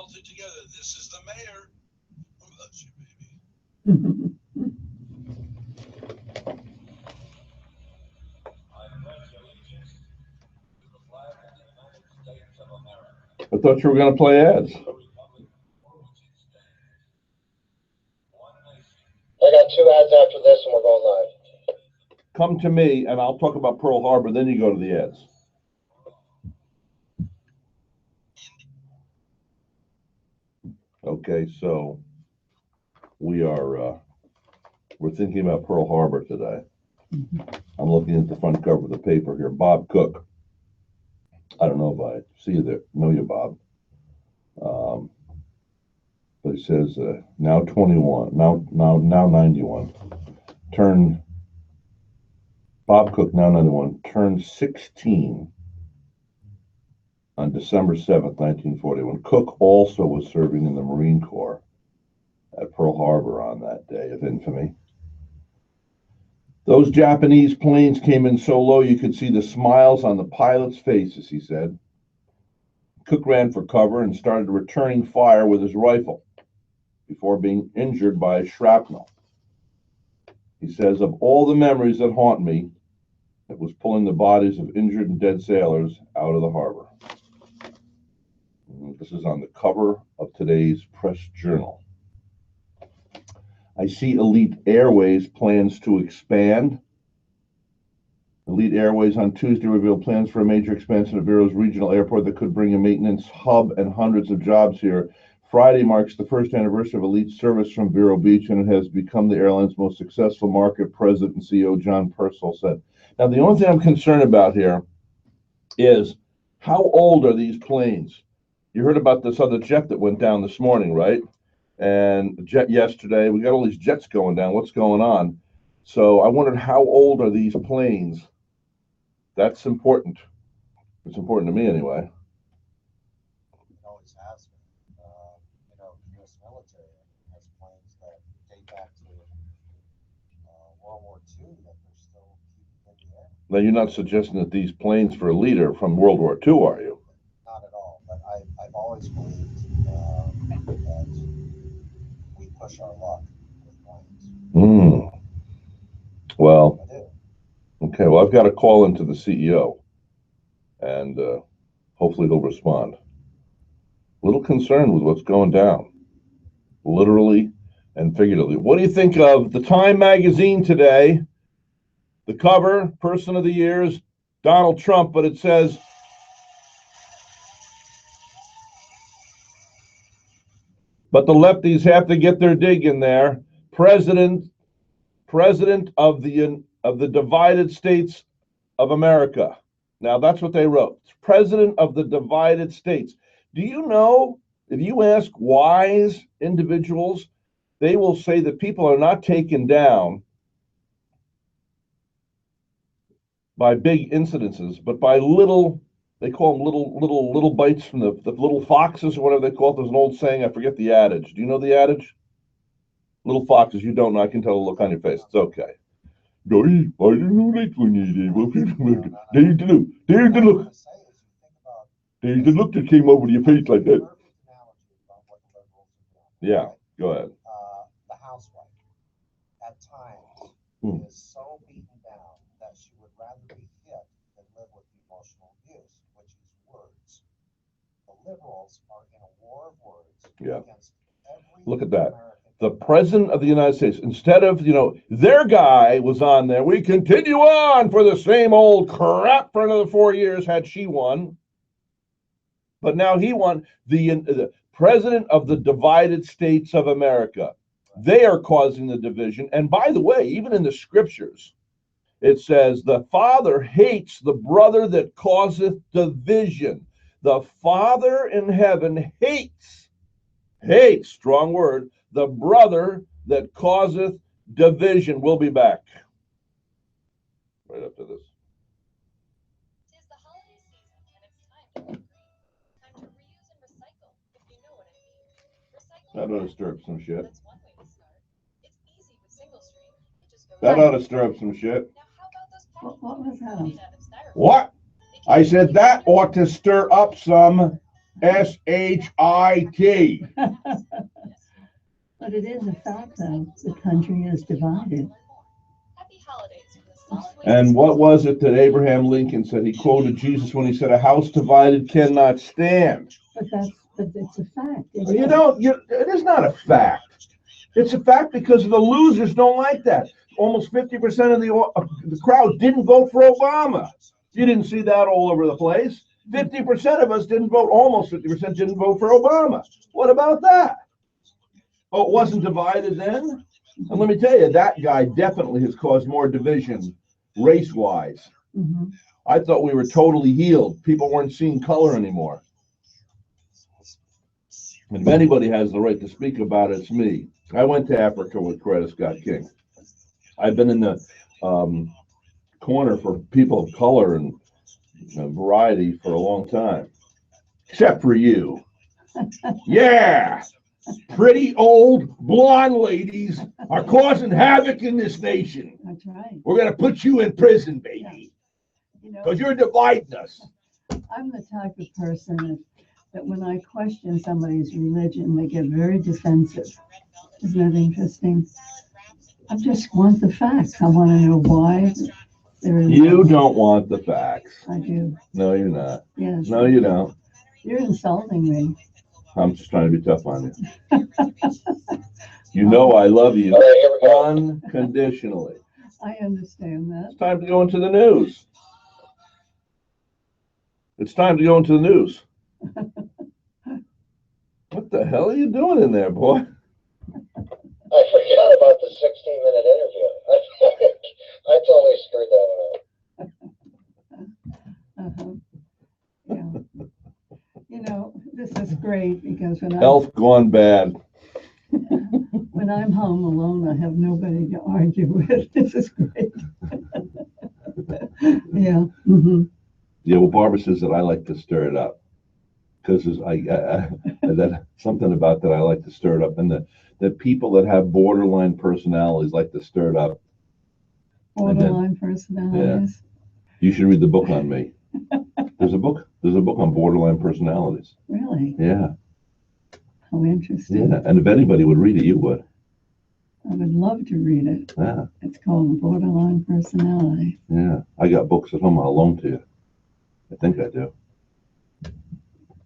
melted together. This is the mayor. Bless you, baby. I thought you were going to play ads. I got 2 ads after this, and we're going live. Come to me, and I'll talk about Pearl Harbor. Then you go to the ads. Okay, so we're thinking about Pearl Harbor today. I'm looking at the front cover of the paper here. Bob Cook. I don't know if I see you there. Know you, Bob. But he says now 21, now 91. Bob Cook, now 91, turned 16 on December 7th, 1941. Cook also was serving in the Marine Corps at Pearl Harbor on that day of infamy. Those Japanese planes came in so low you could see the smiles on the pilots' faces, he said. Cook ran for cover and started returning fire with his rifle before being injured by shrapnel. He says, of all the memories that haunt me, it was pulling the bodies of injured and dead sailors out of the harbor. This is on the cover of today's Press Journal. I see Elite Airways plans to expand. Elite Airways on Tuesday revealed plans for a major expansion of Vero's regional airport that could bring a maintenance hub and hundreds of jobs here. Friday marks the first anniversary of Elite service from Vero Beach, and it has become the airline's most successful market, President and CEO John Purcell said. Now, the only thing I'm concerned about here is how old are these planes? You heard about this other jet that went down this morning, right? And the jet yesterday. We got all these jets going down. What's going on? So I wondered, how old are these planes? That's important. It's important to me anyway. It always has been. The U.S. military has planes that date back to World War II that they're still keeping in the air. Now, you're not suggesting that these planes for a leader from World War II, are you? Not at all. But I've always believed that we push our luck with planes. Well, I do. okay. Well, I've got a call into the CEO, and hopefully he'll respond. A little concerned with what's going down, literally and figuratively. What do you think of the Time magazine today? The cover, person of the year is Donald Trump, but it says, but the lefties have to get their dig in there. President of the divided states of America. Now, that's what they wrote. President of the divided states. Do you know, if you ask wise individuals, they will say that people are not taken down by big incidences, but by little, they call them little bites from the little foxes or whatever they call it. There's an old saying, I forget the adage. Do you know the adage? Little foxes, you don't know. I can tell the look on your face. It's okay. There's the look that came over your face like that. Yeah, go ahead. The housewife, at times, is so beaten down that she would rather be hit than live with emotional abuse, which is words. The liberals are in a war of words against every Look at that. American. The President of the United States, instead of, their guy was on there. We continue on for the same old crap for another 4 years had she won. But now he won, the President of the divided states of America. They are causing the division. And by the way, even in the scriptures, it says, the Father hates the brother that causeth division. The Father in heaven hates, strong word, the brother that causeth division. We'll be back right after this. Tis the holiday season, and it's time to upgrade. Time to reuse and recycle, if you know what I mean. Recycle. That ought to stir up some shit. That's one way to start. It's easy with single stream. It just goes. That ought to stir up some shit. Now, how about those packaging What was that? made out of styrofoam? What? I said that ought to stir up some S-H-I-T. But it is a fact, though, the country is divided. Happy holidays from the Solid Waste And what Disposal. was it that Abraham Lincoln said? He quoted Jesus when he said, "A house divided cannot stand." But it's a fact. It It is not a fact. It's a fact because the losers don't like that. Almost 50% of the crowd didn't vote for Obama. You didn't see that all over the place. 50% of us didn't vote, almost 50% didn't vote for Obama. What about that? Oh, it wasn't divided then? And let me tell you, that guy definitely has caused more division race-wise. Mhm. I thought we were totally healed. People weren't seeing color anymore. And if anybody has the right to speak about it, it's me. I went to Africa with Coretta Scott King. I've been in the corner for people of color and variety for a long time, except for you. Yeah, pretty old blonde ladies are causing havoc in this nation. That's right. We're gonna put you in prison, baby, You know, because you're dividing us. I'm the type of person that when I question somebody's religion, they get very defensive. Isn't that interesting? I just want the facts. I want to know why there is. You don't want the facts. I do. No, you're not. Yes. No, you don't. You're insulting me. I'm just trying to be tough on you. You know I love you All right, here we go. unconditionally. I understand that. It's time to go into the news. It's time to go into the news. What the hell are you doing in there, boy? I forgot about the 16-minute interview. I totally screwed that one up. Uh-huh. Yeah. You know, this is great because Health gone bad. when I'm home alone, I have nobody to argue with. This is great. Yeah. Mm-hmm. Yeah, well, Barbara says that I like to stir it up because that something about that I like to stir it up, and the people that have borderline personalities like to stir it up. Borderline personalities. You should read the book on me. There's a book on borderline personalities. Really? Yeah, How interesting. yeah. And if anybody would read it, you would. I would love to read it. Yeah, It's called Borderline Personality. yeah. I got books at home. I'll loan to you. I think I do.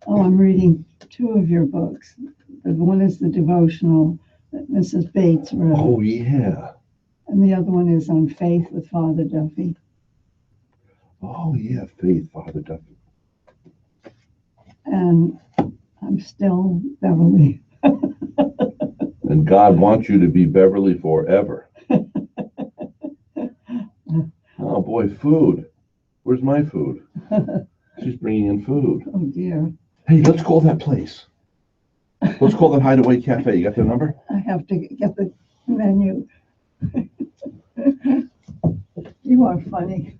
Oh, I'm reading two of your books. The one is the devotional that Mrs. Bates wrote, Oh yeah. and the other one is on faith with Father Duffy. Oh yeah. Faith, Father Duffy. And I'm still Beverly. And God wants you to be Beverly forever. Oh boy, food. Where's my food? She's bringing in food. Oh dear. Hey, let's call that place. Let's call that Hideaway Cafe. You got their number? I have to get the menu. You are funny.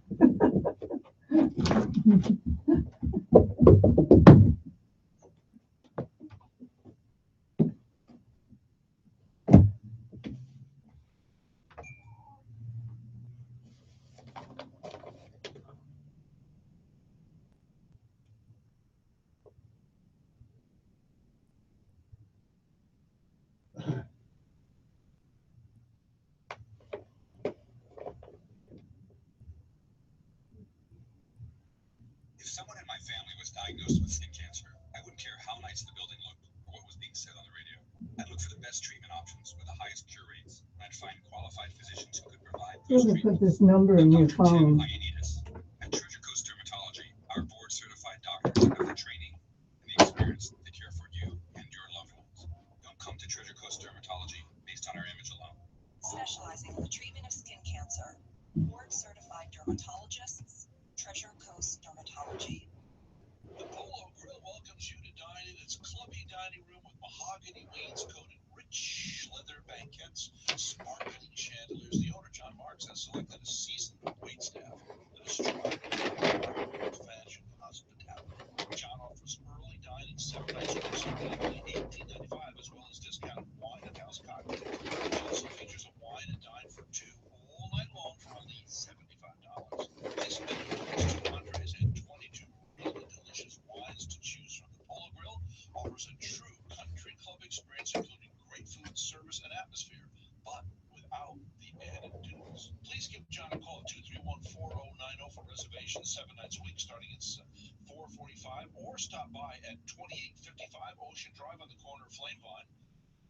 If someone in my family was diagnosed with skin cancer, I wouldn't care how nice the building looked or what was being said on the radio. I'd look for the best treatment options with the highest cure rates, and I'd find qualified physicians who could provide You're those going to put treatments. this number in your Dr. Tim phone. Ioannidis. At Treasure Coast Dermatology, our board-certified doctors have the training and the experience to care for you and your loved ones. Don't come to Treasure Coast Dermatology based on our image alone. Specializing in the treatment of skin cancer. Board-certified dermatologists, Treasure Coast Dermatology. The Polo Grill welcomes you to dine in its clubby dining room with mahogany wainscoted rich leather banquettes, sparkling chandeliers. The owner, John Marks, has selected a seasoned waitstaff that is strong old-fashioned hospitality. John offers early dining 7 nights a week, starting at only $18.95, as well as discounted wine and house cocktails. It also features a wine and dine for two all night long for only $75. This menu has 222 really delicious wines to choose from. The Polo Grill reservations 7 nights a week starting at $4.45, or stop by at 2855 Ocean Drive on the corner of Flame Vine.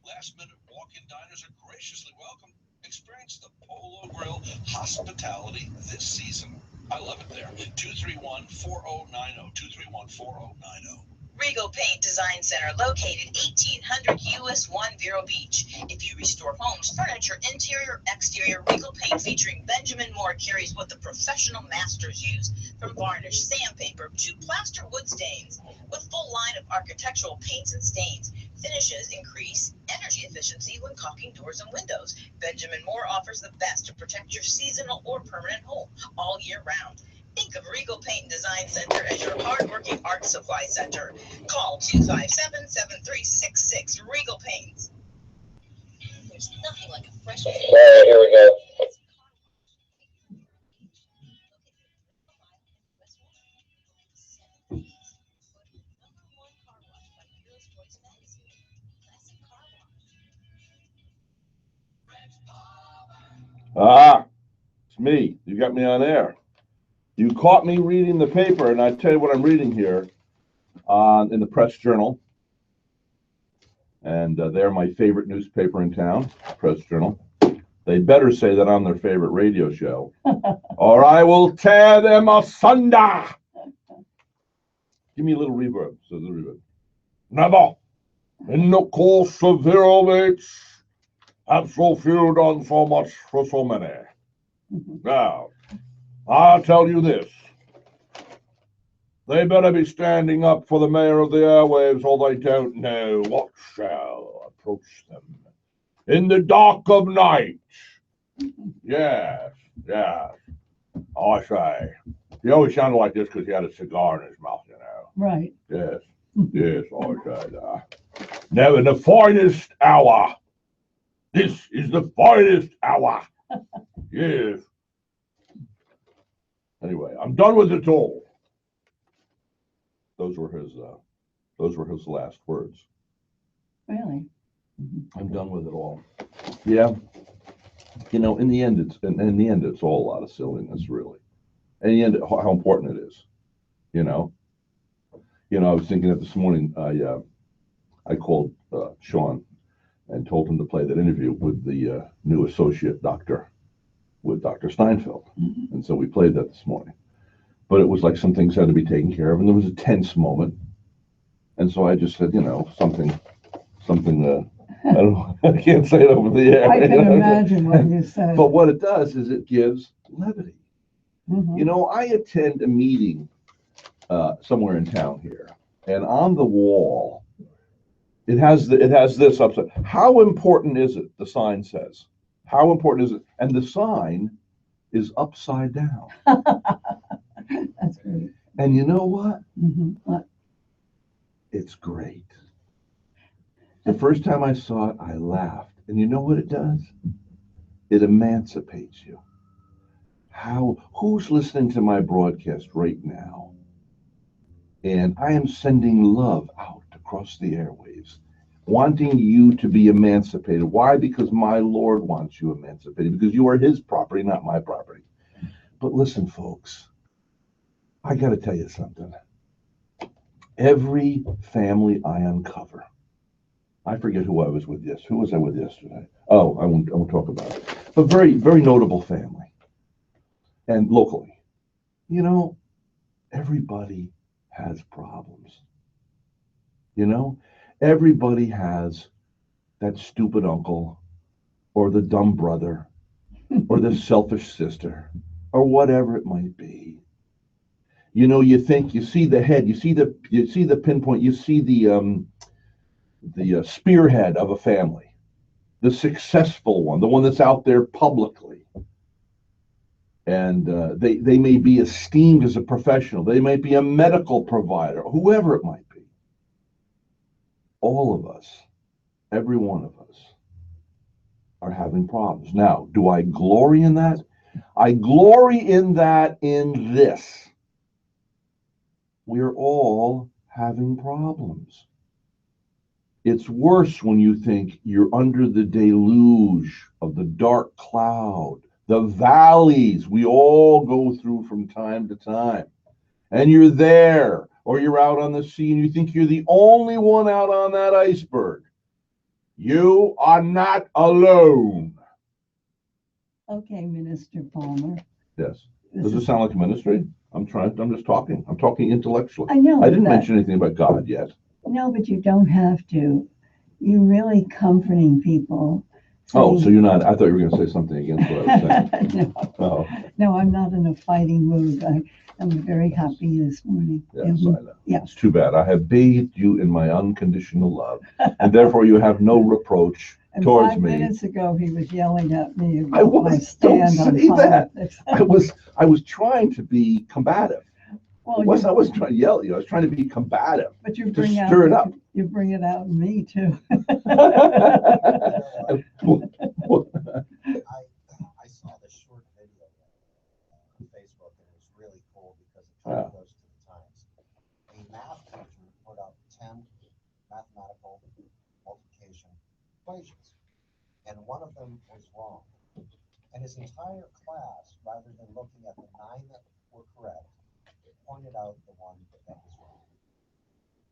Last-minute walk-in diners are graciously welcome. Experience the Polo Grill hospitality this season. I love it there. 231-4090. 231-4090. Regal Paint Design Center, located 1800 US 1 Vero Beach. If you restore homes, furniture, interior, exterior, Regal Paint featuring Benjamin Moore carries what the professional masters use, from varnish, sandpaper to plaster wood stains. With full line of architectural paints and stains, finishes increase energy efficiency when caulking doors and windows. Benjamin Moore offers the best to protect your seasonal or permanent home all year round. Think of Regal Paint and Design Center as your hard-working art supply center. Call 257-7366 Regal Paints. There's nothing like a fresh. All right, here we go. Ah, it's me. You got me on air. You caught me reading the paper, and I tell you what I'm reading here in the Press Journal. And they're my favorite newspaper in town, Press Journal. They better say that I'm their favorite radio show, or I will tear them asunder. Give me a little reverb. So the reverb. Never, in the course of Vero Beach, have so few done so much for so many. Now, I'll tell you this. They better be standing up for the mayor of the airwaves, or they don't know what shall approach them in the dark of night. Yes, yes. I say. He always sounded like this because he had a cigar in his mouth, you know. Right. Yes, yes, I say that. Now, in the finest hour. This is the finest hour. Yes. Anyway, I'm done with it all. Those were his last words. Really? I'm done with it all. Yeah. You know, in the end, it's all a lot of silliness, really. In the end, how important it is. You know. I was thinking that this morning. I called Sean and told him to play that interview with the new associate doctor, with Dr. Steinfeld. Mm-hmm. And so we played that this morning. But it was like some things had to be taken care of, and there was a tense moment. And so I just said, something, I don't know, I can't say it over the air. I can imagine what you said. But what it does is it gives levity. Mm-hmm. I attend a meeting somewhere in town here, and on the wall, it has this upside. How important is it? The sign says. How important is it? And the sign is upside down. That's great. And you know what? Mm-hmm. What? It's great. The first time I saw it, I laughed. And you know what it does? It emancipates you. Who's listening to my broadcast right now? And I am sending love out across the airwaves, wanting you to be emancipated. Why? Because my Lord wants you emancipated, because you are his property, not my property. But listen, folks, I got to tell you something. Every family I uncover, I forget who I was with yesterday. Who was I with yesterday? Oh, I won't talk about it. But very, very notable family. And locally, everybody has problems. Everybody has that stupid uncle, or the dumb brother, or the selfish sister, or whatever it might be. You think you see the head, you see the pinpoint, you see the spearhead of a family, the successful one, the one that's out there publicly. And they may be esteemed as a professional. They might be a medical provider, whoever it might be. All of us, every one of us, are having problems. Now, do I glory in that? I glory in that in this. We're all having problems. It's worse when you think you're under the deluge of the dark cloud the valleys we all go through from time to time. And you're there, or you're out on the sea and you think you're the only one out on that iceberg. You are not alone. Okay, Minister Palmer. Yes. This Does it is- sound like a ministry? I'm just talking. I'm talking intellectually. I know. I didn't that- mention anything about God yet. No, but you don't have to. You're really comforting people. Oh, saying- so you're not, I thought you were going to say something against what I was saying. No, Oh, no, I'm not in a fighting mood. I'm very happy this morning. yes, Mhm. I know. Yeah. It's too bad. I have bathed you in my unconditional love, and therefore you have no reproach And towards 5 me. minutes ago, he was yelling at me I about my was- don't stand on say that. politics. I was trying to be combative. Well, I wasn't trying to yell at you. I was trying to be combative. but you to bring out, stir it up. you bring it out in me too. I saw the short video on Facebook, and it was really cool because it kind Yeah. of goes to the times. A math teacher put up 10 mathematical multiplication equations, and one of them was wrong. And his entire class, rather than looking at the 9 that were correct, pointed out the one that was wrong.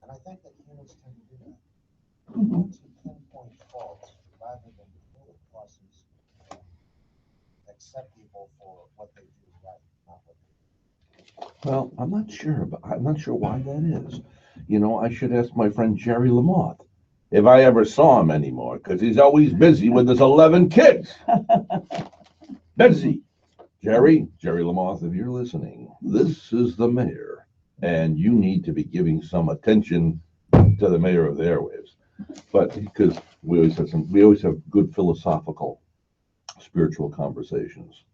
And I think that humans tend to do that. We Mhm. tend to pinpoint faults rather than pull the pluses and accept people for what they do right, not what they Well, I'm not sure why that is. You know, I should ask my friend Jerry Lamoth if I ever saw him anymore, because he's always busy with his 11 kids. Busy. Jerry Lamoth, if you're listening, this is the mayor, and you need to be giving some attention to the mayor of the airwaves. But because we always have good philosophical, spiritual conversations.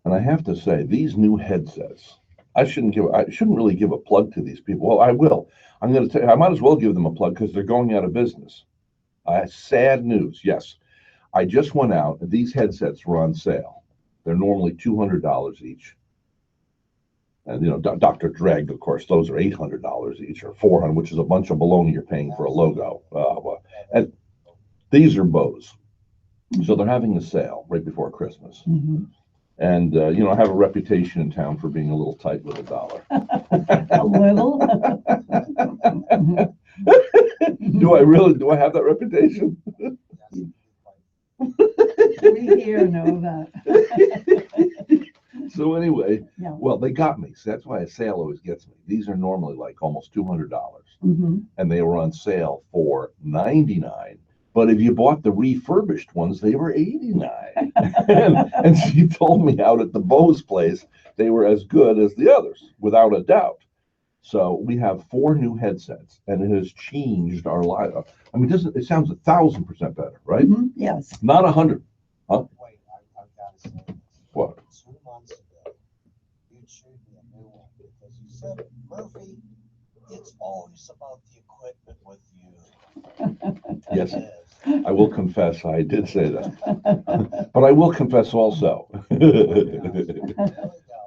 And I have to say, these new headsets, I shouldn't really give a plug to these people. Well, I will. I'm going to tell you, I might as well give them a plug because they're going out of business. Sad news. Yes. I just went out. These headsets were on sale. They're normally $200 each. And, you know, Dr. Dreg, of course, those are $800 each or $400, which is a bunch of baloney you're paying for a logo. And these are Bose. So they're having a sale right before Christmas. Mhm. And, you know, I have a reputation in town for being a little tight with a dollar. A little. Do I really? Do I have that reputation? We here know that. So anyway, Yeah. well, they got me. So that's why a sale always gets me. These are normally like almost $200, Mhm. and they were on sale for $99. But if you bought the refurbished ones, they were $89. and she told me out at the Bose place they were as good as the others, without a doubt. So we have 4 new headsets, and it has changed our life. I mean, it sounds 1,000% better, right? Mhm. Yes. Not 100. Wait, I've got to say this. What? 2 months ago, you chewed me a new one because you said, Murphy, it's always about the equipment with you. Yes. It is. I will confess, I did say that. But I will confess also. There we go.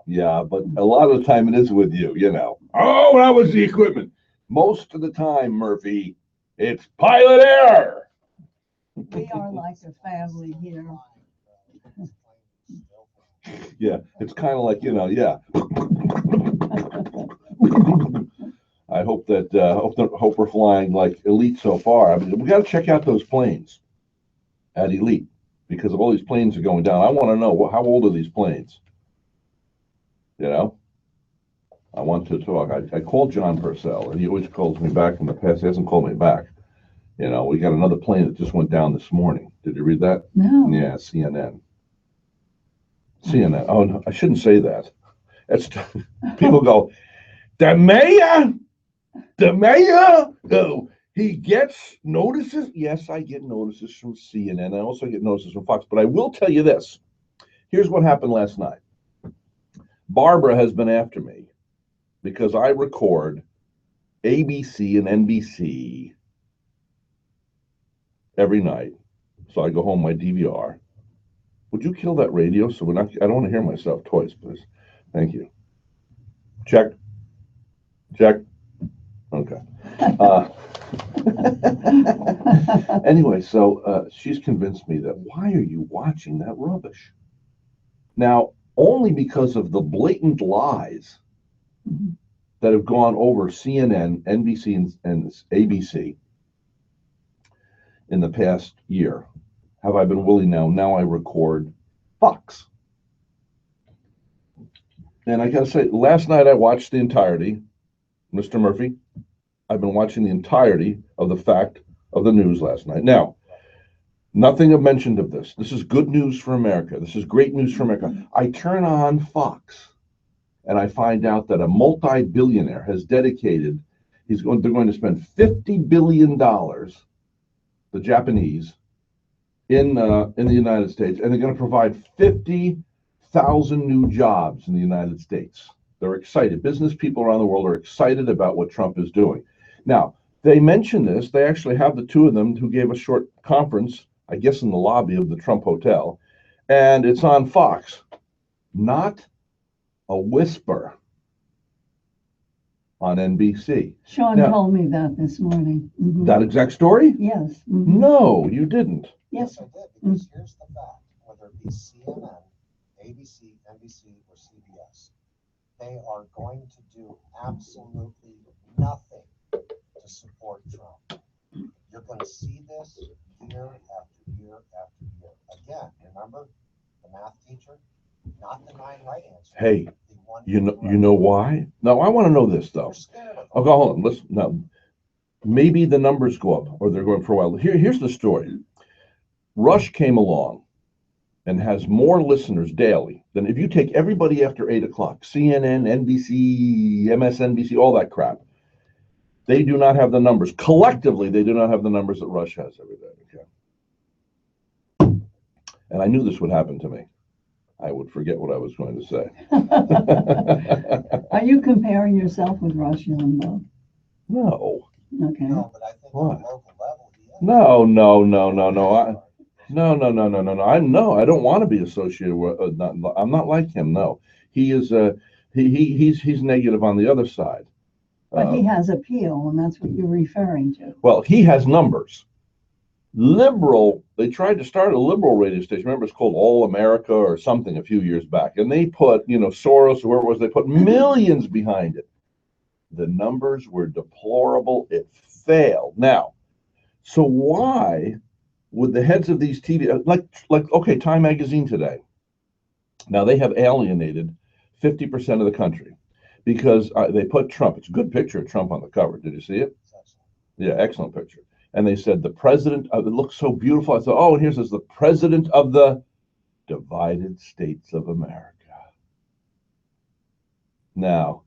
Yeah, but a lot of the time it is with you, you know. Oh, that was the equipment. Most of the time, Murphy, it's pilot error. We are like a family here. Yeah, it's kind of like, you know, yeah. I hope we're flying like Elite so far. I mean, we got to check out those planes at Elite because all these planes are going down. I want to know how old are these planes? You know, I want to talk. I called John Purcell, and he always calls me back in the past. He hasn't called me back. You know, we got another plane that just went down this morning. Did you read that? No. Yeah, CNN. CNN. Oh, no, I shouldn't say that. That's people go, the mayor. Oh, he gets notices. Yes, I get notices from CNN. I also get notices from Fox. But I will tell you this. Here's what happened last night. Barbara has been after me because I record ABC and NBC every night. So I go home, my DVR. Would you kill that radio? So I don't want to hear myself twice, please. Thank you. Check. Okay. Anyway, so she's convinced me that why are you watching that rubbish? Now, only because of the blatant lies Mhm. that have gone over CNN, NBC, and ABC in the past year have I been willing now I record Fox. And I gotta say, last night I watched the entirety, Mr. Murphy. I've been watching the entirety of the fact of the news last night. Now, nothing I've mentioned of this. This is good news for America. This is great news for America. I turn on Fox and I find out that a multi-billionaire has dedicated, they're going to spend $50 billion, the Japanese, in the United States, and they're going to provide 50,000 new jobs in the United States. They're excited. Business people around the world are excited about what Trump is doing. Now, they mention this. They actually have the two of them who gave a short conference, I guess, in the lobby of the Trump Hotel, and it's on Fox. Not a whisper on NBC. Sean Now- told me that this morning. Mhm. That exact story? Yes. Mhm. No, you didn't. Yes. I did, because here's the fact, whether it be CNN, ABC, NBC, or CBS, they are going to do absolutely nothing to support Trump. You're gonna see this year after year after year. Again, remember the math teacher? Not the 9 right answers. Hey, the one you correct. know why? No, I want to know this though. You're scared of them. Okay, hold on. Listen, now, maybe the numbers go up, or they're going for a while. Here's the story. Rush came along and has more listeners daily than if you take everybody after 8 o'clock, CNN, NBC, MSNBC, all that crap. They do not have the numbers. Collectively, they do not have the numbers that Rush has every day. Okay. And I knew this would happen to me. I would forget what I was going to say. Are you comparing yourself with Rush Limbaugh? No. Okay. No, but I think on What? a local level, he is. No. No. I don't want to be associated with. I'm not like him. No, he is. He's negative on the other side. But he has appeal, and that's what you're referring to. Well, he has numbers. Liberal. They tried to start a liberal radio station. Remember, it's called All America or something a few years back, and they put, Soros, whoever it was, they put millions behind it. The numbers were deplorable. It failed. Now, so why would the heads of these TV, okay, Time Magazine today, now they have alienated 50% of the country because they put Trump, it's a good picture of Trump on the cover. Did you see it? Yeah, excellent picture. And they said the president, it looks so beautiful. I thought, oh, and here's the president of the divided states of America. Now,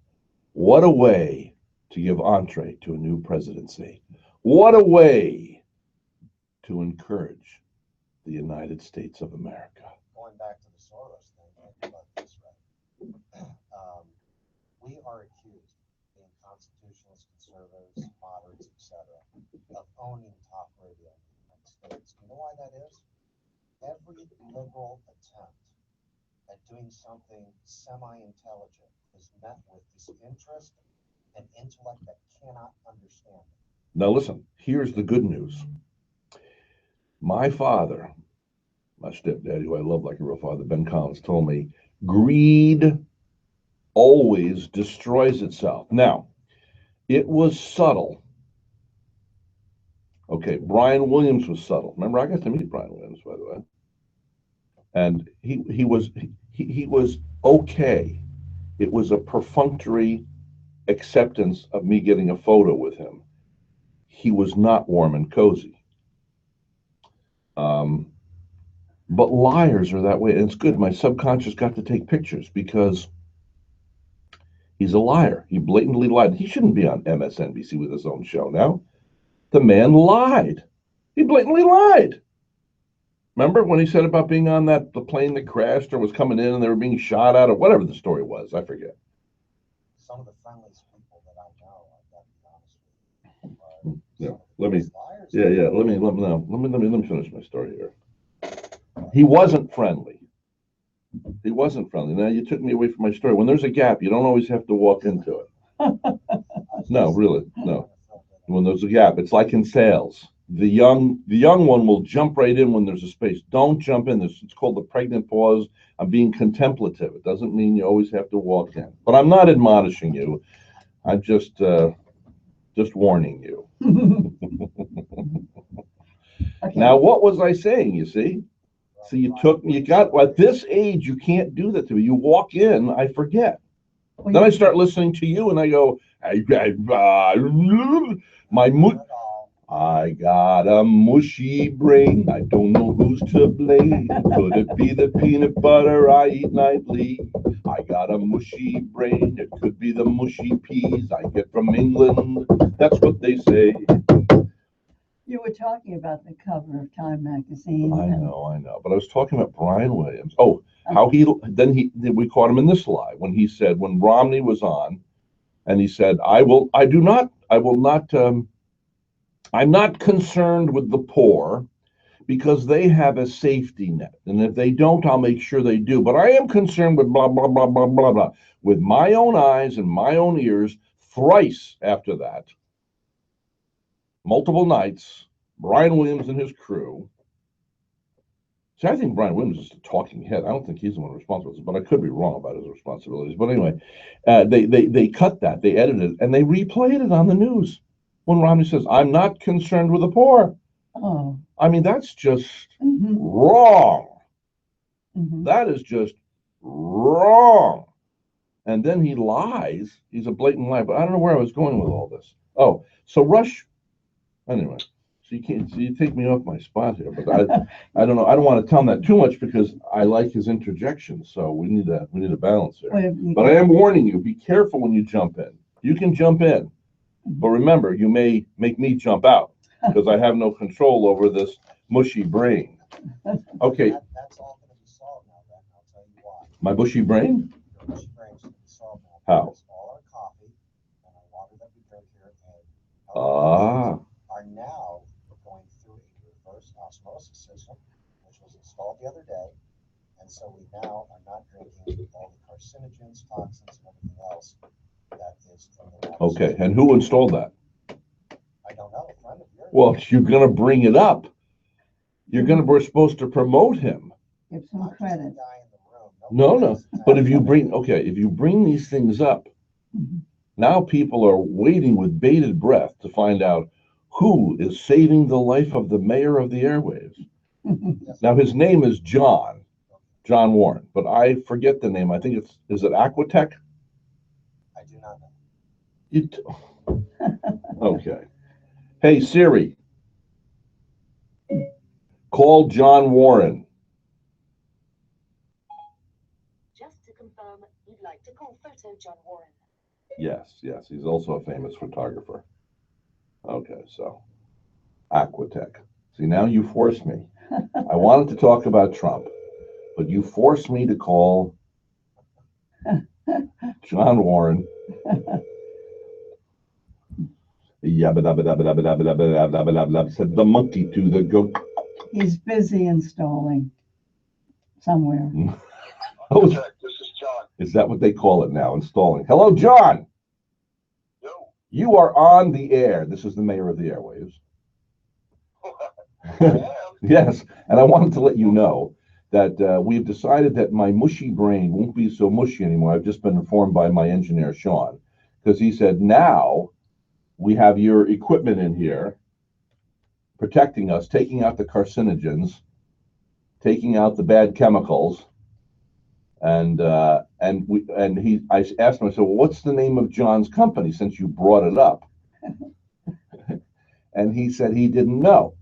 what a way to give entree to a new presidency. What a way to encourage the United States of America. Going back to the Soros thing, think about this, right? We are accused, being constitutionalists, conservatives, moderates, etc., of owning talk radio in the United States. You know why that is? Every liberal attempt at doing something semi-intelligent is met with disinterest and intellect that cannot understand it. Now listen, here's the good news. My father, my stepdaddy, who I love like a real father, Ben Collins, told me, greed always destroys itself. Now, it was subtle. Okay, Brian Williams was subtle. Remember, I got to meet Brian Williams, by the way. And he was okay. It was a perfunctory acceptance of me getting a photo with him. He was not warm and cozy. But liars are that way, and it's good. My subconscious got to take pictures because he's a liar. He blatantly lied. He shouldn't be on MSNBC with his own show now. The man lied. He blatantly lied. Remember when he said about being on the plane that crashed or was coming in and they were being shot at or whatever the story was? I forget. Some of the friendliest people that I know, I've got to be honest with you, Yeah, let me. liars. Yeah. Let me finish my story here. He wasn't friendly. He wasn't friendly. Now you took me away from my story. When there's a gap, you don't always have to walk into it. No, really, no. When there's a gap, it's like in sales. The young one will jump right in when there's a space. Don't jump in. It's called the pregnant pause. I'm being contemplative. It doesn't mean you always have to walk in. But I'm not admonishing you. I'm just warning you. Okay. Now, what was I saying? You see? So you got at this age, you can't do that to me. You walk in, I forget. Well, Then I you- start listening to you, and I go, I got a mushy brain. I don't know who's to blame. Could it be the peanut butter I eat nightly? I got a mushy brain. It could be the mushy peas I get from England. That's what they say. You were talking about the cover of Time magazine. I know. But I was talking about Brian Williams. Oh, how we caught him in this lie when he said, when Romney was on, and he said, I'm not concerned with the poor because they have a safety net. And if they don't, I'll make sure they do. But I am concerned with blah, blah, blah, blah, blah, blah. With my own eyes and my own ears, thrice after that, multiple nights, Brian Williams and his crew. See, I think Brian Williams is a talking head. I don't think he's the one responsible, but I could be wrong about his responsibilities. But anyway, they cut that, they edited it, and they replayed it on the news when Romney says, I'm not concerned with the poor. Oh. I mean, that's just Mhm. wrong. Mhm. That is just wrong. And then he lies. He's a blatant liar. But I don't know where I was going with all this. Oh, so Rush. Anyway, so you take me off my spot here. But I don't know. I don't want to tell him that too much because I like his interjections. So we need a balance here. But I am warning you: be careful when you jump in. You can jump in, but remember, you may make me jump out because I have no control over this mushy brain. Okay, That's all gonna be solved now, Ben, I'll tell you why. my bushy brain. Your bushy brain's gonna be solved now. How? Because all our coffee and our water that we drink here and Ah, are now going through a reverse osmosis system, which was installed the other day. And so we now are not drinking all the carcinogens, toxins, and everything else that is in the water okay. system. And who installed that? I don't know, a friend of yours. Well, you're gonna bring it up. We're supposed to promote him. Give I'm some just the credit. guy in the room. No. Nobody pays But if attention. you bring these things up, Mhm. now people are waiting with bated breath to find out who is saving the life of the mayor of the airwaves. Yes. Now his name is John Warren, but I forget the name. I think is it Aquatech? I do not know. Okay. Hey Siri, call John Warren. Just to confirm, you'd like to call Photo John Warren. Yes. He's also a famous photographer. Okay, so Aquatech. See, now you forced me. I wanted to talk about Trump, but you forced me to call John Warren. Yabba dabba dabba dabba dabba dabba dabba dabba dabba, said the monkey to the goat. He's busy installing somewhere. Oh, This is John. is that what they call it now? Installing. Hello, John. Yo. You are on the air. This is the mayor of the airwaves. I am. Yes, and I wanted to let you know that we've decided that my mushy brain won't be so mushy anymore. I've just been informed by my engineer, Sean, because he said now we have your equipment in here protecting us, taking out the carcinogens, taking out the bad chemicals. And I asked him, I said, well, what's the name of John's company since you brought it up? And he said he didn't know.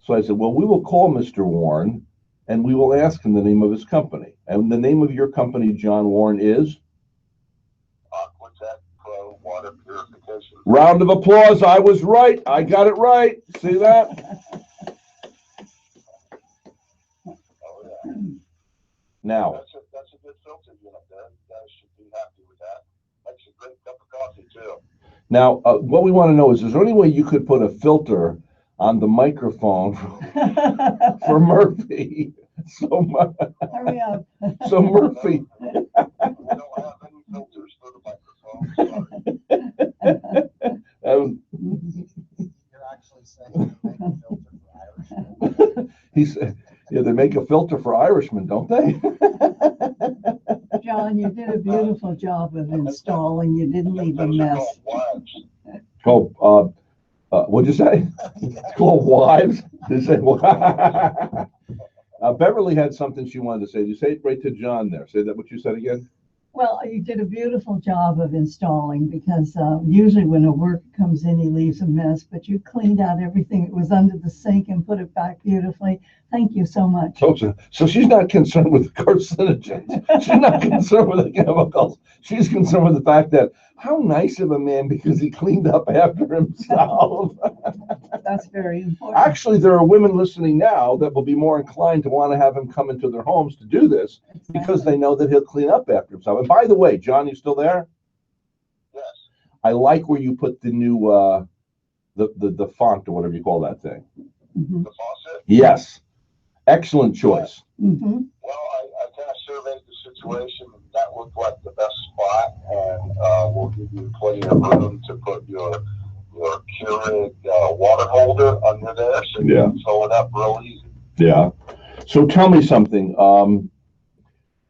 So I said, well, we will call Mr. Warren and we will ask him the name of his company. And the name of your company, John Warren, is? Aquatech Pro Water Purification. Round of applause. I was right. I got it right. See that? Oh, yeah. Now, That's a good filter unit there. You guys should be happy with that. Makes a great cup of coffee, too. now, what we want to know is there any way you could put a filter on the microphone for Murphy? Hurry up. So Murphy, We don't have any filters for the microphone. Sorry. um, You're actually saying make a filter Yeah, they make a filter for Irishmen, don't they? John, you did a beautiful job of installing. You didn't leave a Those are mess. called wives. Oh, what'd you say? It's called wives? They say, Beverly had something she wanted to say. You say it right to John there. Say that what you said again? Well, you did a beautiful job of installing because usually when a worker comes in, he leaves a mess, but you cleaned out everything that was under the sink and put it back beautifully. Thank you so much. So she's not concerned with the carcinogens. She's not concerned with the chemicals. She's concerned with the fact that how nice of a man because he cleaned up after himself. That's very important. Actually, there are women listening now that will be more inclined to want to have him come into their homes to do this because they know that he'll clean up after himself. And by the way, John, you still there? Yes. I like where you put the new the font or whatever you call that thing. Mhm. The faucet? Yes. Excellent choice. Mhm. Well, I kind of surveyed the situation, and that looked like the best spot, and we'll give you plenty of room to put your Keurig water holder under there, so you can fill it up real easy. Yeah. So tell me something.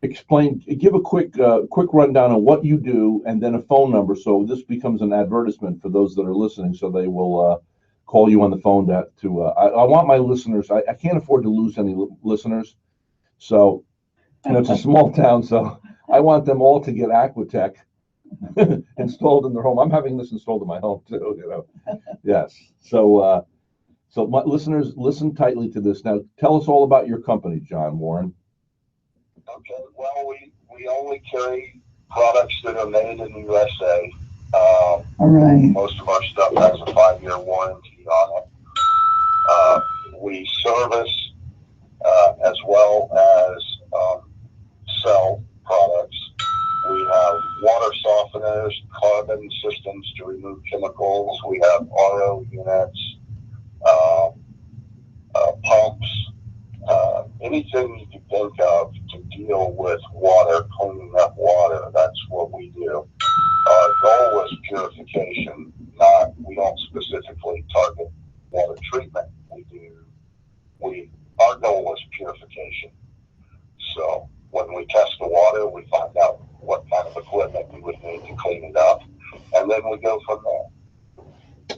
Give a quick rundown of what you do, and then a phone number. So this becomes an advertisement for those that are listening, so they will call you on the phone. I want my listeners. I can't afford to lose any listeners. So, it's a small town, so I want them all to get Aquatech installed in their home. I'm having this installed in my home too. Yes. So my listeners, listen tightly to this. Now, tell us all about your company, John Warren. Okay, well, we only carry products that are made in the USA. All right. Most of our stuff has a 5-year warranty on it. We service as well as sell products. We have water softeners, carbon systems to remove chemicals. We have RO units, pumps, anything you can think of to deal with water, cleaning up water. That's what we do. Our goal is purification. We don't specifically target water treatment. Our goal is purification. So when we test the water, we find out what kind of equipment we would need to clean it up, and then we go from there.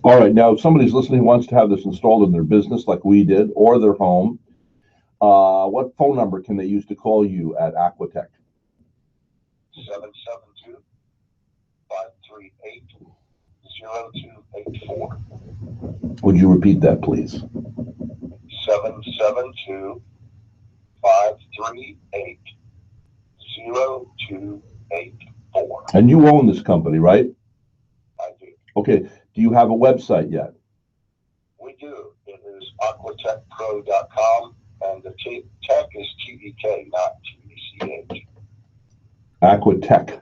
All right. Now, if somebody's listening who wants to have this installed in their business like we did or their home, what phone number can they use to call you at Aquatech? 772-538-0284. Would you repeat that, please? 772-538-0284. And you own this company, right? I do. Okay. Do you have a website yet? We do. It is aquatechpro.com, and the tech is TEK, not TECH. Aquatech.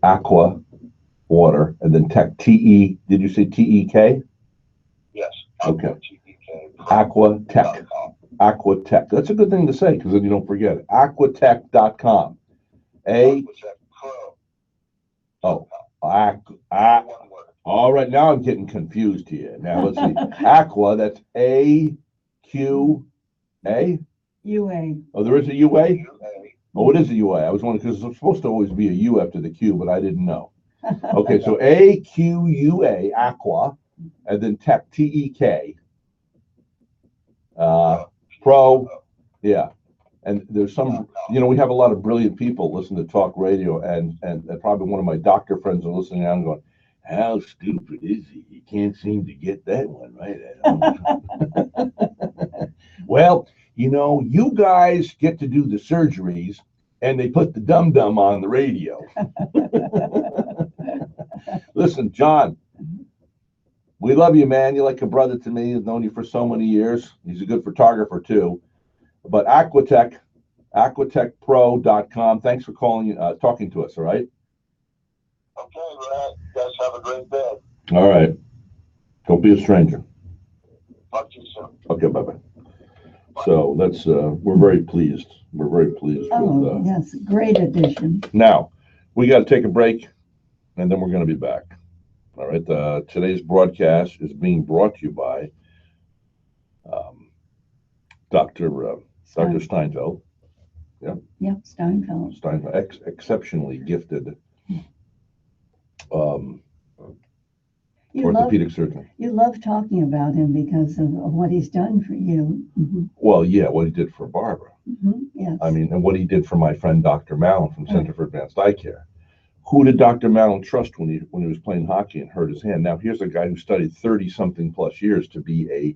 Aqua, water, and then tech, TE. Did you say TEK? Yes. Okay. Aquatech. Aquatech. Aquatech. That's a good thing to say because then you don't forget it. Aquatech.com. Aquatech Pro. Oh, One word. all right. Now I'm getting confused here. Now let's see. Aqua, that's AQA. UA. Oh, there is a UA? UA. Oh, it is a UA. I was wondering because it's supposed to always be a U after the Q, but I didn't know. Okay, so AQUA, Aqua, and then Tech, TEK. Pro, yeah. And there's some, we have a lot of brilliant people listen to talk radio, and probably one of my doctor friends are listening and I'm going, how stupid is he? He can't seem to get that one right. Well, you guys get to do the surgeries, and they put the dum-dum on the radio. Listen, John, we love you, man. You're like a brother to me. I've known you for so many years. He's a good photographer, too. But Aquatech, aquatechpro.com. Thanks for talking to us, all right? Okay, Brad. You guys have a great day. All right. Don't be a stranger. Talk to you soon. Okay, bye-bye. So that's, we're very pleased. We're very pleased Oh, with yes, great addition. Now, we got to take a break, and then we're going to be back. All right. Today's broadcast is being brought to you by Dr. Steinfeld. Yep, Steinfeld. Exceptionally gifted You love, orthopedic surgeon. you love talking about him because of what he's done for you. Mm-hmm. Well, yeah, what he did for Barbara. Mm-hmm. Yes. I mean, and what he did for my friend Dr. Mallon from Center for Advanced Eye Care. Who did Dr. Mallon trust when he was playing hockey and hurt his hand? Now, here's a guy who studied 30-something plus years to be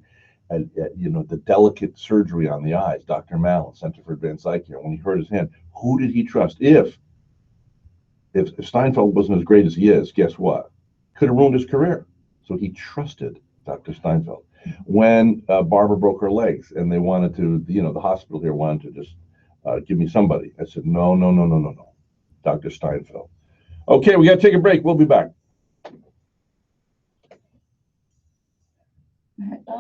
the delicate surgery on the eyes. Dr. Mallon, Center for Advanced Eye Care. When he hurt his hand, who did he trust? If Steinfeld wasn't as great as he is, guess what? Could have ruined his career. So he trusted Dr. Steinfeld. When Barbara broke her legs and they wanted to, the hospital here wanted to just give me somebody. I said, no, Dr. Steinfeld. Okay, we got to take a break. We'll be back.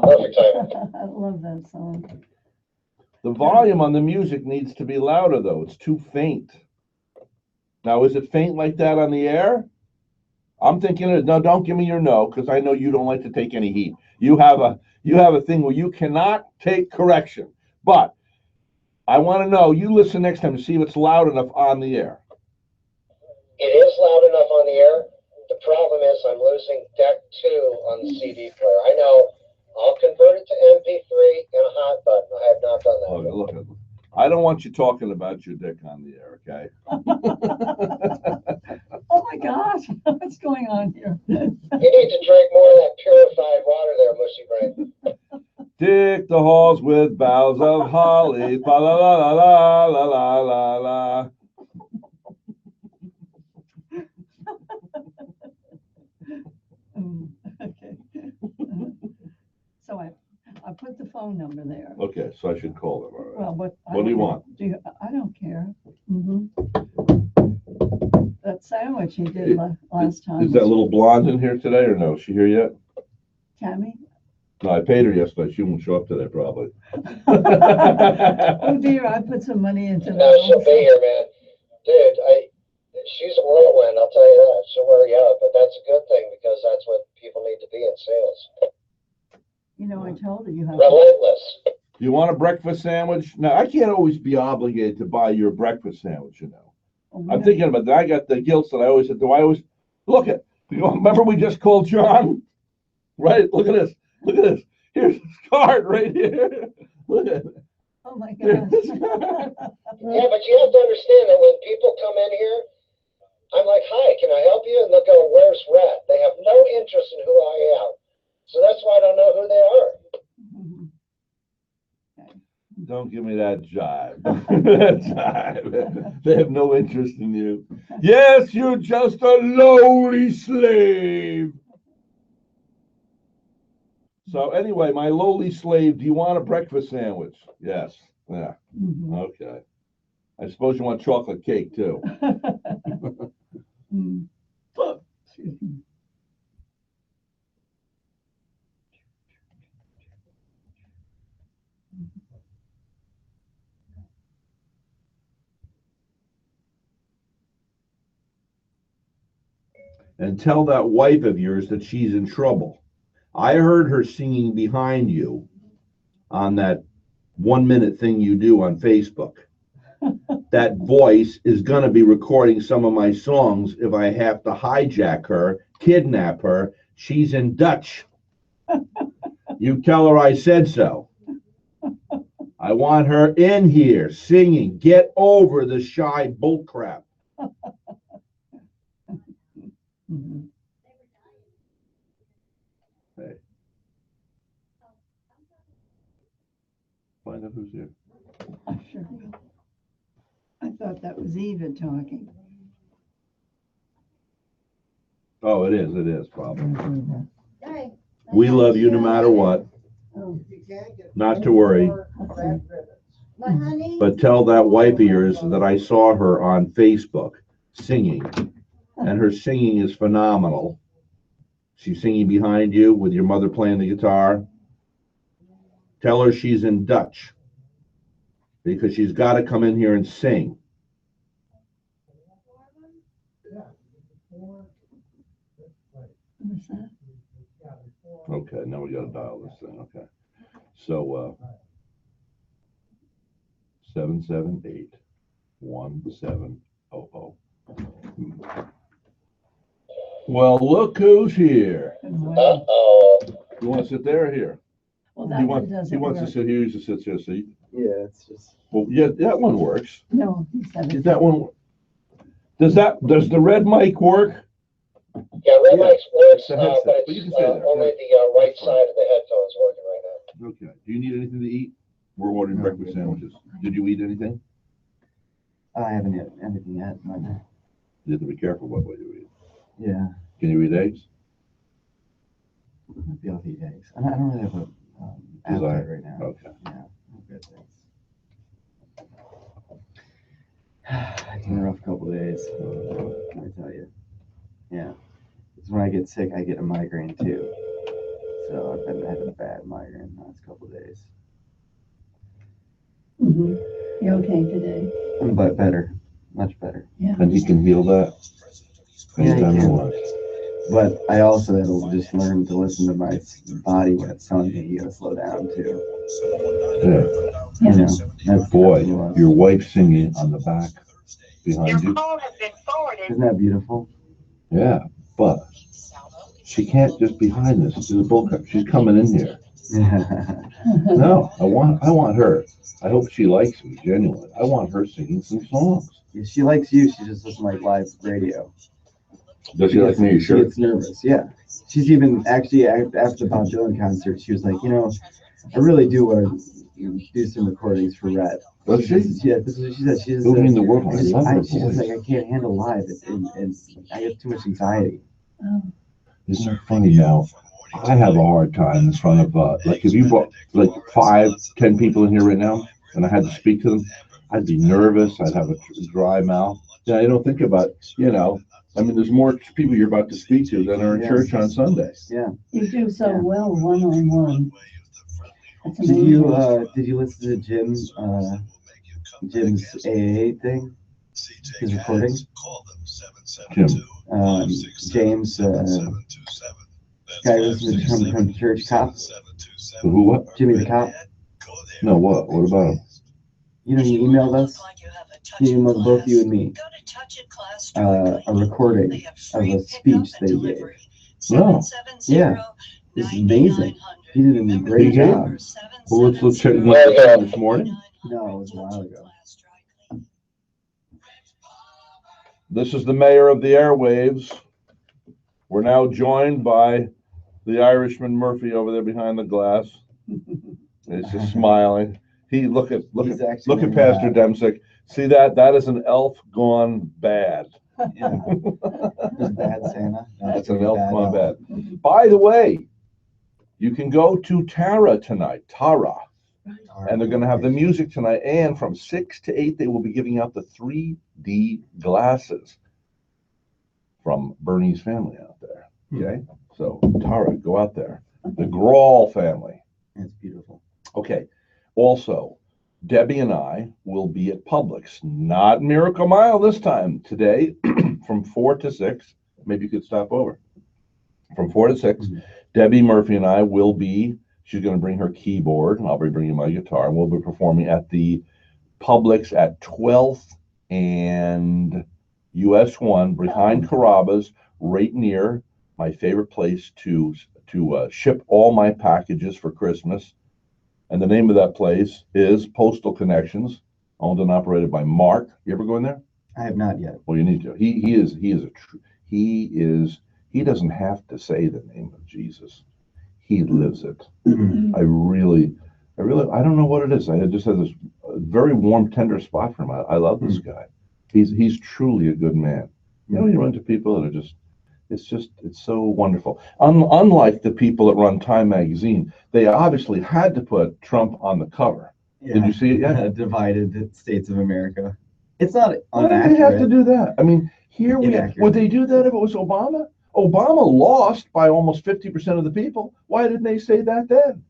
Perfect timing. I love that song. The volume on the music needs to be louder, though. It's too faint. Now, is it faint like that on the air? I'm thinking, no, don't give me your no, because I know you don't like to take any heat. You have a thing where you cannot take correction. But I want to know, you listen next time to see if it's loud enough on the air. It is loud enough on the air. The problem is I'm losing deck 2 on the CD player. I know. I'll convert it to MP3 in a hot button. I have not done that. Look, I don't want you talking about your dick on the air, okay? Oh my gosh, what's going on here? You need to drink more of that purified water there, Mushy Brain. Dick the halls with boughs of holly, fa la la la la la la la la. Okay. So I put the phone number there. Okay, so I should call them, all right. Well, What do you want? I don't care. Mm-hmm. That sandwich he did last time. Is that little blonde in here today or no? Is she here yet? Tammy? No, I paid her yesterday. She won't show up today, probably. Oh dear, I put some money into that. No, she'll be here, man. Dude, she's a whirlwind, I'll tell you that. She'll wear you out, but that's a good thing because that's what people need to be in sales. You know, I told her you have Relentless. You want a breakfast sandwich? No, I can't always be obligated to buy your breakfast sandwich, you know. I'm thinking about that. I got the guilt that I always said, look at, remember we just called John? Right? Look at this. Look at this. Here's his card right here. Look at it. Oh my gosh. Yeah, but you have to understand that when people come in here, I'm like, hi, can I help you? And they'll go, where's Rhett? They have no interest in who I am. So that's why I don't know who they are. Don't give me that jive. That jive. They have no interest in you. Yes, you're just a lowly slave. So anyway, my lowly slave, do you want a breakfast sandwich? Yes. Yeah. Mm-hmm. Okay. I suppose you want chocolate cake too. Excuse me. And tell that wife of yours that she's in trouble. I heard her singing behind you on that 1-minute thing you do on Facebook. That voice is going to be recording some of my songs if I have to hijack her, kidnap her. She's in Dutch. You tell her I said so. I want her in here singing. Get over the shy bullcrap. Mm-hmm. Hey. Find out who's here. I sure will. I thought that was Eva talking. Oh, it is, probably. We love you no matter what. Oh, Not to worry. But tell that wife of yours that I saw her on Facebook singing. And her singing is phenomenal. She's singing behind you with your mother playing the guitar. Tell her she's in Dutch because she's got to come in here and sing. what's that? Okay, now we got to dial this thing. Okay. So, 778-1700. Well, look who's here. Uh-oh. You want to sit there or here? Well, He that one wants, doesn't he wants to work. sit here, he usually sits here, see? Yeah, it's just. Well, yeah, that one works. No, he said Is it. that one, does the red mic work? Yeah, red Yeah, mic's works, it's the headset, but but you it's can stay there. only the right side of the headphones working right now. Okay. Do you need anything to eat? We're ordering No, breakfast good. sandwiches. Did you eat anything? I haven't had anything yet. But, You have to be careful what you eat. yeah, Can you eat eggs? I'll be able to eat eggs. I don't really have a appetite right now. Okay. Yeah, I'm good, thanks. It's been a rough couple of days. Let me tell you. Yeah, because when I get sick, I get a migraine too. So I've been having a bad migraine the last couple of days. Mhm. You okay today? But better, much better. Yeah. And he can heal that? Yeah, he Anytime you can. want. But I also had to just learn to listen to my body when it's telling me you gotta slow down too. Yeah. You know, that's Boy, that's what- your wife singing on the back behind you. Isn't that beautiful? Yeah, but she can't just be hiding this. This is bullcrap. She's coming in here. No, I want her. I hope she likes me, genuinely. I want her singing some songs. If she likes you, she just doesn't like live radio. Does she like me? You She sure? gets nervous, yeah. She's even actually after the Bob Dylan concert, she was like, I really do want to do some recordings for Rhett. Does she? Yeah, this is what she said. She Who in the world? I love her she's just like, voice. I can't handle live, and I get too much anxiety. Oh, Isn't it funny now? I have a hard time in front of, like, if you brought like 5-10 people in here right now, and I had to speak to them, I'd be nervous. I'd have a dry mouth. Yeah, I don't think about, I mean, there's more people you're about to speak to than are in Yeah. church on Sunday. Yeah. you do so Yeah. well one-on-one. That's Did you listen to Jim's AA thing? His recording? Jim. James, guy listening from church cop, Who, what? Jimmy the cop. No, what? What about him? He emailed us. He emailed both you and me a recording of a speech that he gave. No. Yeah, it's amazing. He did a great He did? job. Well, let's check this morning. No, it was a while ago. This is the mayor of the airwaves. We're now joined by the Irishman Murphy over there behind the glass. He's just smiling. Look at He's actually wearing Pastor a hat. Demsick. See that? That is an elf gone bad. Yeah. There's Bad Santa. That's an elf gone bad. By the way, you can go to Tara tonight, and they're going to have the music tonight. And from 6 to 8, they will be giving out the 3D glasses from Bernie's family out there. Okay, so Tara, go out there. The Grawl family. It's beautiful. Okay. Also, Debbie and I will be at Publix, not Miracle Mile this time, today from 4 to 6. Maybe you could stop over. From 4 to 6, Debbie Murphy and I will be, she's going to bring her keyboard, and I'll be bringing my guitar, and we'll be performing at the Publix at 12th and US 1 behind Carrabba's, right near my favorite place to ship all my packages for Christmas. And the name of that place is Postal Connections, owned and operated by Mark. You ever go in there? I have not yet. Well, you need to. He doesn't have to say the name of Jesus. He lives it. I don't know what it is. I just have this very warm, tender spot for him. I love this guy. He's truly a good man. You run into people that are just, it's so wonderful. Unlike the people that run Time Magazine, they obviously had to put Trump on the cover. Yeah. Did you see it yet? Divided States of America. It's not Why did they have to inaccurate. do that? I mean, would they do that if it was Obama? Obama lost by almost 50% of the people. Why didn't they say that then?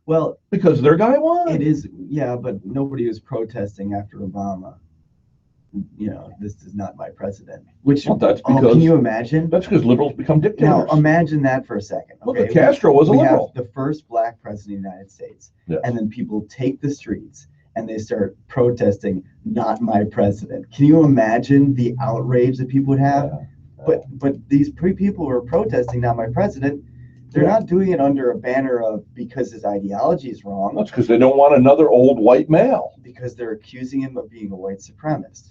Well, Because their guy won. it is, yeah, but nobody was protesting after Obama. This is not my president. Which, Well, that's can because you imagine? that's because liberals become Now, dictators. imagine that for a second. Look, Okay? Castro was a We have liberal. the first black president of the United States, Yes. and then people take the streets and they start protesting, "Not my president." Can you imagine the outrage that people would have? But these people who are protesting, "Not my president," they're not doing it under a banner of because his ideology is wrong. That's because they don't want another old white male. Because they're accusing him of being a white supremacist.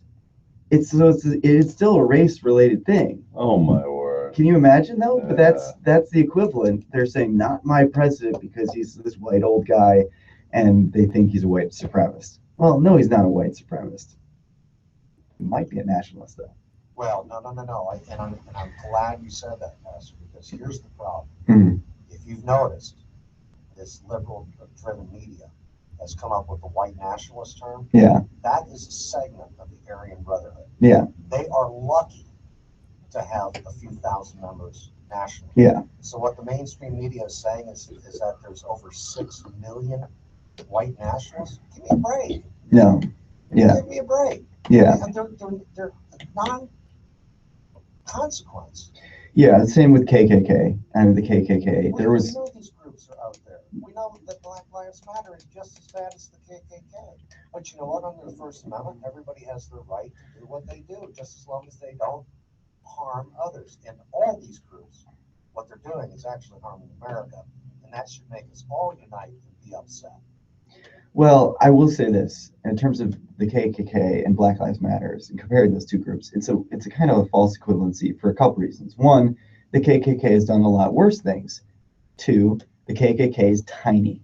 It's still a race-related thing. Oh my word! Can you imagine though? But that's the equivalent. They're saying "not my president" because he's this white old guy, and they think he's a white supremacist. Well, no, he's not a white supremacist. He might be a nationalist though. Well, no. I'm glad you said that, Pastor, because here's the problem. Hmm. If you've noticed, this liberal-driven media has come up with the white nationalist term. Yeah. That is a segment of the Aryan Brotherhood. Yeah. They are lucky to have a few thousand members nationally. Yeah. So what the mainstream media is saying is that there's over 6 million white nationalists. Give me a break. No. Yeah. Give me a break. Yeah. And they're non-consequence. Yeah. The same with KKK and the KKK. There was. We know these groups are out there. We know that Black Lives Matter is just as bad as the KKK. But you know what? Under the First Amendment, everybody has the right to do what they do, just as long as they don't harm others. And all these groups, what they're doing is actually harming America. And that should make us all unite and be upset. Well, I will say this in terms of the KKK and Black Lives Matters, and comparing those two groups, it's a kind of a false equivalency for a couple reasons. One, the KKK has done a lot worse things. Two, the KKK is tiny.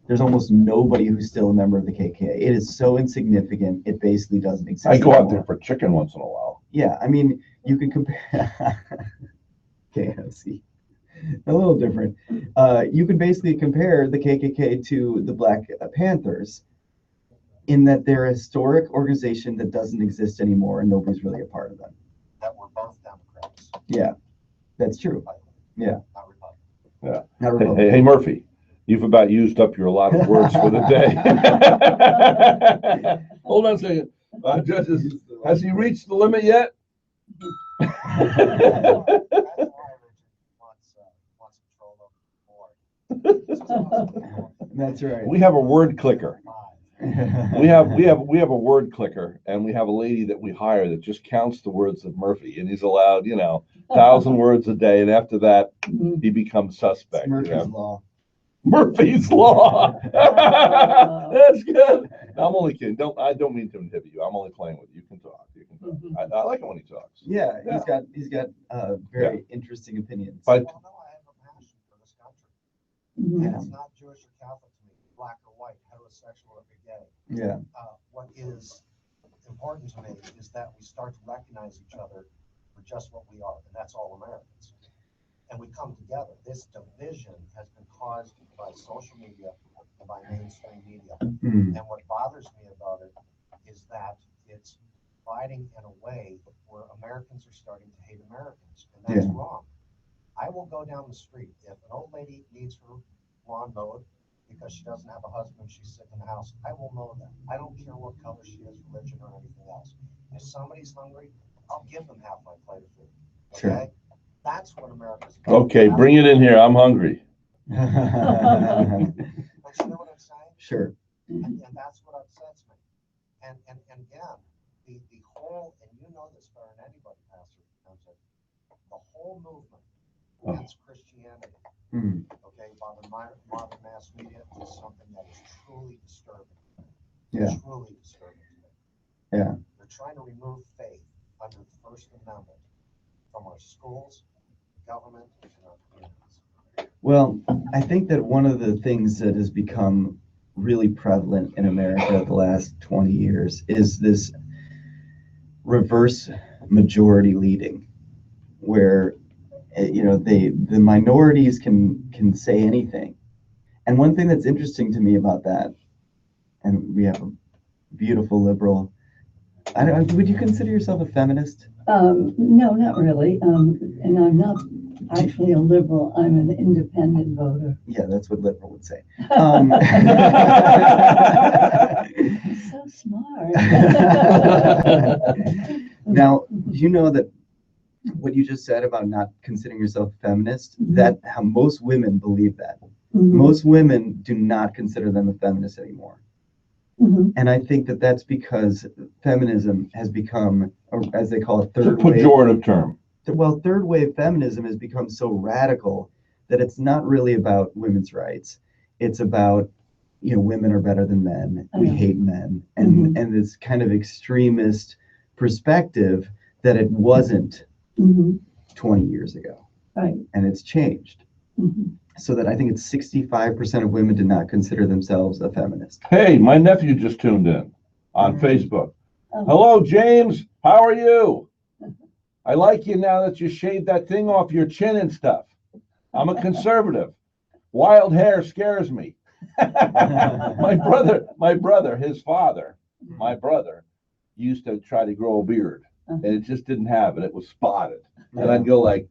There's almost nobody who's still a member of the KKK. It is so insignificant, it basically doesn't exist. I go out anymore. there for chicken once in a while. Yeah, I mean, you can compare KFC. A little different. You can basically compare the KKK to the Black Panthers in that they're a historic organization that doesn't exist anymore and nobody's really a part of them. That we're both Democrats. Yeah, that's true. Yeah. Not Republicans. Yeah. Not Hey, Republican. hey, Murphy, you've about used up your allotted words for the day. Hold on a second. Has he reached the limit yet? That's why Richard wants control over the board. That's right. We have a word clicker. We have a word clicker, and we have a lady that we hire that just counts the words of Murphy, and he's allowed, 1,000 words a day, and after that, he becomes suspect. Murphy's Law. Murphy's Law. That's good. No, I'm only kidding. I don't mean to inhibit you. I'm only playing with you. You can talk. I like it when he talks. Yeah, Yeah. he's got very interesting opinions. But Well, no, I have a passion for this country. And Mhm. it's not Jewish or Catholic to me, black or white, heterosexual or gay. Yeah. What is important to me is that we start to recognize each other for just what we are, and that's all Americans. And we come together. This division has been caused by social media and by mainstream media. Mm. And what bothers me about it is that it's fighting in a way where Americans are starting to hate Americans, and that's Yeah. wrong. I will go down the street if an old lady needs her lawn mowed because she doesn't have a husband, she's sick in the house. I will mow them. I don't care what color she is, religion, or anything else. If somebody's hungry, I'll give them half my plate of food. Sure. Okay, that's what America's about. okay, bring it in here. I'm hungry. But you know what I'm saying? Sure. And that's what upsets me. And again, the whole, and you know this better than anybody, Pastor, the whole movement against Christianity, Mm. okay, by the modern mass media is something that is truly disturbing. Yeah. Truly disturbing to me. Yeah. They're trying to remove faith under the First Amendment from our schools, government, and our communities. Well, I think that one of the things that has become really prevalent in America the last 20 years is this reverse majority leading, where the minorities can say anything. And one thing that's interesting to me about that, and we have a beautiful liberal. Would you consider yourself a feminist? No, not really. And I'm not actually a liberal. I'm an independent voter. Yeah, that's what liberal would say. So smart. Now, you know that what you just said about not considering yourself a feminist, that how most women believe that. Mhm. Most women do not consider them a feminist anymore. Mhm. And I think that that's because feminism has become, or as they call it, It's a third wave. pejorative term. Well, third wave feminism has become so radical that it's not really about women's rights. It's about, women are better than men. We Mhm. hate men, and this kind of extremist perspective that it wasn't Mhm. 20 years ago, Right. and it's changed. Mhm. So that I think it's 65% of women do not consider themselves a feminist. Hey, my nephew just tuned in on Mm-hmm. Facebook. Oh. Hello, James. How are you? I like you now that you shaved that thing off your chin and stuff. I'm a conservative. Wild hair scares me. my brother, his father, my brother, used to try to grow a beard, and it just didn't have it. It was spotted. And I'd go like,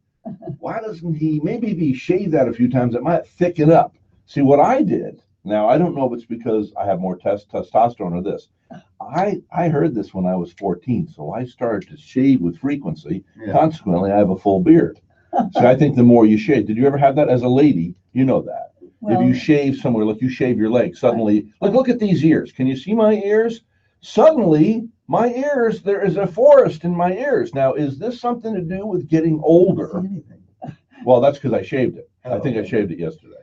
why doesn't he, maybe if he shaved that a few times, it might thicken up. See, what I did, now I don't know if it's because I have more testosterone or this. I heard this when I was 14, so I started to shave with frequency. Yeah. Consequently, I have a full beard. So I think the more you shave, did you ever have that as a lady? You know that. Well, If you shave somewhere, like you shave your leg, suddenly, like look at these ears. Can you see my ears? Suddenly, my ears, there is a forest in my ears. Now, is this something to do with getting I older? don't see anything. Well, that's because I shaved it. I Oh, think I okay. shaved it yesterday.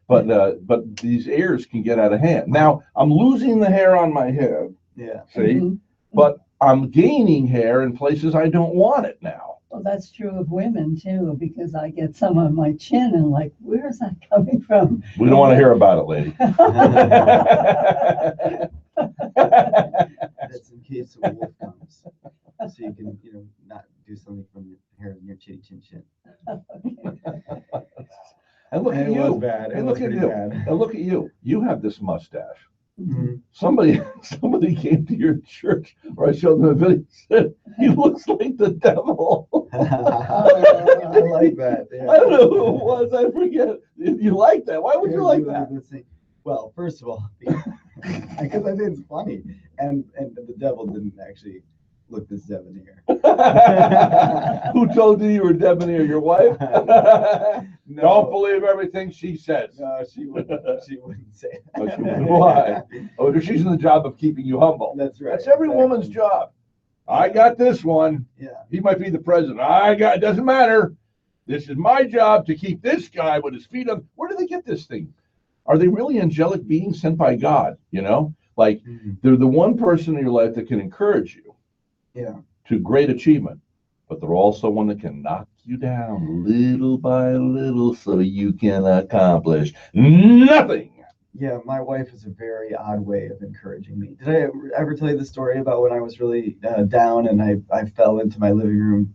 But these ears can get out of hand. Now, I'm losing the hair on my head, Yeah. see? Mhm. But I'm gaining hair in places I don't want it now. Well, that's true of women too, because I get some on my chin and like, where's that coming from? We don't want to hear about it, lady. That's in case a wolf comes. So you can, not do something from your hair in your chin chin. And look at It was you. bad. It And was look at pretty you. bad. And look at you. You have this mustache. Mhm. Somebody came to your church, or I showed them a video, said, he looks like the devil. I like that. Yeah. I don't know who it was. I forget. You like that? Why would you like that? Well, first of all, because I think it's funny, and the devil didn't actually look this debonair. Who told you were debonair? Your wife? No. Don't believe everything she says. No, she wouldn't say that. Oh, she wouldn't. Why? Oh, she's in the job of keeping you humble. That's right. That's every exactly. woman's job. I got this one. Yeah. He might be the president. It doesn't matter. This is my job to keep this guy with his feet up. Where do they get this thing? Are they really angelic beings sent by God? Like Mhm. they're the one person in your life that can encourage you Yeah. to great achievement, but they're also one that can knock you down little by little so you can accomplish nothing. Yeah, my wife is a very odd way of encouraging me. Did I ever tell you the story about when I was really down and I fell into my living room,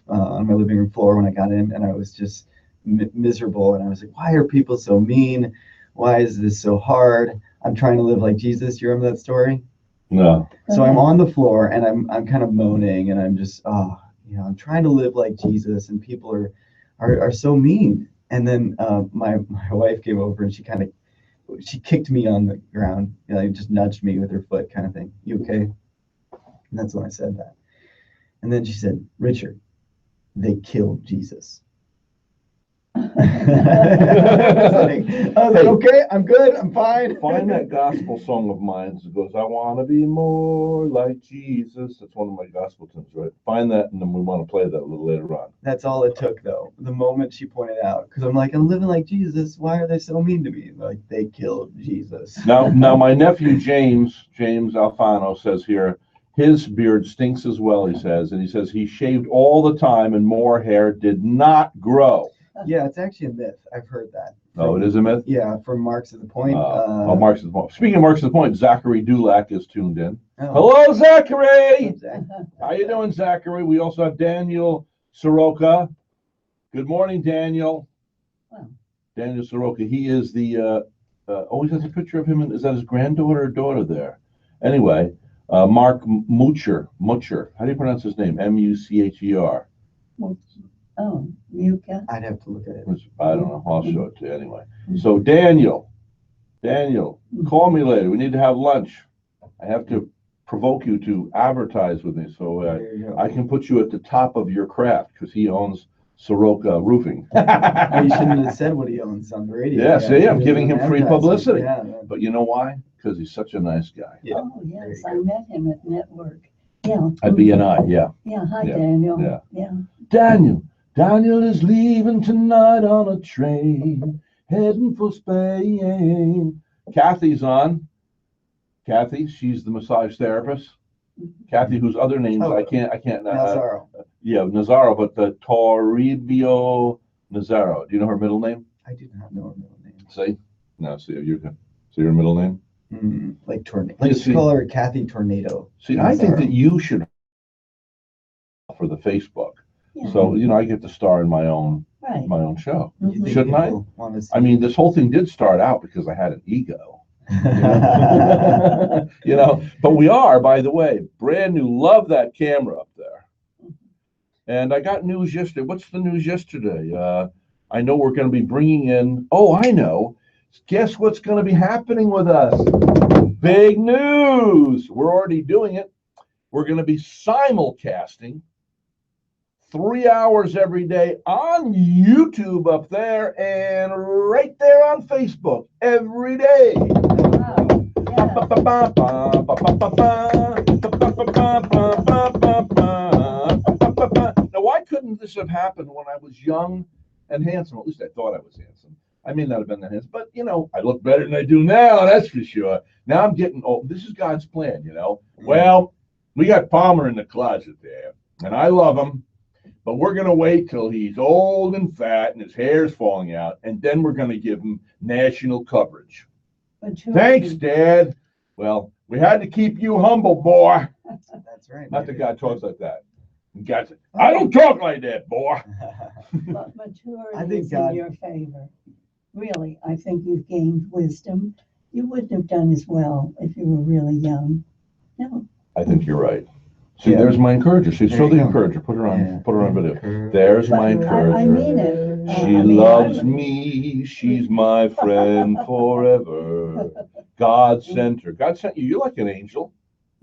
on my living room floor when I got in, and I was just miserable, and I was like, why are people so mean? Why is this so hard? I'm trying to live like Jesus. You remember that story? No. So I'm on the floor and I'm kind of moaning, and I'm just I'm trying to live like Jesus, and people are so mean. And then my wife came over and she kicked me on the ground, just nudged me with her foot, kind of thing. You okay? And that's when I said that. And then she said, Richard, they killed Jesus. I was like, okay, I'm good, I'm fine. Find that gospel song of mine that goes, I want to be more like Jesus. That's one of my gospel tunes, right? Find that, and then we want to play that a little later on. That's all it took, though. The moment she pointed out, because I'm like, I'm living like Jesus. Why are they so mean to me? Like, they killed Jesus. Now, my nephew James Alfano says here, his beard stinks as well, he says, and he says he shaved all the time and more hair did not grow. Yeah, it's actually a myth. I've heard that. Oh, it is a myth? Yeah, from Marks at the Point. Marks at the Point. Speaking of Marks at the Point, Zachary Dulac is tuned in. Oh. Hello, Zachary! Exactly. How you doing, Zachary? We also have Daniel Soroka. Good morning, Daniel. Wow. Daniel Soroka. He is the, always has a picture of him. Is that his granddaughter or daughter there? Anyway, Mark Mucher. How do you pronounce his name? Mucher. Oh, Muka. I'd have to look at it. I don't know. I'll show it to you anyway. So Daniel, call me later. We need to have lunch. I have to provoke you to advertise with me so There you go. I can put you at the top of your craft because he owns Soroka Roofing. Oh, you shouldn't have said what he owns on the radio. Yeah, see, I'm he giving was him free advertising. publicity. Yeah, But you know why? because he's such a nice guy. Yeah. Oh, yes, I met him at Network. Yeah. At BNI, yeah. Yeah, hi, Yeah, Daniel. yeah. Yeah. Daniel is leaving tonight on a train, heading for Spain. Kathy's on. Kathy, she's the massage therapist. Kathy, whose other names Oh, I can't. Nazaro. Yeah, Nazaro, but the Toribio Nazaro. Do you know her middle name? I do not know her middle name. See? No, see, you can see her middle name. Like tornado. You Let's see- call her Kathy Tornado. See, I think Nazaro. that you should for the Facebook. Yeah. So, I get to star in my own Right. show. You Mhm. think Shouldn't I? people wanna see- I mean, this whole thing did start out because I had an ego. But we are, by the way, brand new. Love that camera up there. And I got news yesterday. What's the news yesterday? I know we're going to be bringing in, I know. Guess what's going to be happening with us? Big news. We're already doing it. We're going to be simulcasting 3 hours every day on YouTube up there and right there on Facebook every day. Wow. Yeah. Now, why couldn't this have happened when I was young and handsome? At least I thought I was handsome. I may not have been that handsome, but I look better than I do now, that's for sure. Now I'm getting old. This is God's plan, Well, we got Palmer in the closet there, and I love him, but we're going to wait till he's old and fat and his hair's falling out, and then we're going to give him national coverage. Thanks, Dad. Well, we had to keep you humble, boy. That's right. Not the guy talks like that. I don't talk like that, boy. But I maturity think is God- in your favor. Really, I think you've gained wisdom. You wouldn't have done as well if you were really young. No. I think you're right. See, Yeah. there's my encourager. See, There show you the go. encourager. Put her on. Yeah. Put her on video. Encourage. There's my I encourager. mean it. She I mean, loves I- me. She's my friend forever. God sent her. God sent you. You're like an angel.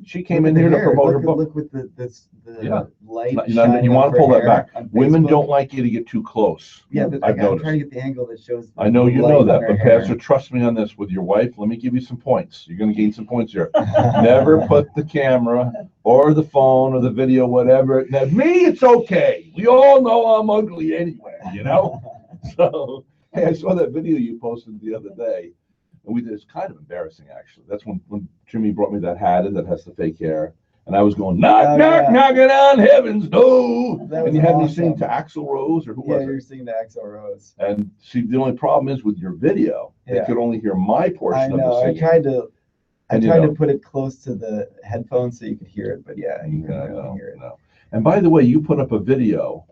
She came Look in at here the to hair. promote her Look, book. Look with the Yeah. light. You shining want off to pull her that back. hair on Women Facebook. don't like you to get too close. Yeah, but I've I'm noticed. trying to get the angle that shows. I know you light know on that, her but hair. Pastor, trust me on this with your wife. Let me give you some points. You're going to gain some points here. Never put the camera or the phone or the video, whatever. Now, me, it's okay. We all know I'm ugly anyway, So, hey, I saw that video you posted the other day. And it's kind of embarrassing, actually. That's when Jimmy brought me that hat that has the fake hair. And I was going, knock, knock, yeah. knocking on heaven's door. That And you was had me sing awesome. to Axl Rose, or who Yeah, was you're it? singing to Axl Rose. And see, the only problem is with your video, they Yeah. could only hear my I portion of the know. I singing. tried to. I And, you tried know. to put it close to the headphones so you could hear it, but yeah, you couldn't really No, hear it. no. And by the way, you put up a video.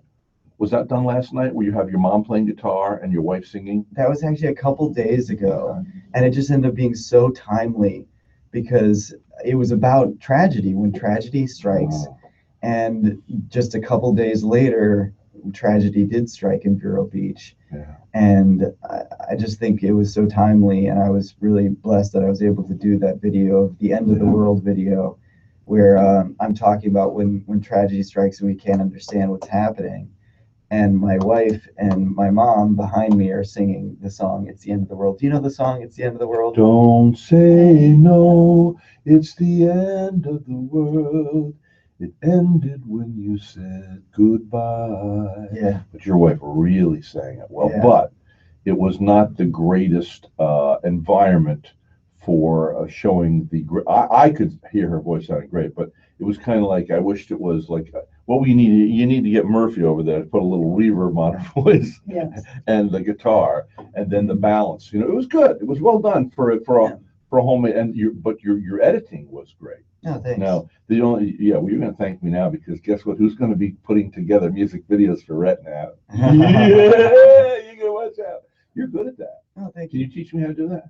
Was that done last night where you have your mom playing guitar and your wife singing? That was actually a couple days ago, and it just ended up being so timely because it was about tragedy when tragedy strikes, Oh. and just a couple days later, tragedy did strike in Vero Beach. Yeah. And I just think it was so timely, and I was really blessed that I was able to do that video of the end of the world video, where I'm talking about when tragedy strikes and we can't understand what's happening. And my wife and my mom behind me are singing the song, It's the End of the World. Do you know the song, It's the End of the World? Don't say no, it's the end of the world. It ended when you said goodbye. Yeah. But your wife really sang it well. Yeah. But it was not the greatest environment for showing the. I could hear her voice sounding great, but it was kind of like I wished it was like. What we need, you need to get Murphy over there to put a little reverb on her voice Yes. and the guitar, and then the balance. You know, it was good. It was well done for a homemade. And your editing was great. No, thanks. Now, well, you're going to thank me now because guess what? Who's going to be putting together music videos for Rhett now? Yeah, you can watch out. You're good at that. Oh, thank Can you. you teach me how to do that?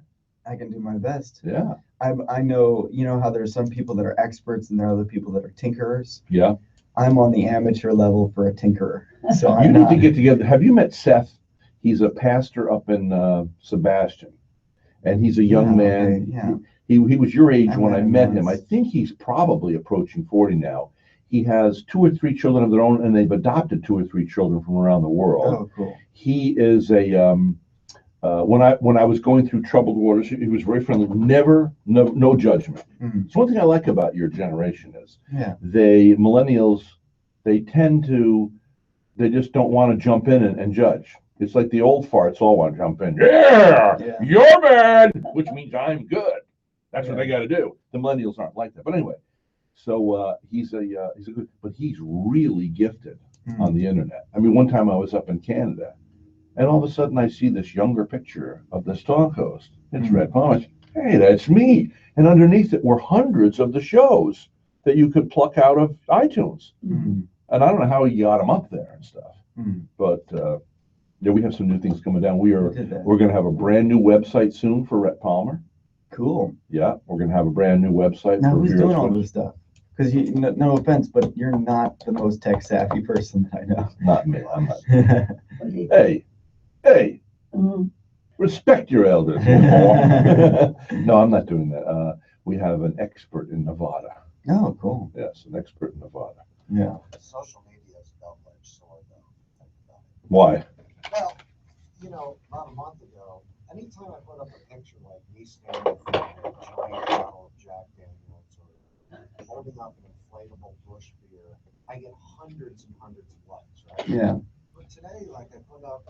I can do my best. Yeah. I know, you know how there's some people that are experts and there are other people that are tinkerers. Yeah. I'm on the amateur level for a tinkerer. So You I'm need not. to get together. Have you met Seth? He's a pastor up in Sebastian, and he's a young Yeah, man. okay, yeah. He was your age I when met I him met him. I once. think he's probably approaching 40 now. He has 2 or 3 children of their own, and they've adopted 2 or 3 children from around the world. Oh, cool. He is a when I was going through troubled waters, he was very friendly. No judgment. Mhm. So one thing I like about your generation is Yeah. millennials, they just don't want to jump in and judge. It's like the old farts all want to jump in. Yeah, Yeah. you're bad, which means I'm good. That's what Yeah. they got to do. The millennials aren't like that. But anyway, so he's a good, but he's really gifted on the internet. I mean, one time I was up in Canada, and all of a sudden I see this younger picture of this talk host. It's Red Palmer. Hey, that's me. And underneath it were hundreds of the shows that you could pluck out of iTunes. Mhm. And I don't know how he got them up there and stuff. Mhm. But yeah, we have some new things coming down. We're Did that. going to have a brand new website soon for Rhett Palmer. Cool. Yeah, we're going to have a brand new website. Now for who's Heroes doing all Quest. this stuff? Because no offense, but you're not the most tech savvy person that I know. Not me. I'm not. Hey, respect your elders. No, I'm not doing that. We have an expert in Nevada. Oh, cool. Yes, an expert in Nevada. Yeah. Social media is a double-edged sword, though. Think about it. Why? Well, you know, about a month ago, anytime I put up a picture like me standing in front of a giant bottle of Jack Daniels or holding up an inflatable Bush beer, I get hundreds and hundreds of likes, right? Yeah. But today, like I put up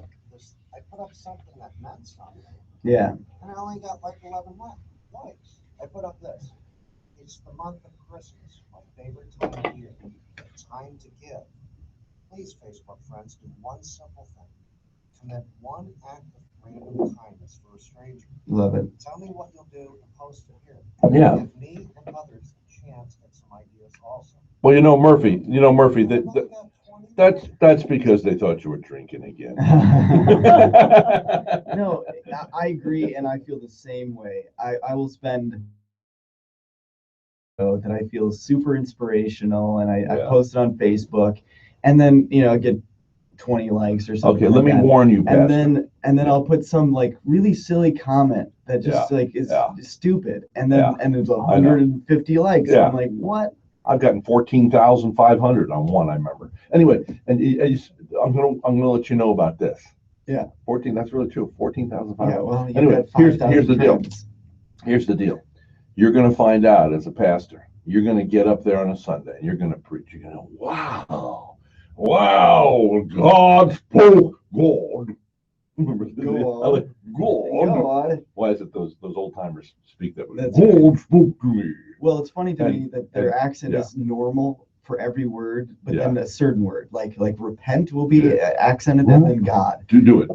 something that meant something, Yeah. and I only got like 11 likes. I put up this. It's the month of Christmas, my favorite time of year. Time to give. Please, Facebook friends, do one simple thing. Commit one act of random kindness for a stranger. Love it. Tell me what you'll do and post it here. Yeah. Give me and others a chance at some ideas also. Well, Murphy, that's because they thought you were drinking again. No, I agree, and I feel the same way. I will spend that I feel super inspirational, and I post it on Facebook, and then get 20 likes or something. Okay, let me warn you, Pastor. And then I'll put some like really silly comment that just is stupid, and it's 150 likes. Yeah. I'm like, what? I've gotten 14,500 on one, I remember. Anyway, and I'm gonna let you know about this. Yeah. 14. That's really true. 14,500. Yeah. Well, anyway, here's the deal. Here's the deal. You're gonna find out as a pastor. You're gonna get up there on a Sunday and you're gonna preach. You're gonna wow, God spoke. God. Remember God. Why is it those old timers speak that way? God spoke to me. Well, it's funny to me that their accent is normal for every word, but then a certain word, like repent, will be accented and then God. Do it.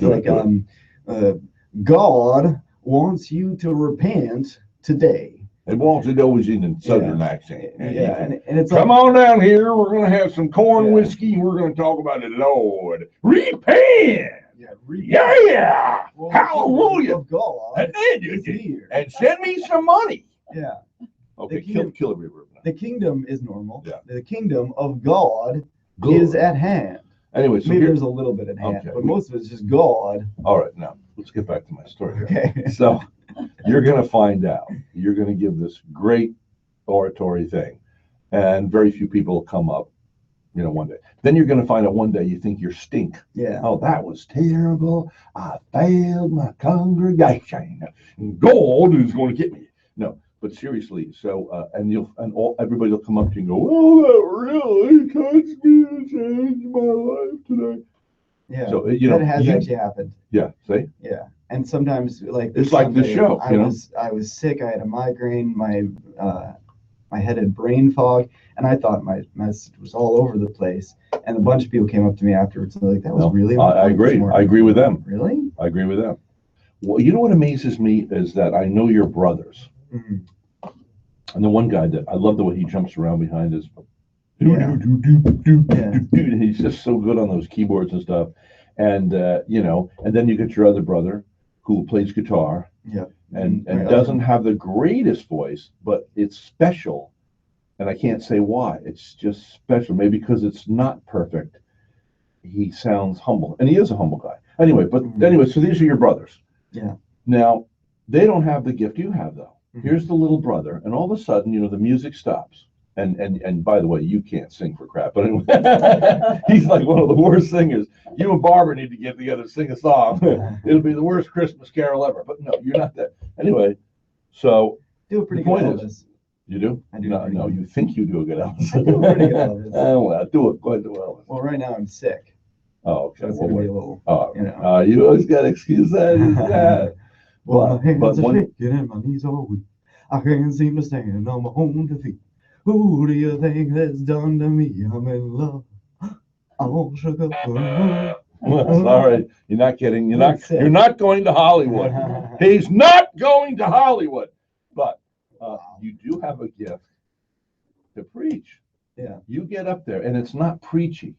God wants you to repent today. It wants it always in a southern accent. And it's come on down here. We're going to have some corn whiskey. And we're going to talk about the Lord. Repent. Yeah. Well, hallelujah. God and send me some money. Yeah. Okay, kill every word now. The kingdom is normal. Yeah. The kingdom of God is at hand. Anyway, so maybe there's a little bit at hand, but most of it's just God. All right, now let's get back to my story. Okay. So you're going to find out. You're going to give this great oratory thing, and very few people will come up, one day. Then you're going to find out one day you think you're stink. Yeah. Oh, that was terrible. I failed my congregation. God is going to get me. No. But seriously, so everybody will come up to you and go, "Oh, that really touched me and changed my life today." Yeah, so that has actually happened. Yeah, see. Yeah, and sometimes like it's like this show. I was sick. I had a migraine. My head had brain fog, and I thought my message was all over the place. And a bunch of people came up to me afterwards and like, "That was really." I agree. I agree with them. Really? I agree with them. Well, you know what amazes me is that I know your brothers. Mm-hmm. And the one guy that I love the way he jumps around behind his, and he's just so good on those keyboards and stuff. And and then you get your other brother who plays guitar, and doesn't have the greatest voice, but it's special. And I can't say why. It's just special. Maybe because it's not perfect. He sounds humble, and he is a humble guy. Anyway, so these are your brothers. Yeah. Now they don't have the gift you have, though. Here's the little brother, and all of a sudden, the music stops. And by the way, you can't sing for crap. But anyway, he's like one of the worst singers. You and Barbara need to get together, sing a song. It'll be the worst Christmas carol ever. But no, you're not that. Anyway, so Do a pretty The good point Elvis. you do? I do No, pretty no, good. you think you do a good Elvis. I do a pretty good Elvis. Well, I do it quite well. Well, right now I'm sick. Oh, okay. So it's Well, gonna be wait. a little, Oh, you know. you always got to excuse that. Yeah. Well, my hands but are when- shaking and my knees are weak. I can't seem to stand on my own 2 feet. Who do you think that's done to me? I'm in love. I'm all shook up. Well, sorry, you're not getting. That's it. You're not going to Hollywood. He's not going to Hollywood. But you do have a gift to preach. Yeah. You get up there, and it's not preachy.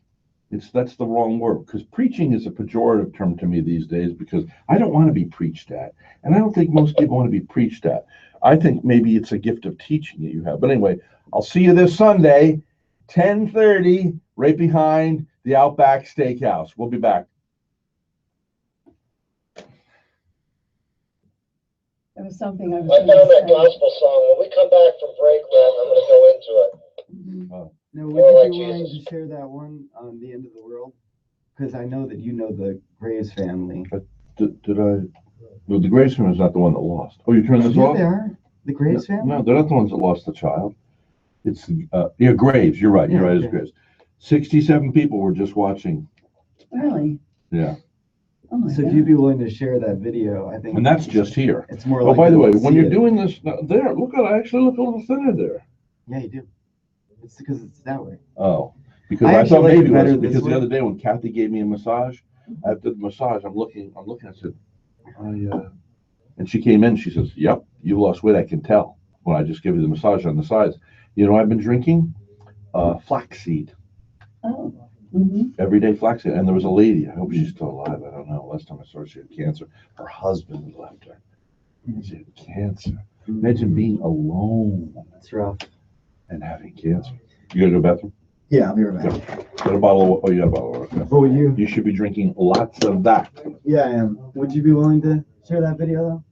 That's the wrong word, because preaching is a pejorative term to me these days, because I don't want to be preached at, and I don't think most people want to be preached at. I think maybe it's a gift of teaching that you have. But anyway, I'll see you this Sunday, 10:30, right behind the Outback Steakhouse. We'll be back. There was something I was I found going that to say. gospel song. When we come back from break, Ren, I'm going to go into it. Mhm. Now, More would you like be willing Jesus. to share that one on the end of the world? Because I know that you know the Graves family. Did I? Well, the Graves family is not the one that lost. Oh, you turned this Yeah, off? they are. The Graves family? No, they're not the ones that lost the child. It's Graves. You're right. You're Yeah, right. It's okay. Graves. 67 people were just watching. Really? Yeah, Oh my So if God. you'd be willing to share that video, I think. and that's just here. It's more Oh, like. by the way, when you're doing this, there, look at. I actually look a little thinner there. Yeah, you do. It's because it's that way. Oh, because I I actually thought like maybe it it better was this because way. the other day when Kathy gave me a massage, after the massage, I'm looking. I said, and she came in. She says, "Yep, you lost weight. I can tell when I just give you the massage on the sides. You know, I've been drinking flaxseed Oh. Mm-hmm. every day. Flaxseed, and there was a lady. I hope she's still alive. I don't know. Last time I saw her, she had cancer. Her husband had left her. She had cancer. Imagine being alone It's rough. and having cancer. You gotta go to the bathroom. Yeah, I'll be right back. Got a bottle of. Oh, you got a bottle of water. What would you? You should be drinking lots of that. Yeah, I am. Would you be willing to share that video though?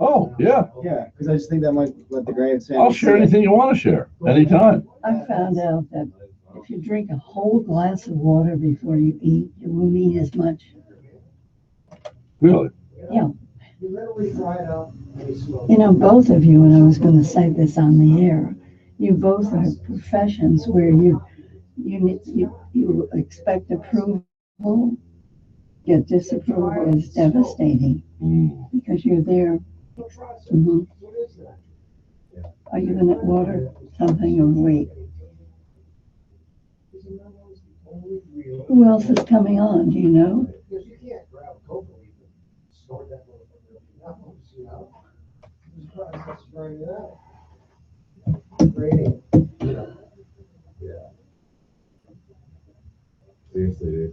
Oh, yeah. Yeah, because I just think that might let the Graves family. I'll share see it. anything you want to share, anytime. I found out that if you drink a whole glass of water before you eat, you won't eat as much. Really? You literally dry it out and you smoke. You know, both of you, and I was going to say this on the air, you both have professions where you expect approval, yet disapproval is devastating Mm. because you're there. Mhm. Are you going to order something or wait? Who else is coming on? Do you know? Because you can't grab a coca leaf and snort that motherfucker up your nose, you know? Just process spraying it out. Grading. Seriously,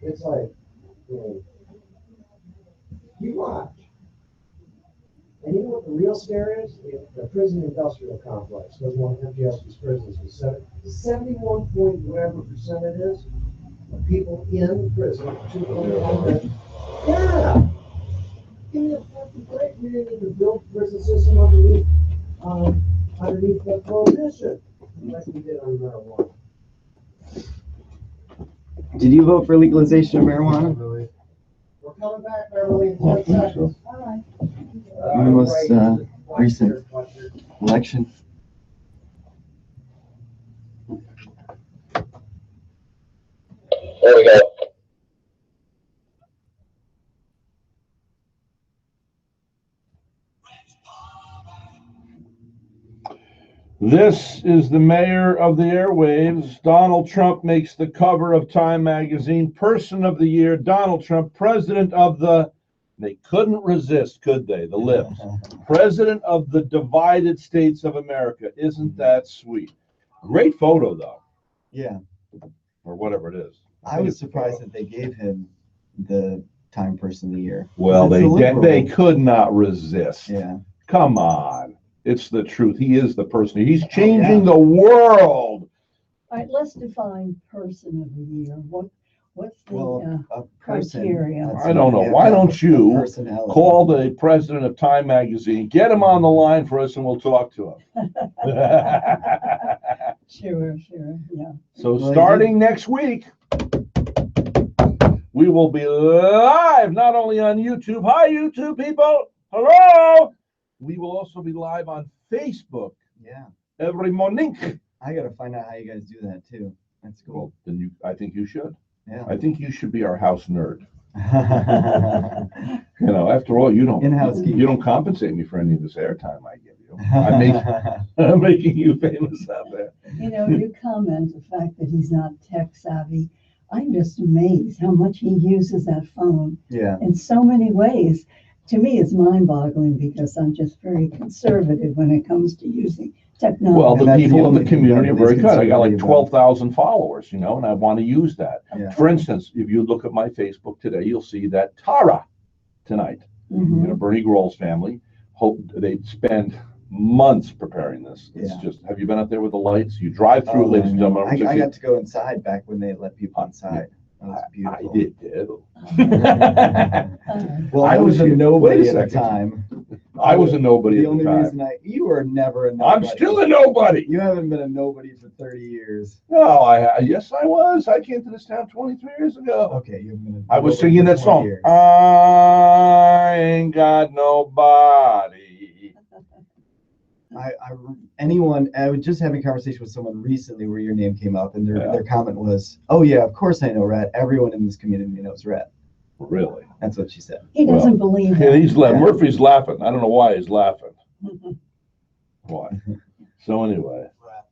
It's like, you watch. And you know what the real scare is? The prison industrial complex, goes one of MGL's prisons, was 71 point whatever percent it is of people in prison. Yeah. Give me a fucking break. We didn't even build the prison system underneath the prohibition, like we did on marijuana. Did you vote for legalization of marijuana? We're coming back, Beverly, in Well, I 10 think seconds. All right. The most recent election. There we go. This is the mayor of the airwaves. Donald Trump makes the cover of Time Magazine. Person of the year, Donald Trump, president of the, they couldn't resist, could they? The libs. President of the divided states of America. Isn't that sweet? Great photo, though, Yeah, or whatever it is. I was surprised that they gave him the Time Person of the Year. Well, It's a liberal. they could not resist. Yeah. Come on. It's the truth. He is the person. He's changing the world. All right, let's define person of the year. What's the Well, a person. criteria? that's I don't know. yeah, Why don't a you personality. call the president of Time Magazine, get him on the line for us, and we'll talk to him. Sure, yeah. So Well, starting next week, we will be live not only on YouTube. Hi, YouTube people. Hello. We will also be live on Facebook Yeah. every morning. I gotta find out how you guys do that too. That's Well, cool. then I think you should. Yeah. I think you should be our house nerd. You know, after all, you In-house geek. don't compensate me for any of this airtime I give you. I'm making you famous out there. You know, you comment the fact that he's not tech savvy. I'm just amazed how much he uses that phone Yeah. in so many ways. To me, it's mind-boggling because I'm just very conservative when it comes to using technology. Well, And the that's the people in only the thing community are that is very good. I got like conservative about 12,000 followers, you know, and I want to use that. Yeah. For instance, if you look at my Facebook today, you'll see that Tara tonight, Mhm. you know, Bernie Grohl's family, hope they spend months preparing this. It's Yeah. just, have you been out there with the lights? You drive through, Oh, ladies and gentlemen. I got to go inside back when they let people inside. That was I beautiful. did too. Well, I I was was a here- nobody wait a at the second. time. I was a nobody The at the only time. reason you were never a nobody. I'm still a nobody. You haven't been a nobody for 30 years. No, yes, I was. I came to this town 23 years ago. Okay, you haven't been. I was nobody singing for that 20 song. years. I ain't got nobody. I was just having a conversation with someone recently where your name came up, and Yeah. their comment was, "Oh yeah, of course I know Rhett. Everyone in this community knows Rhett." Really? That's what she said. He doesn't believe Yeah, it. Murphy's laughing. I don't know why he's laughing. Why? So anyway, Brett,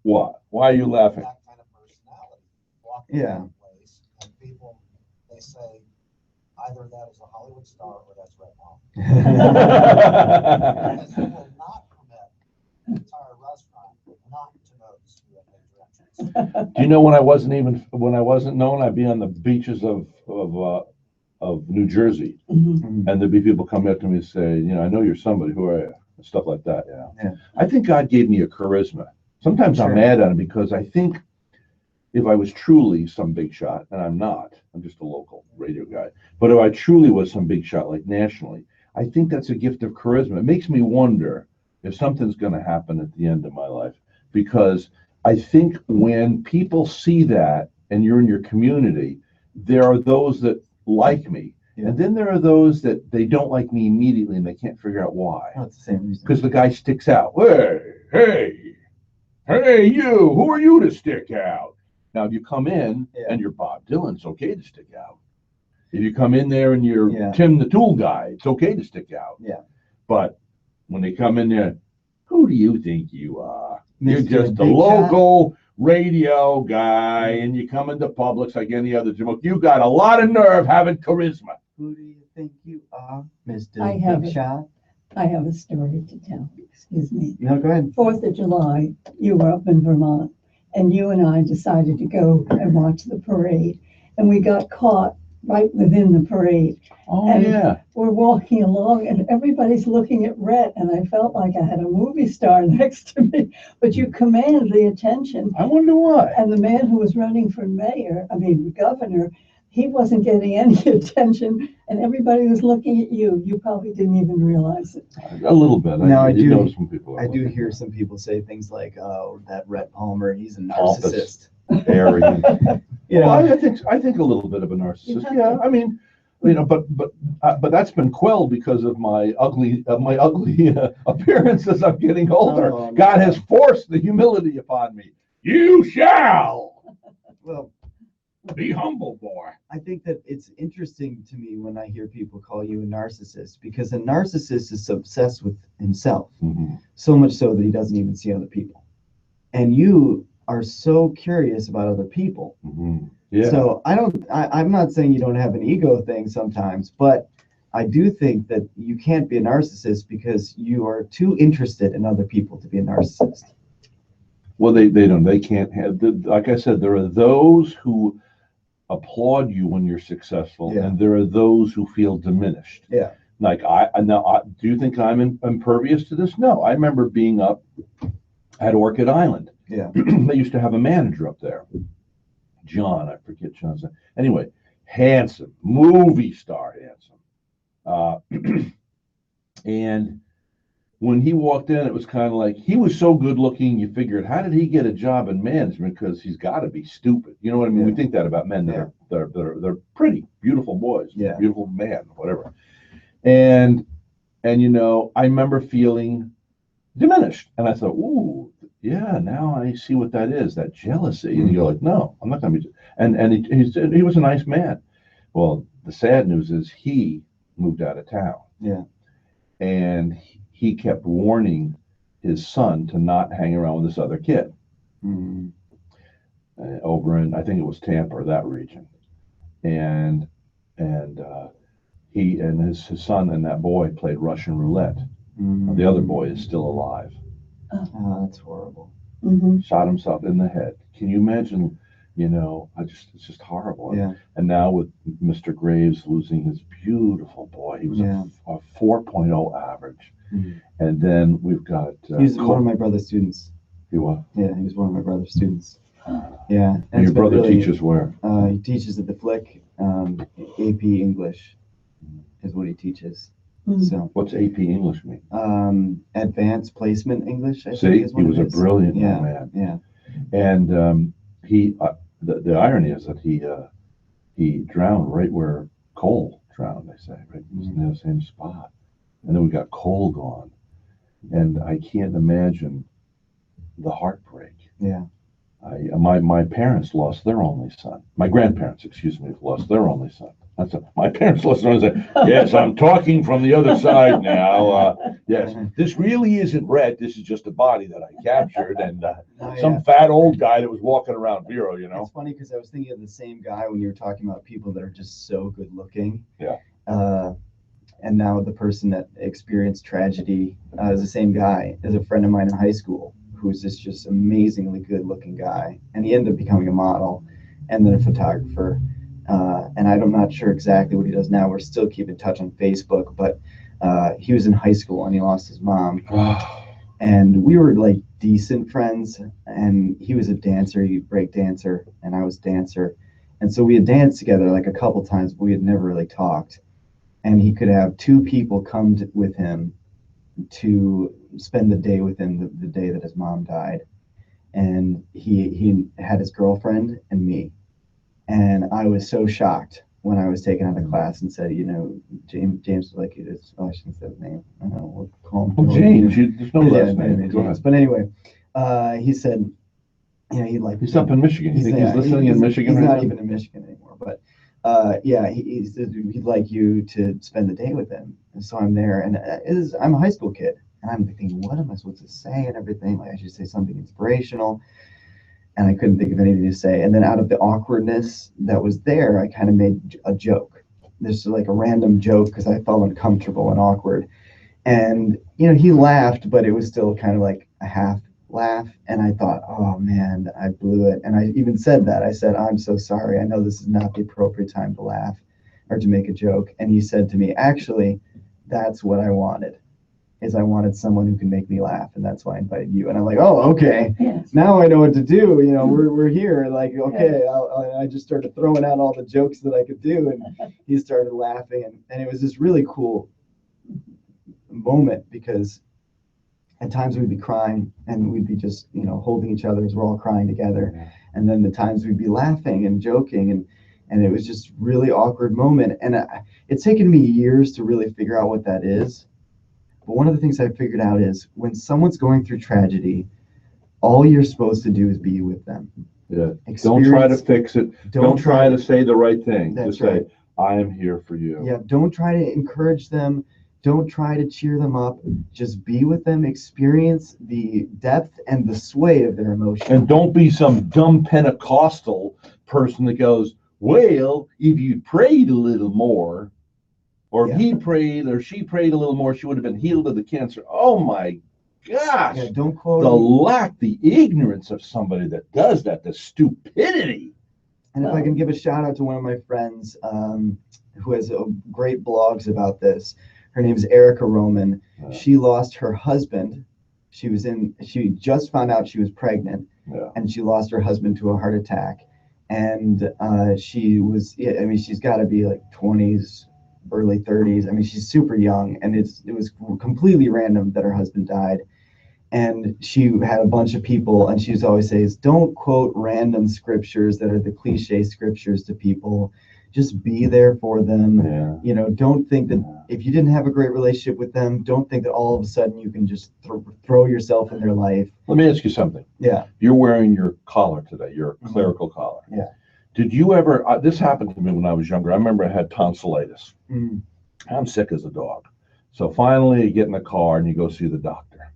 what? Why are you laughing? that kind of personality. Walking Yeah. in a place and people, they say, either that is a Hollywood star or that's Red Mom. Because you will not permit an entire restaurant not to notice you at major entrance. Do you know when I wasn't known, I'd be on the beaches of New Jersey, Mhm. and there'd be people come up to me and say, you know, I know you're somebody. Who are you? And stuff like that. Yeah. I think God gave me a charisma. Sometimes Sure. I'm mad at him because I think if I was truly some big shot, and I'm not, I'm just a local radio guy, but if I truly was some big shot, like nationally, I think that's a gift of charisma. It makes me wonder if something's going to happen at the end of my life, because I think when people see that and you're in your community, there are those that like me. Yeah. And then there are those that they don't like me immediately and they can't figure out why. Oh, it's the same reason. Because the guy sticks out. Hey, you, who are you to stick out? Now, if you come in Yeah. and you're Bob Dylan, it's okay to stick out. If you come in there and you're Yeah. Tim the Tool Guy, it's okay to stick out. Yeah. But when they come in there, who do you think you are? You're Mr. just a Big Shot. local radio guy, and you come into Publix like any other Jim. You got a lot of nerve having charisma. Who do you think you are, Mr. I have Big it. Shot? I have a story to tell. Excuse me. No, go ahead. 4th of July, you were up in Vermont, and you and I decided to go and watch the parade. And we got caught right within the parade. Oh, And- yeah. We're walking along, and everybody's looking at Rhett, and I felt like I had a movie star next to me. But you command the attention. I wonder why. And the man who was running for governor, he wasn't getting any attention, and everybody was looking at you. You probably didn't even realize it. A little bit. No, I did do- notice some people. are I do looking hear some people say things like, "Oh, that Rhett Palmer, he's a Pompous. narcissist." arrogant. You know, Well, I think a little bit of a narcissist. have Yeah, to. I mean, you know, but that's been quelled because of my ugly appearance as I'm getting older. Oh, no. God has forced the humility upon me. You shall well, be humble, boy. I think that it's interesting to me when I hear people call you a narcissist, because a narcissist is obsessed with himself, so much so that he doesn't even see other people. And you are so curious about other people. Yeah. So I'm not saying you don't have an ego thing sometimes, but I do think that you can't be a narcissist because you are too interested in other people to be a narcissist. Well, they can't have, like I said, there are those who applaud you when you're successful, Yeah. and there are those who feel diminished. Yeah. Like do you think I'm impervious to this? No, I remember being up at Orchid Island. Yeah. They used to have a manager up there, John. I forget John's name. Anyway, handsome, movie star, handsome, and when he walked in, it was kind of like he was so good looking. You figured, how did he get a job in management? Because he's got to be stupid. You know what I mean? We Yeah. think that about men that Yeah. they're pretty, beautiful boys, Yeah. beautiful man, whatever. And you know, I remember feeling diminished, and I thought, ooh, yeah, now I see what that is, that jealousy. And you're like, no, I'm not going to be. And he was a nice man. Well, the sad news is he moved out of town. Yeah. And he kept warning his son to not hang around with this other kid Mm. over in, I think it was Tampa or that region. And he and his son and that boy played Russian roulette. Mm. The other boy is still alive. Oh, that's horrible. Mm-hmm. Shot himself in the head. Can you imagine? You know, it's just horrible. Yeah. And now with Mr. Graves losing his beautiful boy, he was Yeah. a 4.0 average. Mhm. And then we've got He's one of my brother's students. You what? Yeah, he was one of my brother's students. Yeah. And it's your been brother really- teaches where? He teaches at the Flick. AP English is what he teaches. Mhm. So What's AP English mean? advanced placement English. I See, think is what he was it a is. brilliant young Yeah. man. Yeah. And he, the irony is that he drowned right where Cole drowned. They say, right? He was in the same spot. And then we got Cole gone, and I can't imagine the heartbreak. Yeah. My parents lost their only son. My grandparents, excuse me, lost their only son. My parents lost their only son. Yes, I'm talking from the other side now. Yes, this really isn't Rhett. This is just a body that I captured, and Oh, some yeah. fat old guy that was walking around Vero, you know. It's funny because I was thinking of the same guy when you were talking about people that are just so good looking. Yeah. And now the person that experienced tragedy is the same guy as a friend of mine in high school, who's this just amazingly good looking guy. And he ended up becoming a model and then a photographer. And I'm not sure exactly what he does now. We're still keeping in touch on Facebook, but he was in high school and he lost his mom. And we were like decent friends, and he was a dancer, he break dancer, and I was a dancer. And so we had danced together like a couple times, but we had never really talked. And he could have two people come with him to spend the day with him the day that his mom died. And he had his girlfriend and me. And I was so shocked when I was taken out of class and said, you know, James was like, I shouldn't say his name. I don't know, we'll call him. Well, James, there's no last name. Go James. ahead. But anyway, he said, you know, he'd like. He's up in Michigan. You think he's listening in Michigan He's right not now? even in Michigan anymore. But yeah, he said he'd like you to spend the day with him. And so I'm there, and I'm a high school kid. And I'm thinking, what am I supposed to say and everything? Like, I should say something inspirational. And I couldn't think of anything to say. And then out of the awkwardness that was there, I kind of made a joke. This is like a random joke because I felt uncomfortable and awkward. And, you know, he laughed, but it was still kind of like a half laugh. And I thought, oh man, I blew it. And I even said that. I said, I'm so sorry. I know this is not the appropriate time to laugh or to make a joke. And he said to me, actually, that's what I wanted. Is I wanted someone who can make me laugh, and that's why I invited you. And I'm like, oh, okay, Yes. now I know what to do. You know, we're here. Like, okay, I just started throwing out all the jokes that I could do, and he started laughing, and it was this really cool moment because at times we'd be crying and we'd be just, you know, holding each other as we're all crying together, and then the times we'd be laughing and joking, and it was just really awkward moment. And it's taken me years to really figure out what that is. But one of the things I figured out is when someone's going through tragedy, all you're supposed to do is be with them. Yeah. Don't try to fix it. Don't try to say the right thing. That's Just say, right. I am here for you. Yeah, don't try to encourage them. Don't try to cheer them up. Just be with them, experience the depth and the sway of their emotion. And don't be some dumb Pentecostal person that goes, well, if you prayed a little more, or if he prayed or she prayed a little more, she would have been healed of the cancer. Oh my gosh. Yeah, don't quote the them. lack, the ignorance of somebody that does that, the stupidity. And if I can give a shout out to one of my friends who has great blogs about this, her name is Erica Roman. She lost her husband. She just found out she was pregnant, and she lost her husband to a heart attack. And she was, I mean, she's got to be like 20s, early 30s. I mean, she's super young, and it was completely random that her husband died. And she had a bunch of people, and she used to always say, don't quote random scriptures that are the cliche scriptures to people. Just be there for them. Yeah. You know, don't think that if you didn't have a great relationship with them, don't think that all of a sudden you can just throw yourself in their life. Let me ask you something. Yeah. You're wearing your collar today, your clerical collar. Yeah. Did you ever, this happened to me when I was younger. I remember I had tonsillitis. Mhm. I'm sick as a dog. So finally you get in the car and you go see the doctor.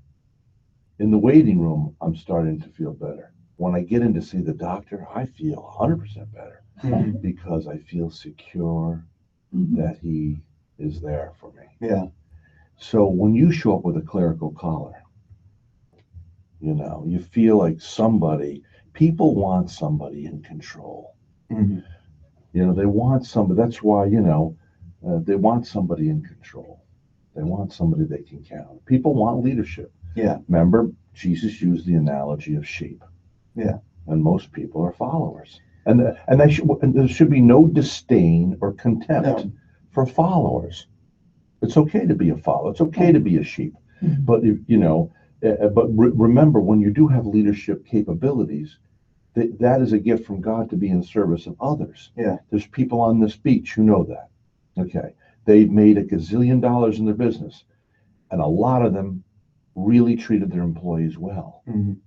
In the waiting room, I'm starting to feel better. When I get in to see the doctor, I feel 100% better Mhm. because I feel secure Mhm. that he is there for me. Yeah. So when you show up with a clerical collar, you know, you feel like people want somebody in control. Mhm. You know, they want somebody, that's why, you know, they want somebody in control. They want somebody they can count. People want leadership. Yeah. Remember, Jesus used the analogy of sheep. Yeah. And most people are followers. And there should be no disdain or contempt No. for followers. It's okay to be a follower. It's okay to be a sheep. Mhm. But remember, when you do have leadership capabilities, that is a gift from God to be in service of others. Yeah. There's people on this beach who know that. Okay. They've made $1 gazillion in their business, and a lot of them really treated their employees well. Mhm.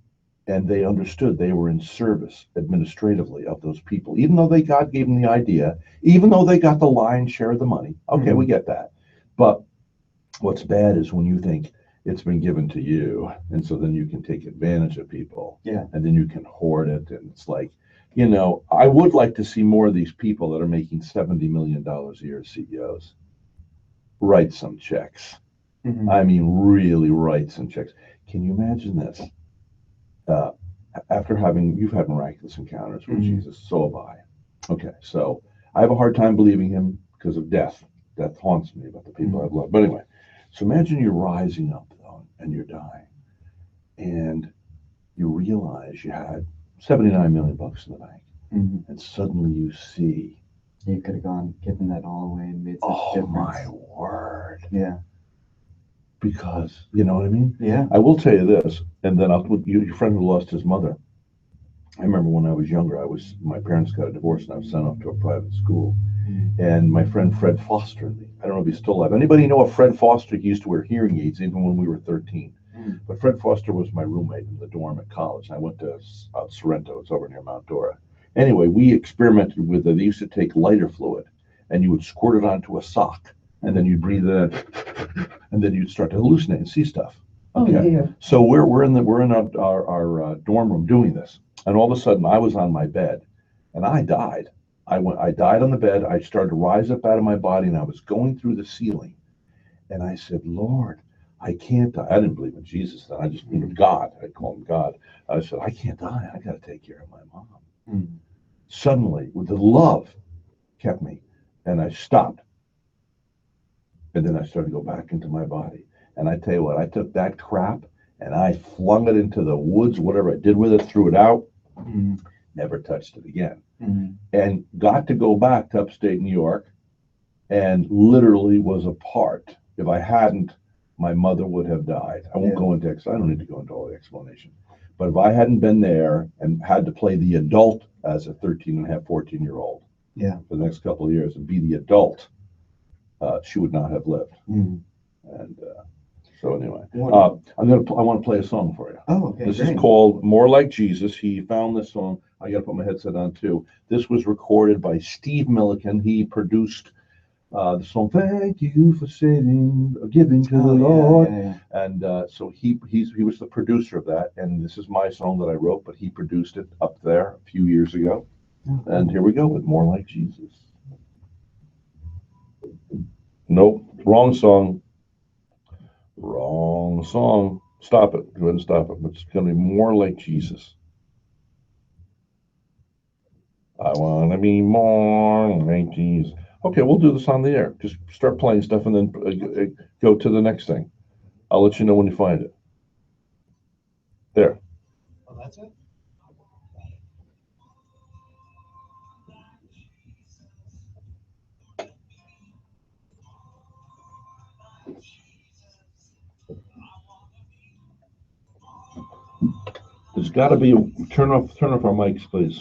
And they understood they were in service administratively of those people, even though God gave them the idea, even though they got the lion's share of the money. Okay, we get that. But what's bad is when you think it's been given to you, and so then you can take advantage of people. Yeah. And then you can hoard it. And it's like, you know, I would like to see more of these people that are making $70 million a year as CEOs write some checks. Mhm. I mean, really write some checks. Can you imagine this? After you've had miraculous encounters with Mhm. Jesus, so have I. Okay, so I have a hard time believing him because of death. Death haunts me about the people I've loved. But anyway, so imagine you're rising up though, and you're dying, and you realize you had $79 million in the bank, Mhm. and suddenly you see, You could have given that all away and made such a oh difference. my word! Yeah. Because you know what I mean. Yeah. I will tell you this, and then your friend who lost his mother. I remember when I was younger, my parents got a divorce and I was sent off to a private school. And my friend Fred Foster, I don't know if he's still alive. Anybody know of Fred Foster? He used to wear hearing aids even when we were 13. But Fred Foster was my roommate in the dorm at college. I went to Sorrento. It's over near Mount Dora. Anyway, we experimented with it. They used to take lighter fluid and you would squirt it onto a sock and then you'd breathe it in and then you'd start to hallucinate and see stuff. Okay. Oh, dear. So we're in our dorm room doing this. And all of a sudden I was on my bed and I died. I died on the bed. I started to rise up out of my body and I was going through the ceiling. And I said, Lord, I can't die. I didn't believe in Jesus then. I just, God. I call him God. I said, I can't die. I got to take care of my mom. Mhm. Suddenly, with the love kept me. And I stopped. And then I started to go back into my body. And I tell you what, I took that crap and I flung it into the woods, whatever I did with it, threw it out, Mhm. never touched it again. Mhm. And got to go back to upstate New York and literally was a part. If I hadn't, my mother would have died. I won't go into I don't need to go into all the explanation. But if I hadn't been there and had to play the adult as a 13 and a half, 14-year-old for the next couple of years and be the adult, she would not have lived. Mhm. And so anyway, What- I want to play a song for you. Oh, okay. This great. is called More Like Jesus. He found this song. I got to put my headset on too. This was recorded by Steve Milliken. He produced the song "Thank You for Giving to the Lord," and so he was the producer of that. And this is my song that I wrote, but he produced it up there a few years ago. And here we go with "More Like Jesus." Nope, wrong song. Wrong song. Stop it. Go ahead and stop it. It's going to be more like Jesus. I want to be more like Jesus. Okay, we'll do this on the air. Just start playing stuff and then go to the next thing. I'll let you know when you find it. There. Oh, that's it? There's got to be turn off our mics, please.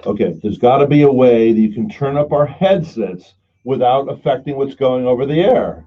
Okay, there's got to be a way that you can turn up our headsets without affecting what's going over the air.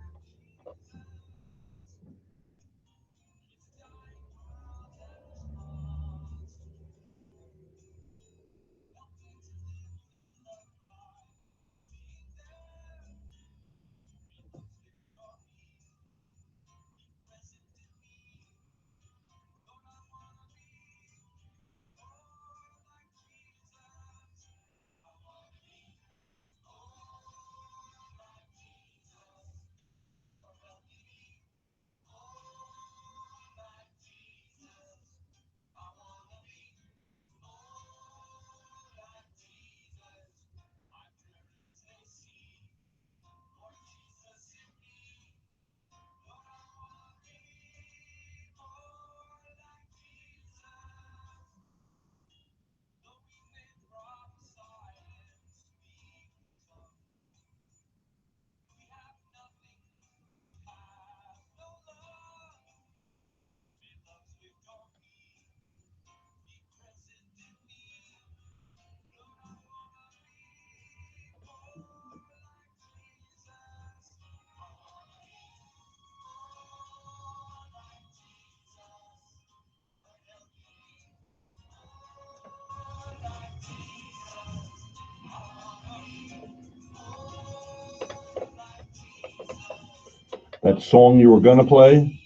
That song you were going to play,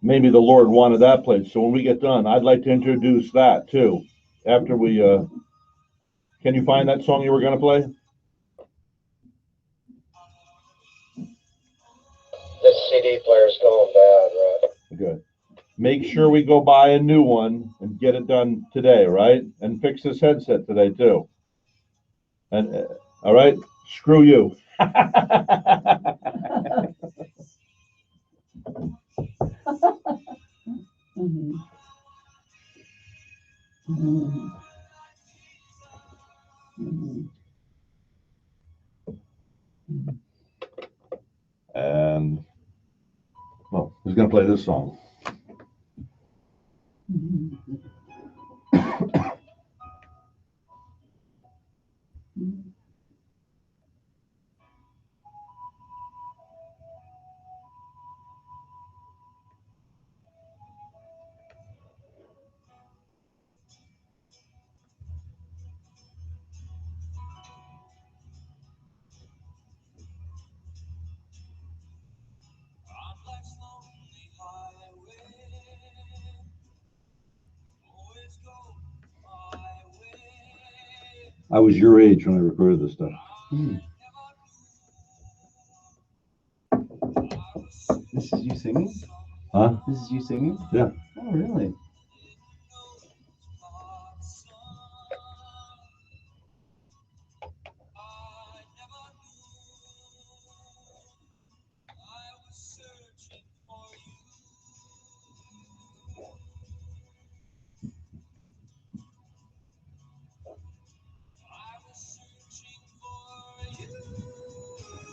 maybe the Lord wanted that played. So when we get done, I'd like to introduce that too. After we, can you find that song you were going to play? This CD player's going bad, right? Good. Make sure we go buy a new one and get it done today, right? And fix this headset today too. And all right, screw you. Mhm. Mhm. Mhm. And well, who's gonna play this song? Mhm. I was your age when I recorded this stuff. This is you singing? Huh? This is you singing? Yeah. Oh, really?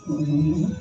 Mhm.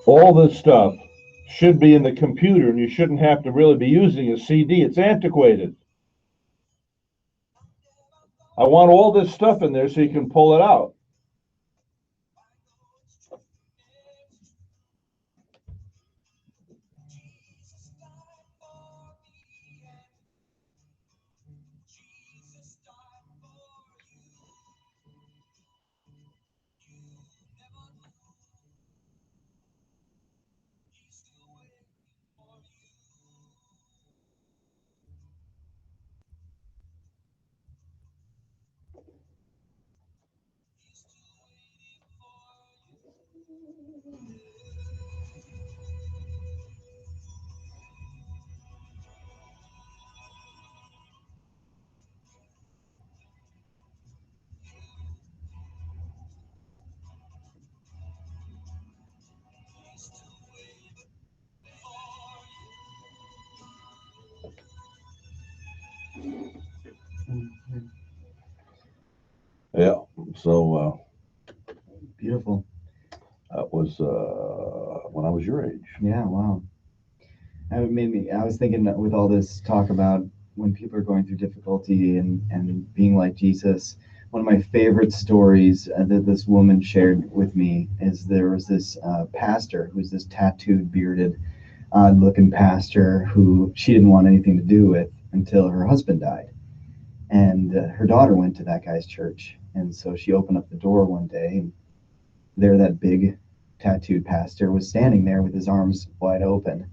All this stuff should be in the computer, and you shouldn't have to really be using a CD. It's antiquated. I want all this stuff in there so you can pull it out. Yeah, so Beautiful. that was when I was your age. Yeah, wow. That made me, I was thinking that with all this talk about when people are going through difficulty and being like Jesus, one of my favorite stories that this woman shared with me is there was this pastor who's this tattooed, bearded, odd-looking pastor who she didn't want anything to do with until her husband died. And her daughter went to that guy's church. And so she opened up the door one day, and there that big tattooed pastor was standing there with his arms wide open.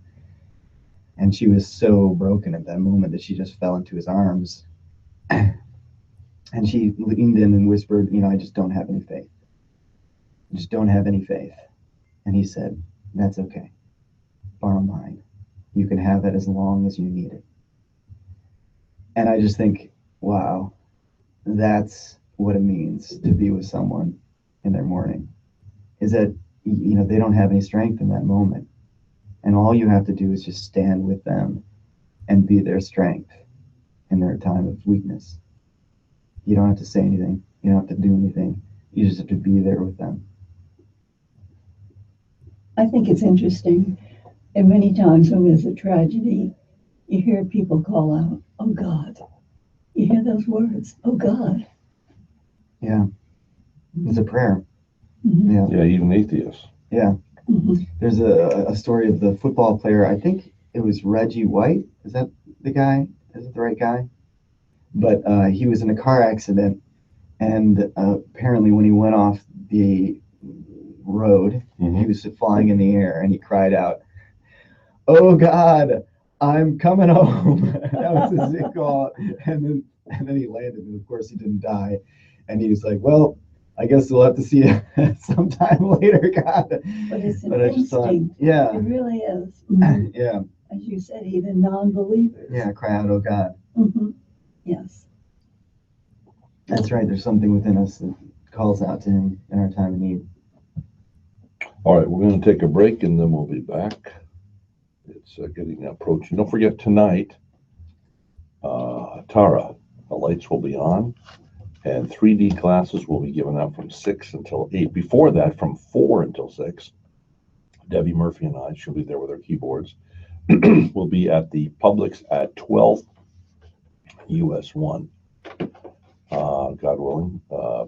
And she was so broken at that moment that she just fell into his arms. And she leaned in and whispered, you know, I just don't have any faith. I just don't have any faith. And he said, that's okay. Borrow mine. You can have it as long as you need it. And I just think, wow, that's what it means to be with someone in their mourning. Is that, you know, they don't have any strength in that moment. And all you have to do is just stand with them and be their strength in their time of weakness. You don't have to say anything. You don't have to do anything. You just have to be there with them. I think it's interesting. And many times when there's a tragedy, you hear people call out, oh God. You hear those words, oh God. Yeah. It's a prayer. Mm-hmm. Yeah. Yeah, even atheists. Yeah. Mm-hmm. There's a story of the football player. I think it was Reggie White. Is that the guy? Is it the right guy? But he was in a car accident, and apparently when he went off the road, he was flying in the air, and he cried out, "Oh God, I'm coming home." That was his call, and then he landed, and of course he didn't die. And he was like, "Well, I guess we'll have to see you sometime later, God." But it's an I just thought, instinct. yeah, It really is. Mhm. yeah, As you said, even non-believers. yeah. Cry out, "Oh God." Mm-hmm. Yes. That's right. There's something within us that calls out to Him in our time of need. All right, we're going to take a break, and then we'll be back. It's getting approaching. Don't forget tonight, Tara, the lights will be on, and 3D classes will be given out from 6 until 8. Before that, from 4 until 6, Debbie Murphy and I, she'll be there with her keyboards, will be at the Publix at 12 US 1. God willing,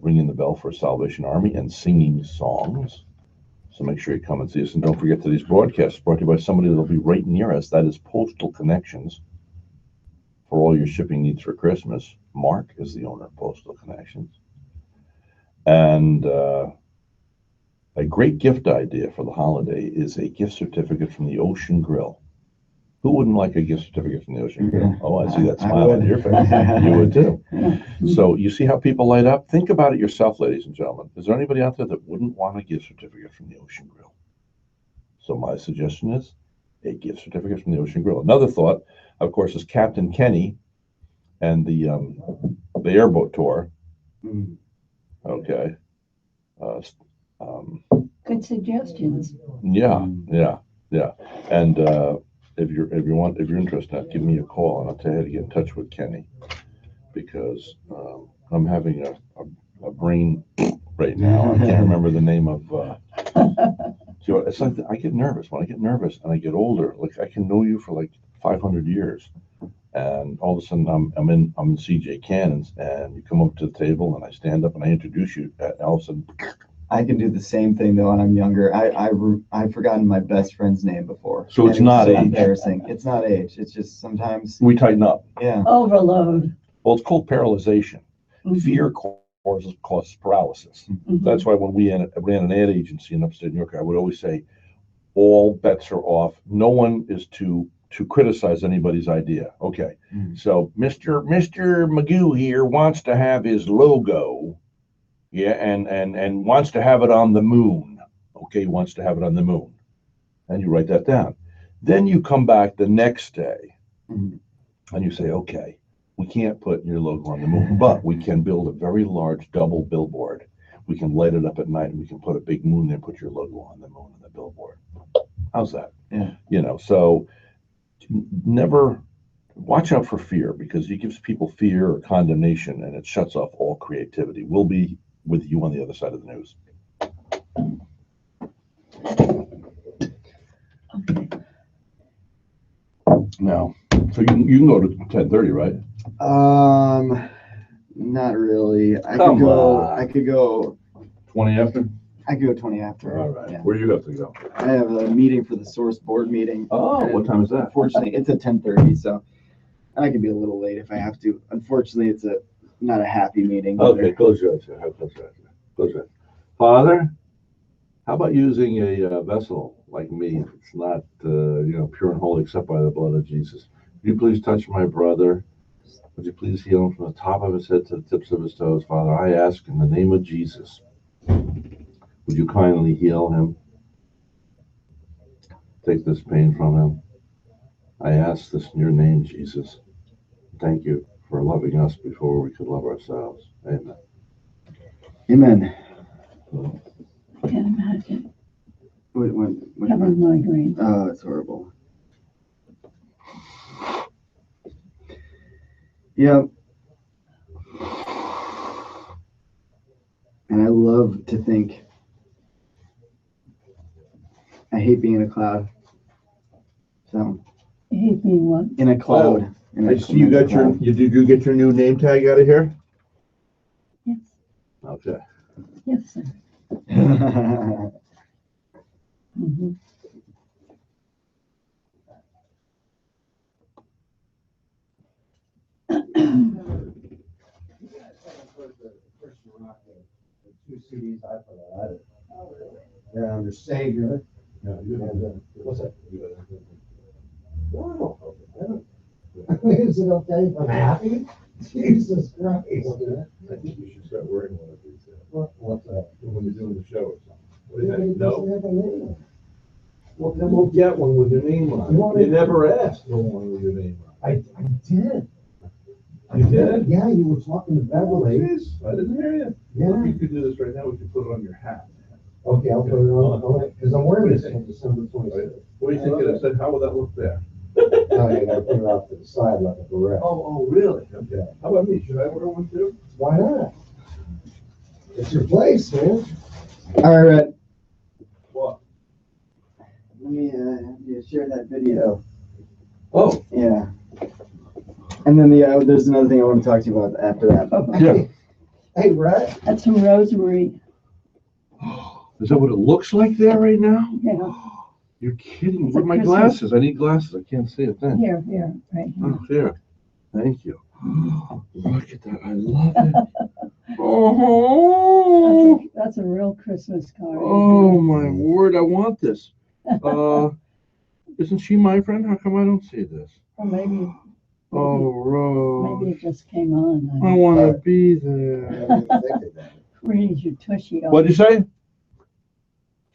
ringing the bell for Salvation Army and singing songs. So make sure you come and see us. And don't forget to these broadcasts brought to you by somebody that'll be right near us. That is Postal Connections. For all your shipping needs for Christmas, Mark is the owner of Postal Connections. And a great gift idea for the holiday is a gift certificate from the Ocean Grill. Who wouldn't like a gift certificate from the Ocean Grill? Oh, I see that smile on your face. You would too. So you see how people light up? Think about it yourself, ladies and gentlemen. Is there anybody out there that wouldn't want a gift certificate from the Ocean Grill? So my suggestion is a gift certificate from the Ocean Grill. Another thought, of course, is Captain Kenny and the airboat tour. Okay. Good suggestions. Yeah. And if you're interested, give me a call, and I'll tell you how to get in touch with Kenny, because I'm having a brain right now. I can't remember the name of So it's like I get nervous. When I get nervous and I get older, like I can know you for like 500 years, and all of a sudden I'm in CJ Cannons, and you come up to the table and I stand up and I introduce you, and all of a sudden, I can do the same thing though when I'm younger. I've forgotten my best friend's name before. So and it's not age. embarrassing. It's not age. It's just sometimes. we tighten up. Yeah. Overload. Well, it's called paralyzation. Mhm. Fear causes paralysis. Mhm. That's why when we ran an ad agency in upstate New York, I would always say, all bets are off. No one is to criticize anybody's idea. Okay, so Mr. Magoo here wants to have his logo, yeah, and wants to have it on the moon. Okay, wants to have it on the moon, and you write that down. Then you come back the next day, Mhm. and you say, okay, we can't put your logo on the moon, but we can build a very large double billboard. We can light it up at night, and we can put a big moon there and put your logo on the moon and the billboard. How's that? Yeah. You know, so never watch out for fear, because it gives people fear or condemnation, and it shuts off all creativity. We'll be with you on the other side of the news. Okay. Now, so you can go to 10:30, right? Not really. Come on. I could go 20 after? I could go 20 after. All right. Yeah. Where you have to go? I have a meeting for the source board meeting. Oh, what time is that? Unfortunately, it's at 10:30, so I can be a little late if I have to. Unfortunately, it's not a happy meeting. Okay, close your eyes. Close your eyes. Close your eyes. Father, how about using a vessel like me? It's not, pure and holy except by the blood of Jesus. Would you please touch my brother? Would you please heal him from the top of his head to the tips of his toes, Father? I ask in the name of Jesus. Would you kindly heal him? Take this pain from him. I ask this in your name, Jesus. Thank you for loving us before we could love ourselves. Amen. Amen. Can't imagine What having migraine. Oh, it's horrible. Yep. And I love to think. I hate being in a cloud. So. You hate being what? In a cloud. I see you got did you get your new name tag out of here? Yes. Okay. Yes, sir. Mhm. Two CDs I put out. They're under Savior. What's that? Wow. Is it okay if I'm happy? Jesus Christ. I think you should start wearing one of these. What's that? When you're doing the show or something. What Yeah, is it that? doesn't No? have a name. Well, then we'll get one with your name on You want it. You me- never asked for one with your name on I did. You did? Yeah, you were talking to it. Beverly. Jeez, I didn't hear you. Yeah. You could do this right now. We could put it on your hat. Okay, I'll put it on, because I'm wearing this on December Right? 26th. What do you think? I said, how would that look there? Oh, you gotta put it off to the side like a beret. Oh, really? Okay. How about me? Should I wear one too? Why not? It's your place, man. All right. What? Let me share that video. Oh, Yeah. And then there's another thing I want to talk to you about after that. yeah. Hey, Brett. That's from Rosemary. Is that what it looks like there right now? Yeah. You're kidding. It's Where a are my Christmas- glasses? I need glasses. I can't see a thing. Here, right here. Oh, there. Thank you. Look at that. I love it. Oh, That's a real Christmas card. oh my word. I want this. Isn't she my friend? How come I don't see this? Or maybe Oh, Rose. it just came on. I want to be there. Freeze your tushy off. What'd you say?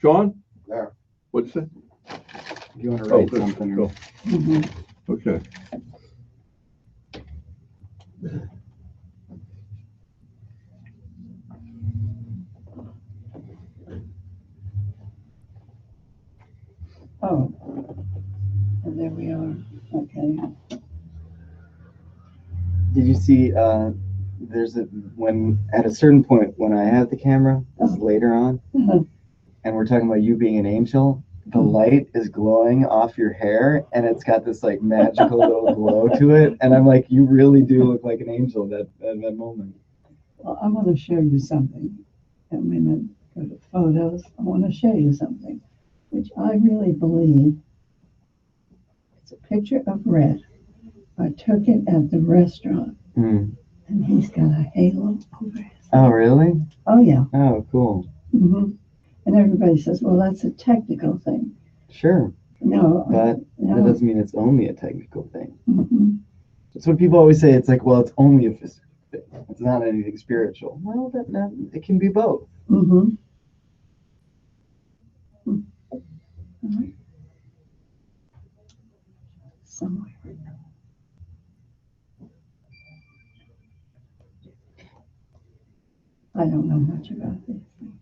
Sean? There. What'd you say? If you want to write good. something. Cool. Mhm. Okay. Oh. And there we are. Okay. Did you see? There's at a certain point when I have the camera, this is later on. and we're talking about you being an angel, the light is glowing off your hair, and it's got this like magical little glow to it. And I'm like, you really do look like an angel at that moment. Well, I want to show you something. I'm going to go to photos. I want to show you something, which I really believe it's a picture of Red. I took it at the restaurant, and he's got a halo over his head. Oh, really? Oh, yeah. Oh, cool. Mm-hmm. And everybody says, well, that's a technical thing. Sure. No. But no. that doesn't mean it's only a technical thing. Mm-hmm. That's what people always say. It's like, well, it's only a physical thing. It's not anything spiritual. Well, it can be both. Mm-hmm. Somewhere. I don't know much about these things.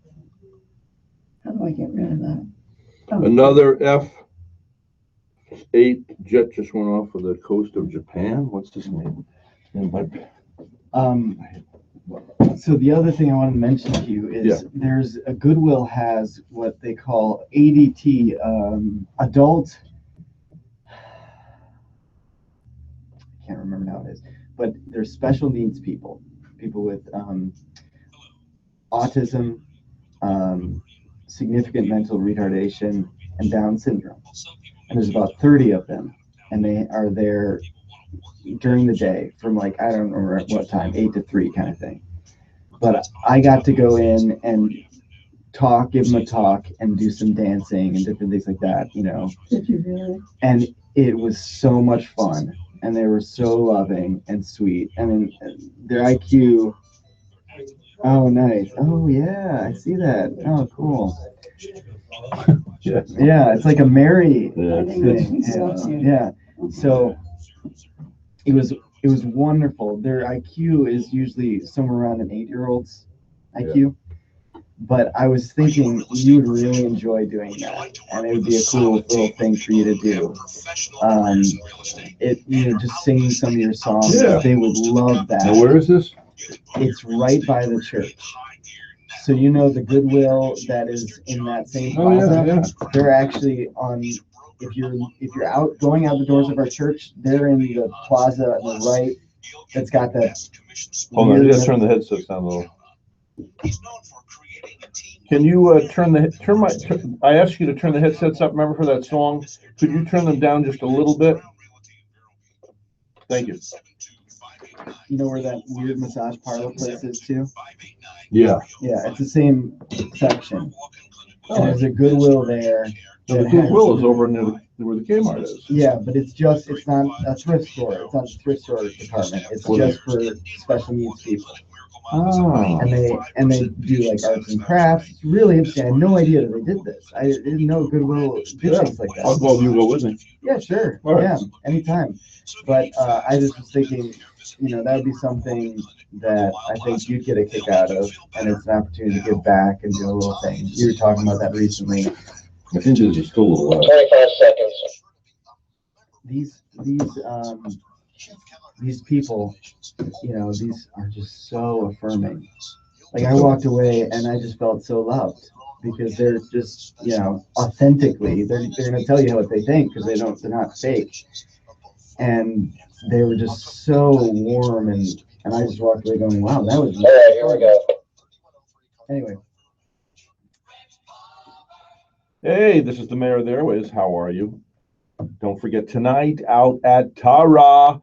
How do I get rid of that? Oh. Another F-8 jet just went off of the coast of Japan. What's his name? So the other thing I want to mention to you is there's a Goodwill has what they call ADT, adult. I can't remember how it is, but they're special needs people with autism, significant mental retardation, and Down syndrome. And there's about 30 of them, and they are there during the day from like, I don't remember what time, 8 to 3 kind of thing. But I got to go in and give them a talk and do some dancing and different things like that, you know. Did you really? And it was so much fun, and they were so loving and sweet. I mean, their IQ. Oh, nice. Oh, yeah, I see that. Oh, cool. Yeah, it's like a Mary thing. Yeah. So it was wonderful. Their IQ is usually somewhere around an 8-year-old's IQ. But I was thinking you would really enjoy doing that, and it would be a cool little thing for you to do. Just singing some of your songs. Yeah. They would love that. Now, where is this? It's right by the church. So you know the Goodwill that is in that same plaza? Yeah. They're actually on. If you're out going out the doors of our church, they're in the plaza on the right. That's got that. Hold on, I gotta turn the headsets down a little. Can you I asked you to turn the headsets up, remember, for that song? Could you turn them down just a little bit? Thank you. You know where that weird massage parlor place is too? Yeah. Yeah, it's the same section. And there's a Goodwill there. So the Goodwill is over near where the Kmart is. Yeah, but it's not a thrift store. It's not the thrift store department. It's just for special needs people. Oh. And they do like arts and crafts. It's really interesting. I had no idea that they did this. I didn't know Goodwill did things like that. I'll go if you go with me. Yeah, sure. All right. Yeah, anytime. But I just was thinking, that would be something that I think you'd get a kick out of, and it's an opportunity to give back and do a little thing. You were talking about that recently. I think this is still a little loud. 25 seconds. These people, these are just so affirming. Like I walked away and I just felt so loved because they're just, authentically, they're going to tell you what they think because they're not fake. And they were just so warm and I just walked away going, wow, that was. All right, here we go. Anyway. Hey, this is the Mayor of the Airways. How are you? Don't forget tonight out at Tara.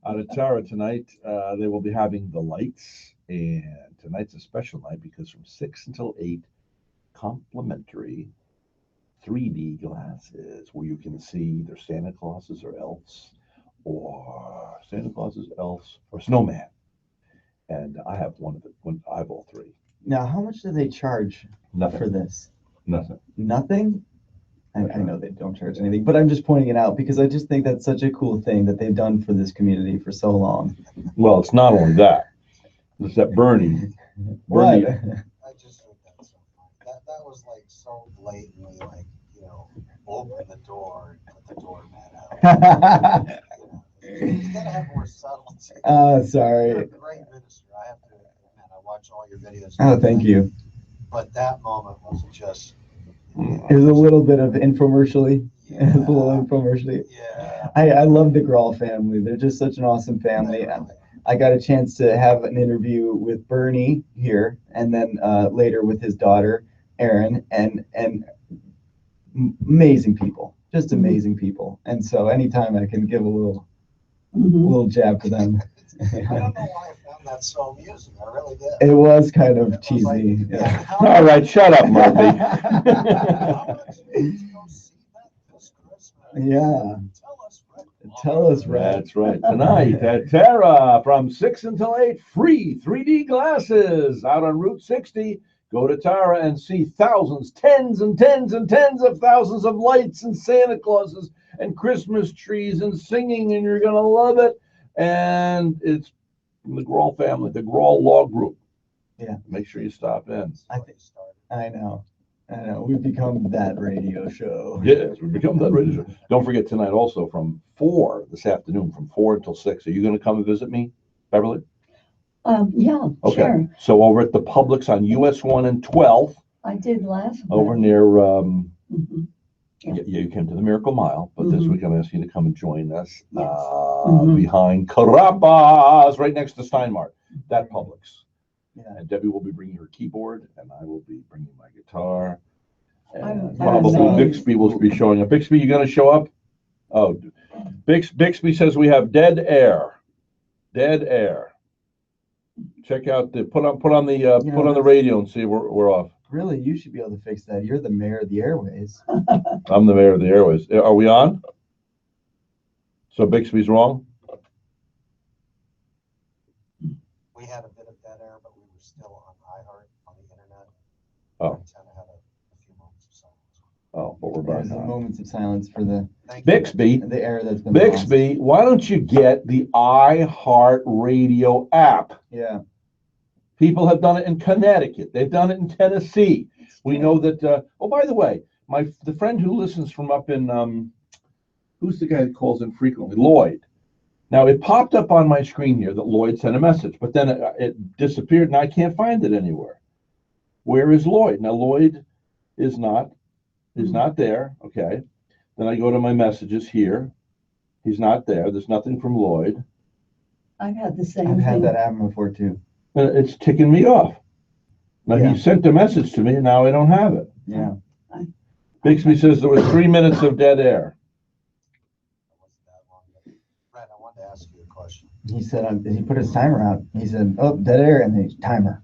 Out at Tara tonight, they will be having the lights, and tonight's a special night because from 6 until 8, complimentary 3D glasses where you can see either Santa Clauses or elves, or Santa Clauses, elves, or snowman. And I have I have all three. Now, how much do they charge for this? Nothing. Nothing? I know they don't charge anything, but I'm just pointing it out because I just think that's such a cool thing that they've done for this community for so long. Well, it's not only that. It's that Bernie. What? I just think that's so funny. That was like so blatantly like, open the door and put the doormat out. You gotta have more subtlety. Sorry. You're a great minister. I have to admit, I watch watch all your videos. Oh, thank you. But that moment was just. It was a little bit of infomercially. It was a little infomercially. Yeah. I love the Grawl family. They're just such an awesome family. I got a chance to have an interview with Bernie here, and then later with his daughter, Erin, and amazing people, just amazing people. And so anytime I can give a little jab to them. I don't know why I found that so amusing. I really did. It was kind of It was cheesy. like, Yeah. All right, shut up, Murphy. How much did you go see that this Christmas? Yeah. Tell us, Rick. Tell us, Red. That's right. Tonight at Terra from 6 until 8, free 3D glasses out on Route 60. Go to Tara and see thousands, tens and tens and tens of thousands of lights and Santa Clauses and Christmas trees and singing, and you're going to love it. And it's from the Grawl family, the Grawl Law Group. Yeah. Make sure you stop in. I know. We've become that radio show. Yes, we've become that radio show. Don't forget tonight also from 4 this afternoon, from 4 until 6. Are you going to come and visit me, Beverly? Yeah, Okay. sure. So over at the Publix on US 1 and 12th, I did last. over month. near, Mhm. yeah, you came to the Miracle Mile, but this Mhm. week I'm asking you to come and join us Yes. Mhm. behind Carrabba's, right next to Steinmart, that Publix. Yeah. And Debbie will be bringing her keyboard, and I will be bringing my guitar. I'm And probably fascinated. Bixby will be showing up. Bixby, you gonna show up? Oh, Bixby says we have dead air. Dead air. Check out the put on the radio and see if we're off. Really, you should be able to fix that. You're the mayor of the airways. I'm the mayor of the airways. Are we on? So Bixby's wrong? We had a bit of dead air, but we were still on iHeart on the internet. Oh. Antenna had a few moments of silence. Oh, but we're back There's on. moments of silence for the Bixby, air that's been Bixby, why don't you get the iHeart Radio app? lost. Yeah. People have done it in Connecticut. They've done it in Tennessee. We know that. Oh, by the way, the friend who listens from up in who's the guy that calls in frequently? Lloyd. Now it popped up on my screen here that Lloyd sent a message, but then it disappeared, and I can't find it anywhere. Where is Lloyd? Now Lloyd is not there. Okay. Then I go to my messages here. He's not there. There's nothing from Lloyd. I've had the same I've had thing. that happen before too. It's ticking me off. Now Yeah. he sent a message to me, and now I don't have it. Yeah. Bixby says there was 3 minutes of dead air. It wasn't that long ago. Brad, I wanted to ask you a question. He said he put his timer out. He said, "Oh, dead air," and then timer.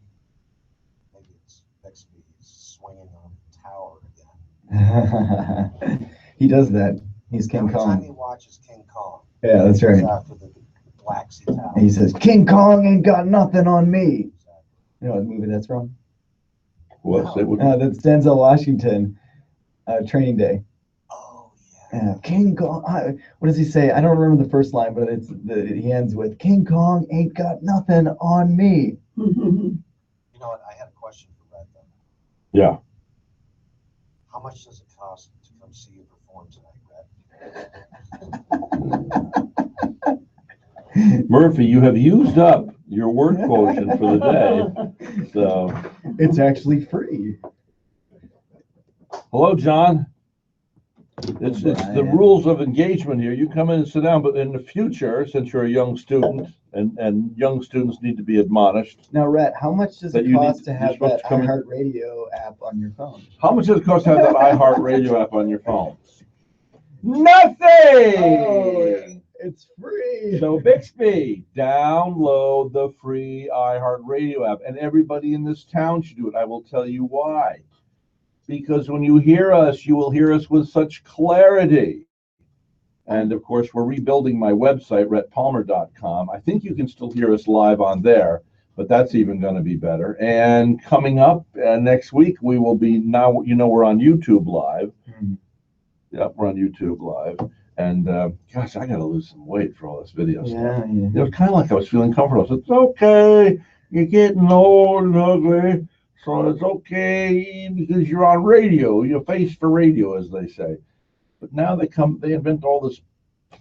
Maybe it's Bixby swinging on the tower again. He does that. He's King Every time he Kong. watches King Kong, Yeah, that's he goes right. after the Black Sea Tower. He says, "King Kong ain't got nothing on me." Exactly. You know what movie that's from? Who else? It would- That's Denzel Washington, Training Day. Oh, yeah. Yeah, King Kong. What does he say? I don't remember the first line, but he ends with, "King Kong ain't got nothing on me." You know what? I had a question for Brad, though. Yeah. How much does it cost to come see you perform tonight, Brad? Murphy, you have used up your word quotient for the day. So, It's actually free. hello, John. It's the Brian. rules of engagement here. You come in and sit down, but in the future, since you're a young student, and young students need to be admonished, Now, Rhett, how much does That it you need- cost to you're have supposed that to come in- iHeartRadio app on your phone? how much does it cost to have that iHeartRadio app on your phone? Nothing! It's free. So Bixby, download the free iHeartRadio app, and everybody in this town should do it. I will tell you why. Because when you hear us, you will hear us with such clarity. And of course, we're rebuilding my website, rhettpalmer.com. I think you can still hear us live on there, but that's even going to be better. And coming up next week, we will be, now you know we're on YouTube Live. Mhm. Yep, we're on YouTube Live. And gosh, I got to lose some weight for all this video stuff. Yeah, yeah. It was kind of like I was feeling comfortable. So it's okay. You're getting old and ugly. So it's okay because you're on radio. You're face for radio, as they say. But now they invent all this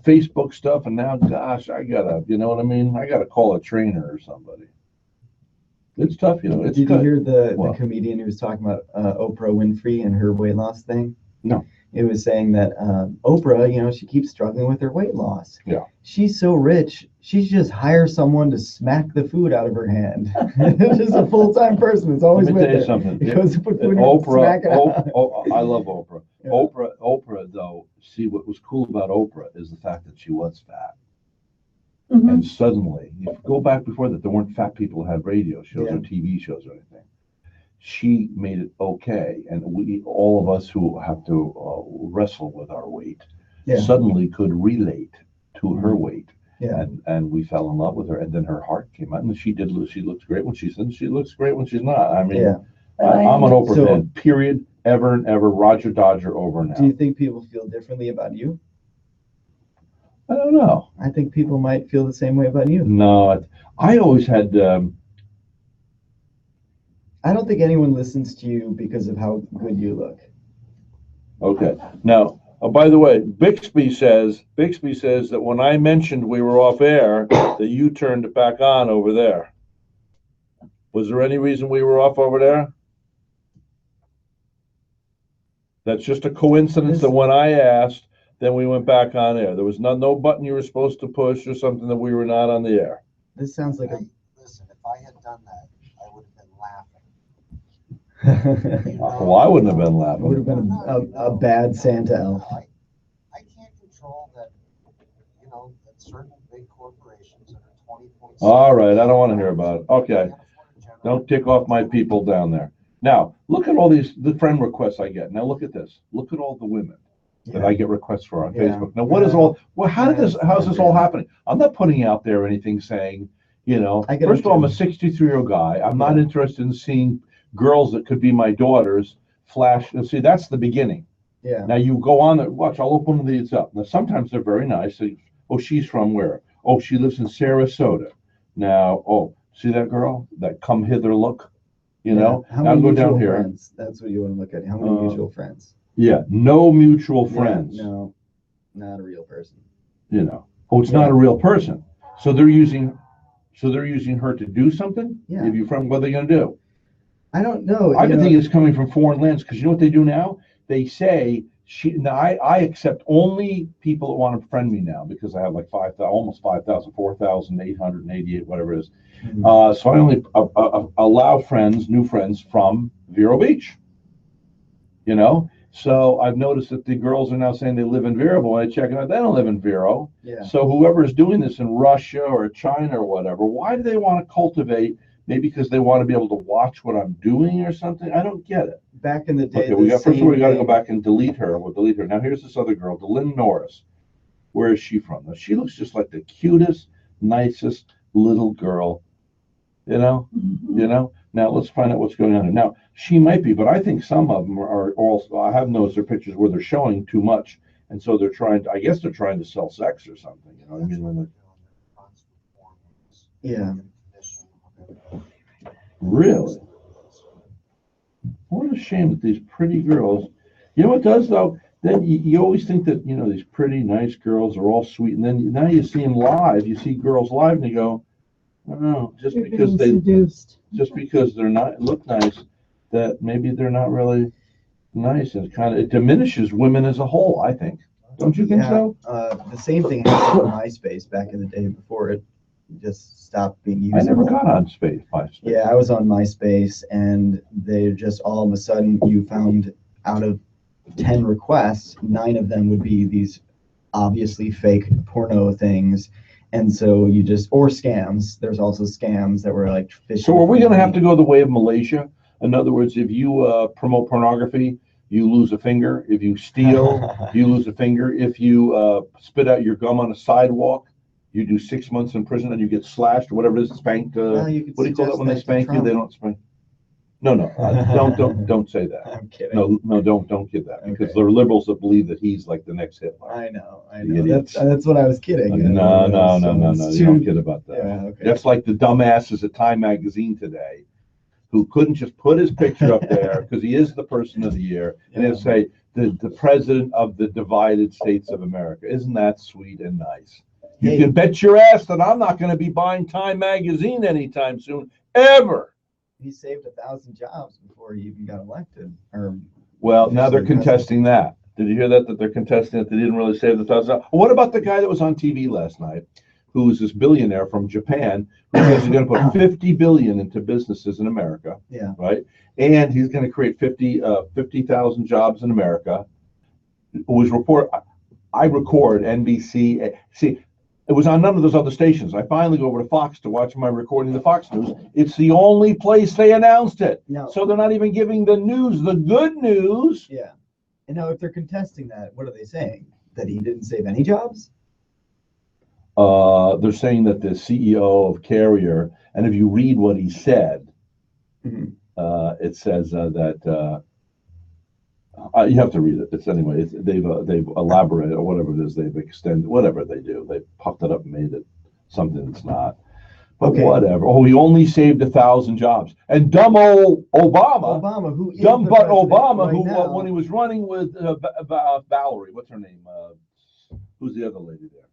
Facebook stuff. And now, gosh, I got to, you know what I mean? I got to call a trainer or somebody. It's tough, you know. It's Did you good. hear the What? comedian who was talking about Oprah Winfrey and her weight loss thing? No. It was saying that Oprah, you know, she keeps struggling with her weight loss. Yeah. She's so rich, she just hires someone to smack the food out of her hand. Just a full-time person. It's always Let me with tell you her. something. He goes to put food in, Oprah, smack it out. I love Oprah. Yeah. Oprah, though, see, what was cool about Oprah is the fact that she was fat. Mhm. And suddenly, if you go back before that, there weren't fat people who had radio shows Yeah. or TV shows or anything. She made it okay. And we, all of us who have to wrestle with our weight, Yeah. suddenly could relate to her weight. Yeah. And we fell in love with her. And then her heart came out. And she looks great when she's in. She looks great when she's not. I mean, Yeah. I'm an Oprah So- fan, period, ever and ever. Roger Dodger over now. Do you think people feel differently about you? I don't know. I think people might feel the same way about you. No, I always had, I don't think anyone listens to you because of how good you look. okay. Now, by the way, Bixby says that when I mentioned we were off air, that you turned it back on over there. Was there any reason we were off over there? That's just a coincidence that when I asked, then we went back on air. There was no button you were supposed to push or something that we were not on the air. This sounds like Hey, listen, if I had done that, I would have been laughing. a Well, I wouldn't have been would laughing. have been a bad Santa elf. I can't control that, you know, that certain big corporations that are 20 points. All right, I don't want to hear about it. Okay. Don't tick off my people down there. Now, look at all the friend requests I get. Now, look at this. Look at all the women that I get requests for on Yeah. Facebook. Now, how's this all happening? I'm not putting out there anything saying, you know, I get first of all, I'm a them 63-year-old guy. I'm not interested in seeing girls that could be my daughters flash. See, that's the beginning. Yeah. Now, you go on there, watch, I'll open these up. Now, sometimes they're very nice. Oh, she's from where? Oh, she lives in Sarasota. Now, oh, see that girl? That come hither look? You know? How Now many go mutual down here. friends? That's what you want to look at. How many mutual friends? Yeah, no mutual Yeah, friends. no, not a real person. You know. Oh, it's not a real person. So they're using her to do something? Yeah. If you friend, what are they gonna do? I don't know. I you can know, think it's coming from foreign lands, because you know what they do now? They say I accept only people that want to friend me now, because I have like 5,000, almost 5,000, 4,888, whatever it is. Mhm. So I only allow new friends from Vero Beach. You know, so I've noticed that the girls are now saying they live in Vero, but when I check it out, they don't live in Vero. Yeah. So whoever is doing this in Russia or China or whatever, why do they want to cultivate? Maybe because they want to be able to watch what I'm doing or something. I don't get it. Back in the day, Okay, the first of all, we same got to go thing- back and delete her. We'll delete her. Now here's this other girl, Delynn Norris. Where is she from? Now, she looks just like the cutest, nicest little girl. You know. Now let's find out what's going on here. Now she might be, but I think some of them are also. I have noticed their pictures where they're showing too much, and so they're trying to. I guess they're trying to sell sex or something. You know what I mean? When they're, Yeah. really. What a shame that these pretty girls. You know what does though? Then you always think that these pretty, nice girls are all sweet, and then now you see them live. You see girls live, and you go, "Oh, just You're because being seduced. just because they're not look nice, that maybe they're not really nice." And it diminishes women as a whole. I think. Don't you think so? The same thing happened with MySpace back in the day before it just stopped being used. I never got on MySpace. Yeah, I was on MySpace, and they just all of a sudden you found out of 10 requests, 9 of them would be these obviously fake porno things. And so or scams. There's also scams that were like phishing. So are we going to have to go the way of Malaysia? In other words, if you promote pornography, you lose a finger. If you steal, you lose a finger. If you spit out your gum on a sidewalk, you do 6 months in prison and you get slashed or whatever it is, spanked. Well, you could What do you call that suggest when they that to spank you? Trump. They don't spank. No, don't say that. I'm kidding. No, don't get that, because Okay. there are liberals that believe that he's like the next Hitler. I know. Idiots. That's what I was kidding. No, It's you don't too- kid about that. Yeah, okay. That's like the dumbasses at Time Magazine today, who couldn't just put his picture up there because he is the person of the year, and they'll say the president of the divided states of America. Isn't that sweet and nice? You Hey. can bet your ass that I'm not going to be buying Time Magazine anytime soon, ever. he saved 1,000 jobs before he even got elected. Or Well, now they're Officially contesting that. Did you hear that? That they're contesting that they didn't really save the $1,000. What about the guy that was on TV last night, who's this billionaire from Japan, who says he's going to put 50 billion into businesses in America, yeah, right? And he's going to create 50,000 jobs in America. It was I record NBC. See, it was on none of those other stations. I finally go over to Fox to watch my recording of the Fox News. It's the only place they announced it. No. So they're not even giving the news, the good news. yeah. And now, if they're contesting that, what are they saying? That he didn't save any jobs? They're saying that the CEO of Carrier, and if you read what he said, Mhm. It says that you have to read it. It's anyway. They've elaborated or whatever it is. They've extended whatever they do. They puffed it up and made it something it's not. But Okay. whatever. Oh, he only saved 1,000 jobs. And dumb old Obama, Obama, who is dumb the butt president Obama, right who now, when he was running with Valerie, what's her name? Who's the other lady there?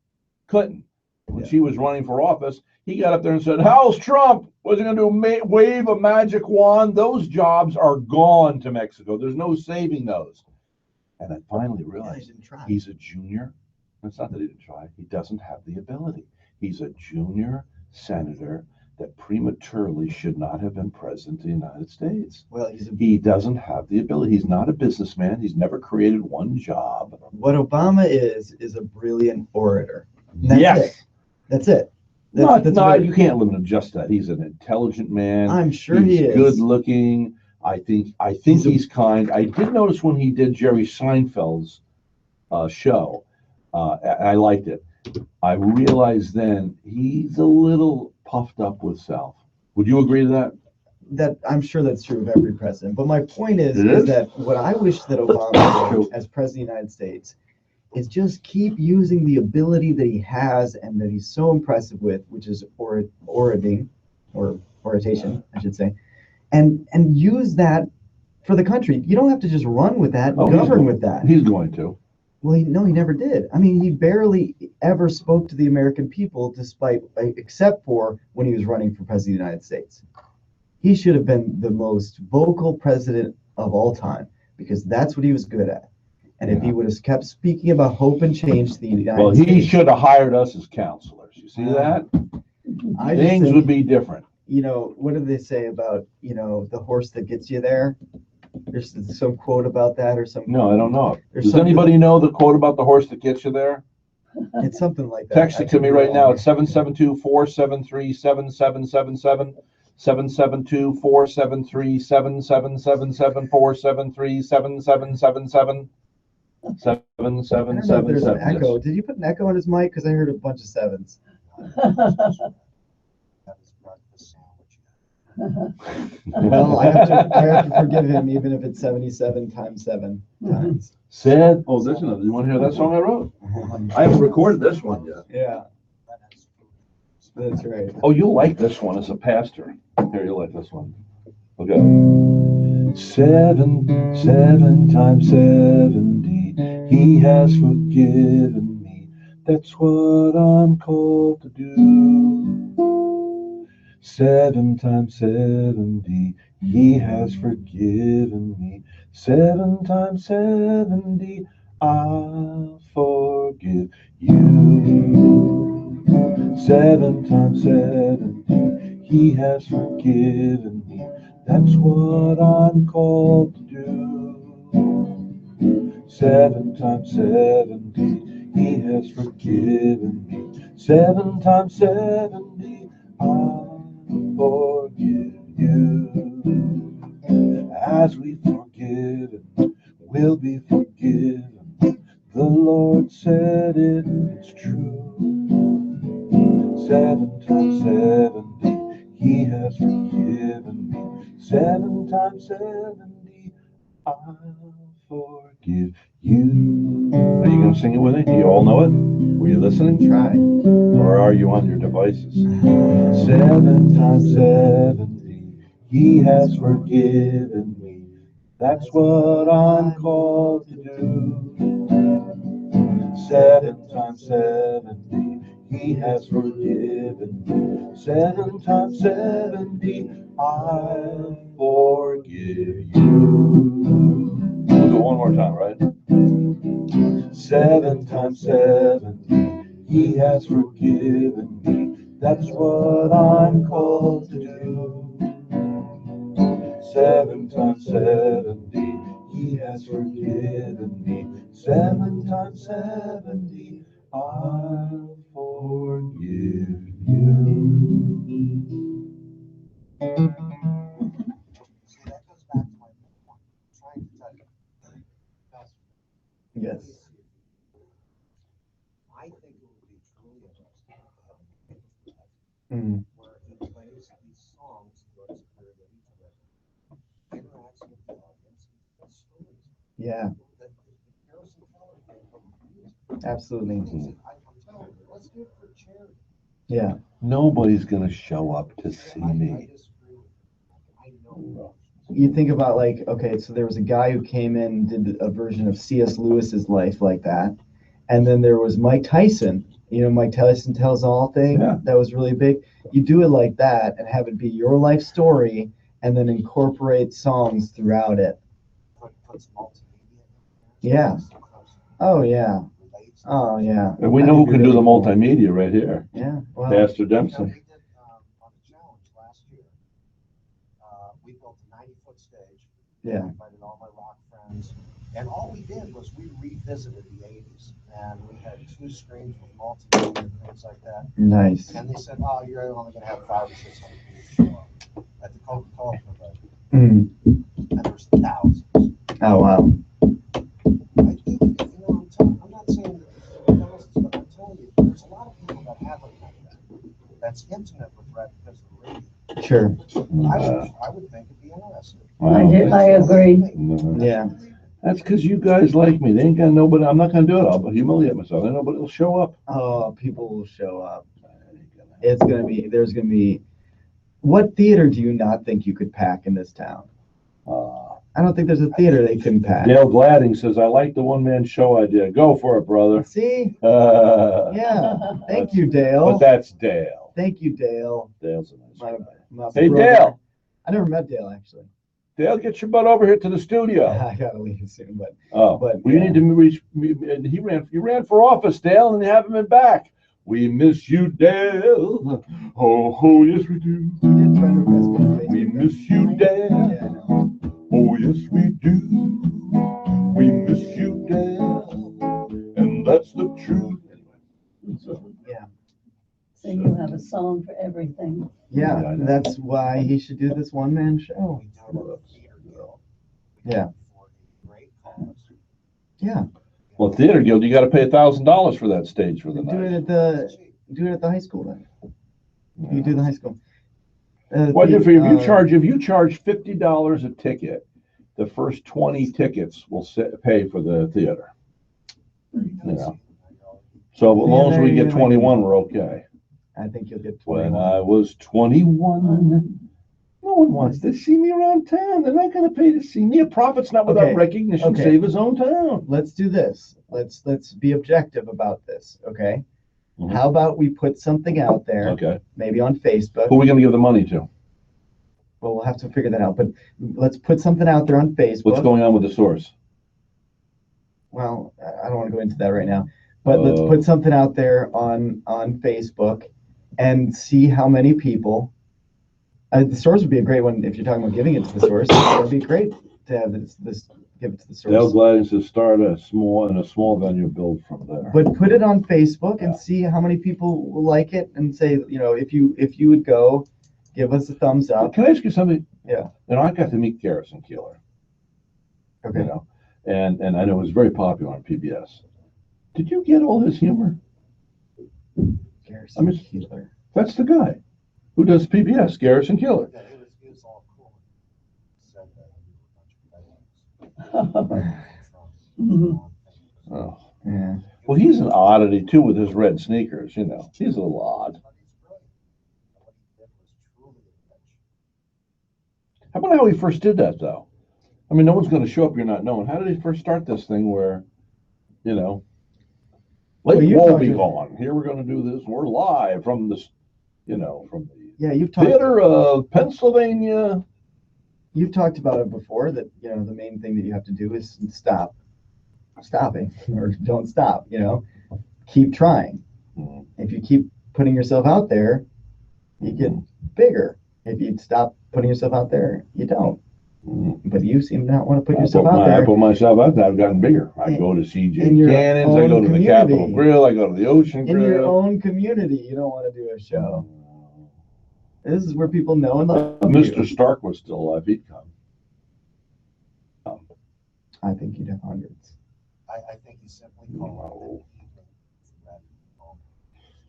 Clinton. When Yeah. she was running for office, he got up there and said, "How's Trump? Was he going to wave a magic wand? Those jobs are gone to Mexico. There's no saving those." And I finally yeah, he realized didn't try. he's a junior. It's not that he didn't try. He doesn't have the ability. He's a junior senator that prematurely should not have been president of the United States. Well, He doesn't have the ability. He's not a businessman. He's never created one job. what Obama is a brilliant orator. And that's Yes. it. That's it. No, what- you can't limit him just that. He's an intelligent man. I'm sure he He's is. good looking. I think he's kind. I did notice when he did Jerry Seinfeld's show, I liked it. I realized then he's a little puffed up with self. Would you agree to that? That I'm sure that's true of every president. But my point is It is? that what I wish that Obama True. did as president of the United States is just keep using the ability that he has and that he's so impressive with, which is orating or oration, I should say, and use that for the country. You don't have to just run with that, Oh, govern with that. He's going to. Well, he never did. I mean, he barely ever spoke to the American people, except for when he was running for president of the United States. He should have been the most vocal president of all time because that's what he was good at. And if he would have kept speaking about hope and change to the United Well, States, he should have hired us as counselors. You see that? I just Things think, would be different. what do they say about, the horse that gets you there? There's some quote about that or something. No, I don't know. There's Does something- anybody know the quote about the horse that gets you there? It's something like that. Text I it to could me be right now. wrong. It's 772-473-7777. 772-473-7777. 473-7777. I don't know if there's an 777. echo. Did you put an echo on his mic? Because I heard a bunch of sevens. That was breakfast sandwich. Well, I have to forgive him even if it's 77 times 7 times. Said, oh, there's another. You want to hear that song I wrote? I haven't recorded this one yet. Yeah, That is food. that's right. Oh, you'll like this one as a pastor. Here, you'll like this one. Okay. 7 times 70, he has forgiven me. That's what I'm called to do. 7 times 70, he has forgiven me. 7 times 70, I'll forgive you. 7 times 70, he has forgiven me. That's what I'm called to do. 7 times 70, he has forgiven me. 7 times 70, I'll forgive you. As we've forgiven, we'll be forgiven. The Lord said it, it's true. 7 times 70, he has forgiven me. 7 times 70, I'll forgive you. Are you going to sing it with me? Do you all know it? Were you listening? Try. Or are you on your devices? 7 times 70, he has forgiven me. That's what I'm called to do. 7 times 70, He has forgiven me. 7 times 70, I forgive you. We'll do one more time, right? 7 times 70, he has forgiven me. That's what I'm called to do. 7 times 70, he has forgiven me. 7 times 70, I'll forgive you. See, that goes back to my point. I'm trying to tell you. Yes. I think it would be truly interesting to have a Mm. where he plays these songs throughout his career that he's written, interacts with the audience, and tells stories. Yeah, That Harrison Keller did from music. absolutely. I'm telling you, let's do it for charity. Yeah. Nobody's gonna show up to see I me. disagree with you. I know. You think about like, okay, so there was a guy who came in and did a version of C.S. Lewis's life like that. And then there was Mike Tyson, Mike Tyson Tells All thing. Yeah. That was really big. You do it like that and have it be your life story and then incorporate songs throughout it. Put some multimedia in there. Yeah. Oh, yeah. Relates. Oh, yeah. And we That'd know who be can do really the cool. multimedia right here. Yeah. Well, Pastor You know, Dempsey. we did on the challenge last year. We built a 90-foot stage. Yeah. I invited all my rock friends, and all we did was we revisited the '80s, and we had 2 screens with multimedia and things like that. nice. And they said, "Oh, you're only going to have 500 or 600 people show up at the Coca-Cola convention," Mm. and there's thousands. Oh, wow. I think, I'm not saying that thousands, but I'm telling you, there's a lot of people that haven't met that. That's intimate with Red because of the radio. Sure. I would think it'd be interesting. I agree. Yeah. That's because you guys like me. They ain't got nobody. I'm not gonna do it. I'll humiliate myself. Ain't nobody will show up. Oh, people will show up. There's gonna be, what theater do you not think you could pack in this town? I don't think there's a theater they couldn't pack. Dale Gladding says, "I like the one-man show idea. Go for it, brother." See? Uh, Yeah. Thank you, Dale. But that's Dale. Thank you, Dale. Dale's a nice guy. My Hey, brother. Dale. I never met Dale, actually. Dale, get your butt over here to the studio. I gotta leave soon, but Oh, But, we yeah. need to reach. And you ran for office, Dale, and have him in back. We miss you, Dale. Oh, yes, we do. he did try to request me on We Facebook. miss you, Dale. Yeah, I know. Oh, yes, we do. We miss you, Dale. And that's the truth. So, So you have a song for everything. Yeah, Yeah, I know. that's why he should do this one-man show. We do it at the theater guild. We Yeah. do it for a great cause. Yeah. well, Theater Guild, you got to pay $1,000 for that stage for the Do it night. at the high school then. You do the high school. Well, if you charge $50 a ticket, the first 20 tickets will pay for the theater. You know. So as long as we get 21, we're okay. I think you'll get When 21. I was 21, no one wants to see me around town. They're not going to pay to see me. A prophet's not without Okay. recognition. Okay. Save his own town. Let's do this. Let's be objective about this, okay? Mhm. How about we put something out there, Okay. maybe on Facebook? Who are we going to give the money to? Well, we'll have to figure that out. But let's put something out there on Facebook. What's going on with the source? Well, I don't want to go into that right now. But let's put something out there on Facebook and see how many people. The source would be a great one if you're talking about giving it to the source. That would be great to have this give it to the source. Dale Gladding says start in a small venue, build from there. But put it on Facebook and Yeah. see how many people will like it and say, if you would go, give us a thumbs up. Can I ask you something? Yeah. I got to meet Garrison Keillor. Okay. And I know it was very popular on PBS. Did you get all his humor? Garrison I mean- Keillor. That's the guy who does PBS, Garrison Keillor. Yeah, he was all cool. Said that we were a bunch of Mhm. Oh. Yeah. Well, he's an oddity too with his red sneakers. He's a little odd. But he's brilliant. And what he did was truly invention. How about how he first did that, though? I mean, no one's going to show up you're not knowing. How did he first start this thing where, Lake Well, you talked to- Wobegon. Here we're going to do this. We're live from this, from the Yeah, you've talked. theater of Pennsylvania. You've talked about it before that, the main thing that you have to do is stopping or don't stop, keep trying. Mhm. If you keep putting yourself out there, you get bigger. If you stop putting yourself out there, you don't. Mhm. But you seem to not want to put I yourself put out I there. put myself out there. I've gotten bigger. I In- go to CJ in your Cannon's. I own go to the Capitol community. Grill. I go to the Ocean In your Grill. own community, you don't want to do a show. This is where people know and love Mr. you. Stark was still alive. He'd come. I think you'd have hundreds. I think you simply call up the evening red phone.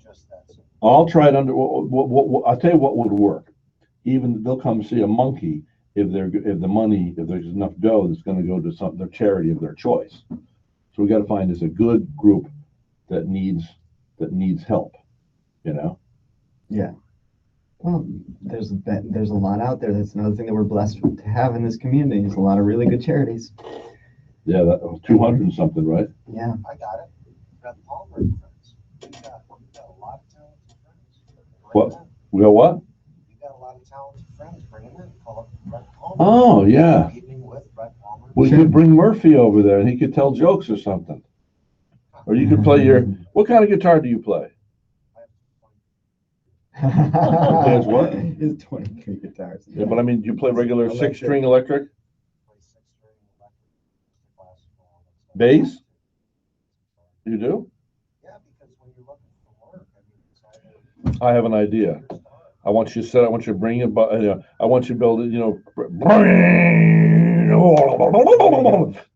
Just that simple. I'll try it under. I'll tell you what would work. Even they'll come see a monkey if there's enough dough that's going to go to their charity of their choice. So we got to find us a good group that needs help. Yeah. Well, there's a lot out there. That's another thing that we're blessed to have in this community. There's a lot of really good charities. Yeah, that was 200 and something, right? Yeah. I got it. Brett Palmer and friends. You got a lot of talented friends. Bring What? them in. We got what? You got a lot of talented friends. Bring them in. Call up Brett Palmer. Oh, yeah. Evening with Brett Palmer. We could bring Murphy over there and he could tell jokes or something. Or you could play what kind of guitar do you play? There's what? There's 23 guitars. Yeah, but I mean, do you play regular Electric. 6-string electric? Play six-string, electric, classical, all that stuff. Bass? You do? Yeah, because when you're looking for work, I mean, it's either I have an idea. your star. I want you to bring it, but I want you to build it,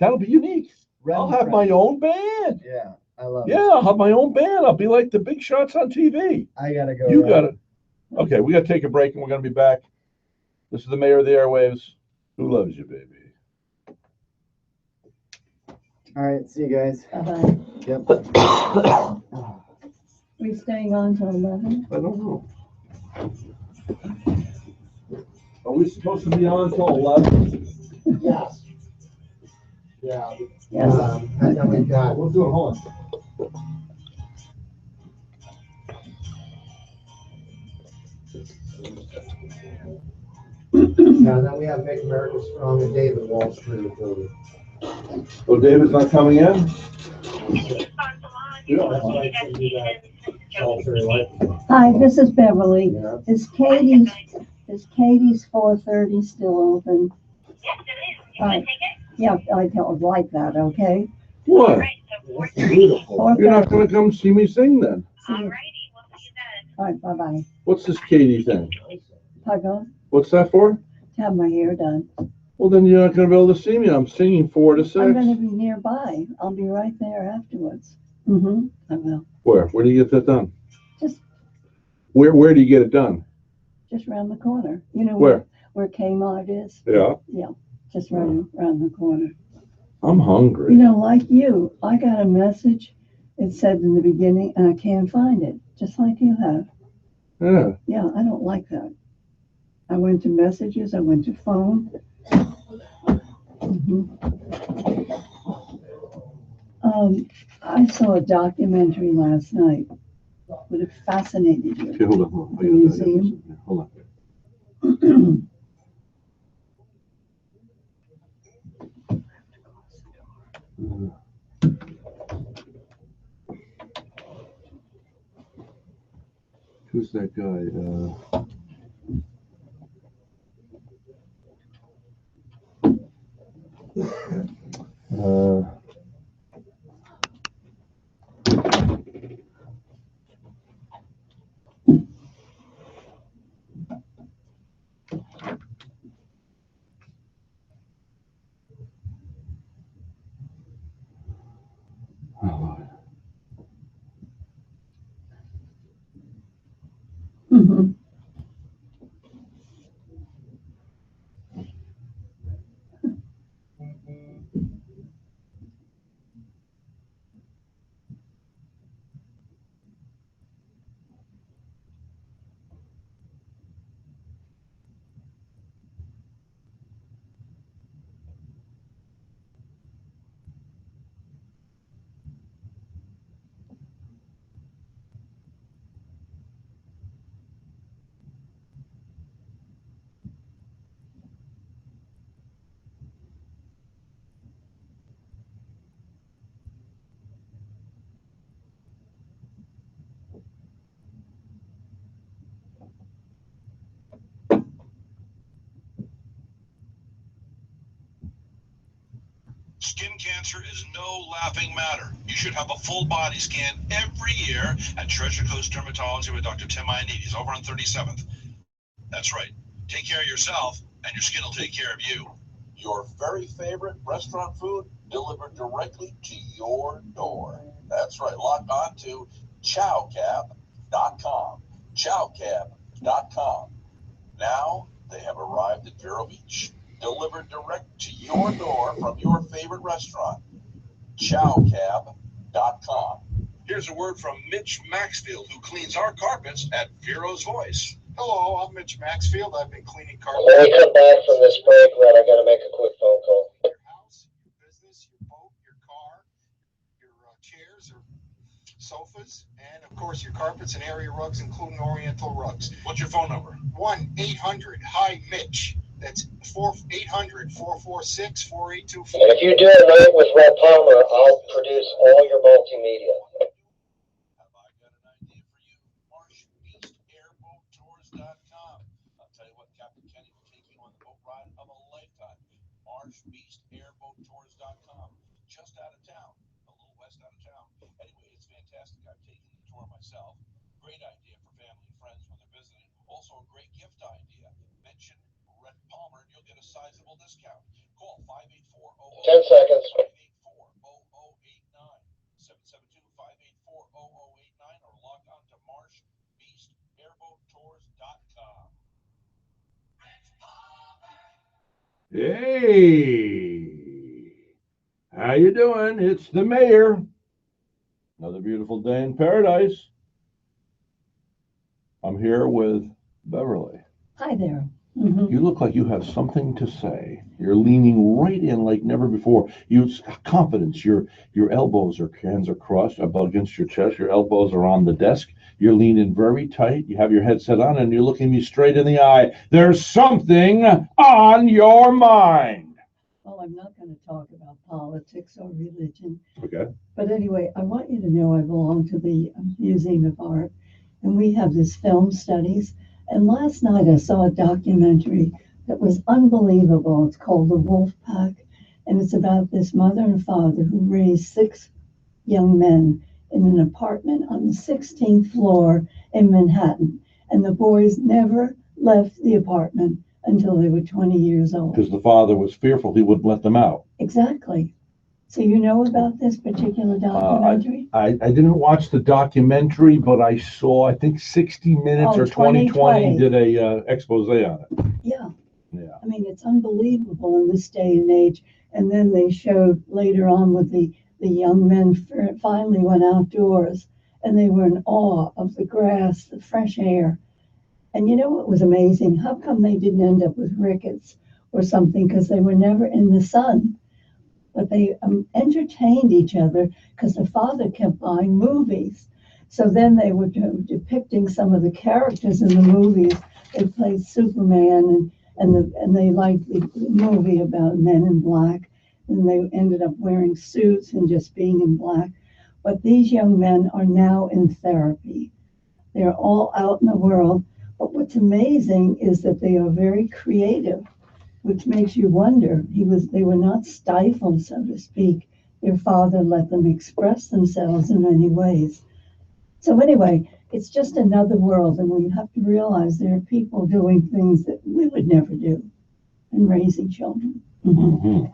that'll be unique. I'll have my own band. Yeah, I love Yeah, I'll have my own band. I'll be like the big shots on TV. it. I gotta go. You got it. Okay, we got to take a break and we're going to be back. This is the mayor of the airwaves. Who loves you, baby? All right, see you guys. Bye-bye. Yep. We staying on till 11? I don't know. Are we supposed to be on till 11? Yes. Yeah. Yes. And then we've got, We'll do it. Hold on. then we have Make America Strong and David Wall Street Authority. Oh, David's not coming in? Yeah, that's why I couldn't do that. Solitary life. Hi, this is Beverly. Yeah. Is Katie's 4:30 still open? Yes, it is. You wanna take Yeah, I don't like that, okay? What? That's beautiful. 4:30. You're not going to come see me sing then? See you. Alrighty, we'll see you then. All right, bye-bye. What's this Katie thing? Puggo, What's that for? have my hair done. Well, then you're not going to be able to see me. I'm singing 4 to 6. I'm gonna be nearby. I'll be right there afterwards. I will. Where? Where do you get that done? Just- Where do you get it done? Just around the corner. You know Where? where Kmart is? Yeah. Just right around the corner. I'm hungry. You know, like you, I got a message. It said in the beginning, and I can't find it, just like you have. Yeah. Yeah, I don't like that. I went to messages, I went to phone. I saw a documentary last night. Would have fascinated you. Okay, hold on. The museum. Hold on. Who's that guy? Mhm. Skin cancer is no laughing matter. You should have a full body scan every year at Treasure Coast Dermatology with Dr. Tim Ioannidis over on 37th. That's right. Take care of yourself, and your skin will take care of you. Your very favorite restaurant food delivered directly to your door. That's right. Log on to chowcab.com. Chowcab.com. Now they have arrived at Vero Beach. Delivered direct to your door from your favorite restaurant. Chowcab.com. Here's a word from Mitch Maxfield, who cleans our carpets at Vero's Voice. Hello, I'm Mitch Maxfield. I've been cleaning carpets. When we come back from this break, Red, I gotta make a quick phone call. Your house, your business, your boat, your car, your chairs or sofas, and of course your carpets and area rugs, including Oriental rugs. What's your phone number? 1-800-HI-MITCH. That's 800-446-4824. And if you do a night with Red Palmer, I'll produce all your multimedia. Have I got an idea for you? MarshBeastAirboatTours.com. I'll tell you what, Captain Kenny will take you on the boat ride of a lifetime. MarshBeastAirboatTours.com. Just out of town, a little west out of town. Anyway, it's fantastic. I've taken the tour myself. Great idea for family and friends when they're visiting. Also a great gift idea. Mention Red Palmer and you'll get a sizable discount. Call 584-00. 10 seconds. 584-0089. 772-584-0089 or log on to MarshBeastAirboatTours.com. Hey, how you doing? It's the mayor. Another beautiful day in paradise. I'm here with Beverly. Hi there. Mhm. You look like you have something to say. You're leaning right in like never before. You've got confidence. Your elbows are hands are crossed up against your chest. Your elbows are on the desk. You're leaning very tight. You have your headset on and you're looking me straight in the eye. There's something on your mind. Well, I'm not going to talk about politics or religion. Okay. But anyway, I want you to know I belong to the Museum of Art, and we have this film studies. And last night I saw a documentary that was unbelievable. It's called The Wolf Pack, and it's about this mother and father who raised 6 young men in an apartment on the 16th floor in Manhattan. And the boys never left the apartment until they were 20 years old. Because the father was fearful he wouldn't let them out. Exactly. So you know about this particular documentary? I didn't watch the documentary, but I saw, I think 60 Minutes or 2020 did a expose on it. Yeah. Yeah. I mean, it's unbelievable in this day and age. And then they showed later on with the young men finally went outdoors and they were in awe of the grass, the fresh air. And you know what was amazing? How come they didn't end up with rickets or something? Because they were never in the sun. But they entertained each other because the father kept buying movies. So then they were depicting some of the characters in the movies. They played Superman and they liked the movie about Men in Black. And they ended up wearing suits and just being in black. But these young men are now in therapy. They're all out in the world. But what's amazing is that they are very creative, which makes you wonder. They were not stifled, so to speak. Their father let them express themselves in many ways. So anyway, it's just another world, and we have to realize there are people doing things that we would never do in raising children. Mm-hmm.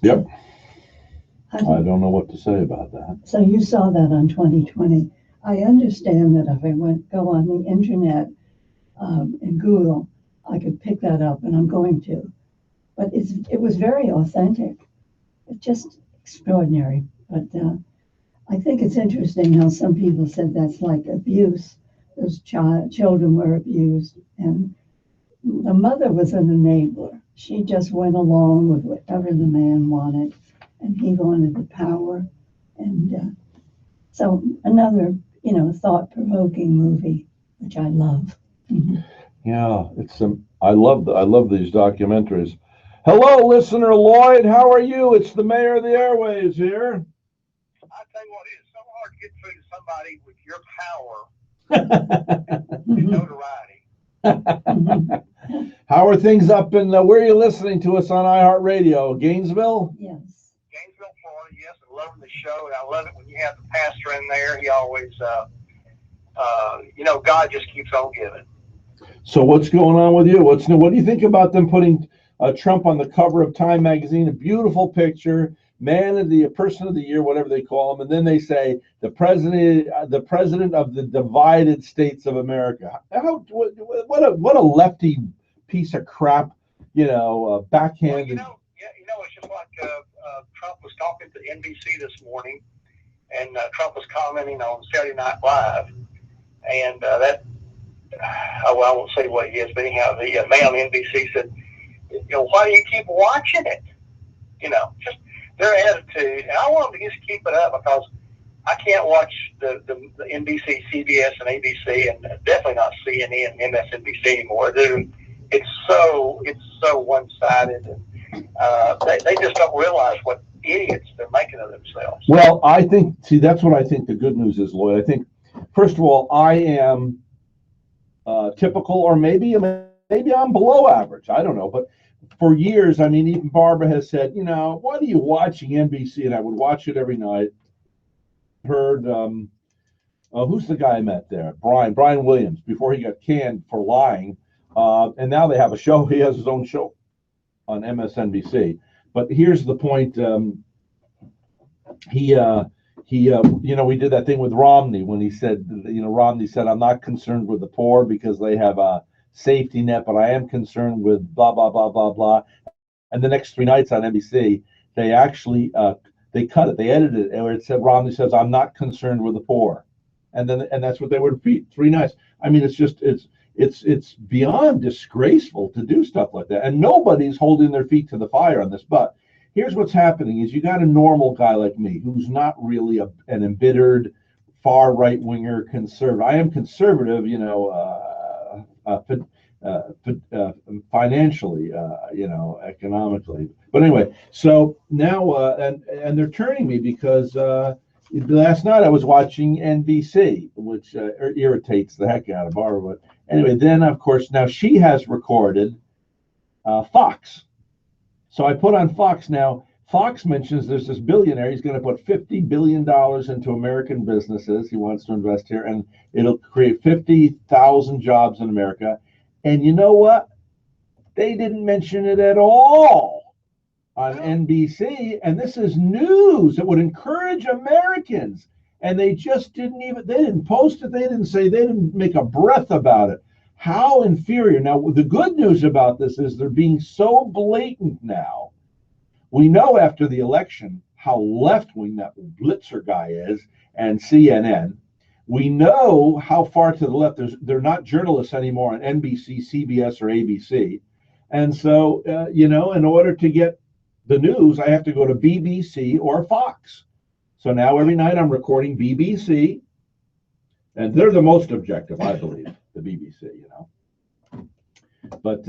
Yep. I don't know what to say about that. So you saw that on 2020. I understand that if I go on the internet and Google, I could pick that up, and I'm going to. But it was very authentic. It's just extraordinary. But I think it's interesting how some people said that's like abuse. Those children were abused, and the mother was an enabler. She just went along with whatever the man wanted, and he wanted the power. And so another, thought-provoking movie, which I love. Mm-hmm. Yeah, I love these documentaries. Hello, listener Lloyd. How are you? It's the mayor of the airways here. I tell you what, it's so hard to get through to somebody with your power Mm-hmm. and notoriety. How are things up in, where are you listening to us on iHeartRadio? Gainesville? Yes. Gainesville, Florida, yes, I'm loving the show, and I love it when you have the pastor in there. He always, God just keeps on giving. So what's going on with you? What's new? What do you think about them putting Trump on the cover of Time magazine? A beautiful picture, person of the year, whatever they call him, and then they say the president of the divided states of America. What a lefty piece of crap, backhanded. Well, it's just like Trump was talking to NBC this morning, and Trump was commenting on Saturday Night Live, and I won't say what he is, but anyhow, the man on NBC said, why do you keep watching it? Just their attitude, and I want them to just keep it up because I can't watch the NBC, CBS, and ABC, and definitely not CNN and MSNBC anymore. It's so one-sided, and they just don't realize what idiots they're making of themselves. Well, that's what I think the good news is, Lloyd. I think, first of all, I am typical, or maybe I'm below average. I don't know, but for years, even Barbara has said, what are you watching NBC? And I would watch it every night. Heard, who's the guy I met there? Brian Williams, before he got canned for lying. And now they have a show. He has his own show on MSNBC. But here's the point. We did that thing with Romney when he said, Romney said, I'm not concerned with the poor because they have a safety net, but I am concerned with blah, blah, blah, blah, blah. And the next 3 nights on NBC, they actually, they cut it, they edited it, where it said, Romney says, I'm not concerned with the poor. And that's what they would repeat 3 nights. It's beyond disgraceful to do stuff like that. And nobody's holding their feet to the fire on this. But here's what's happening is you got a normal guy like me who's not really an embittered far right-winger conservative. I am conservative, financially, economically. But anyway, so now, and they're turning me because last night I was watching NBC, which irritates the heck out of Barbara. But anyway, then of course, now she has recorded Fox. So I put on Fox now. Fox mentions there's this billionaire. He's going to put $50 billion into American businesses. He wants to invest here, and it'll create 50,000 jobs in America. And you know what? They didn't mention it at all on NBC. And this is news that would encourage Americans. And they just they didn't post it. They didn't make a breath about it. How inferior. Now, the good news about this is they're being so blatant now. We know after the election how left-wing that Blitzer guy is and CNN. We know how far to the left. They're not journalists anymore on NBC, CBS, or ABC. And so, in order to get the news, I have to go to BBC or Fox. So now every night I'm recording BBC, and they're the most objective, I believe, the BBC, But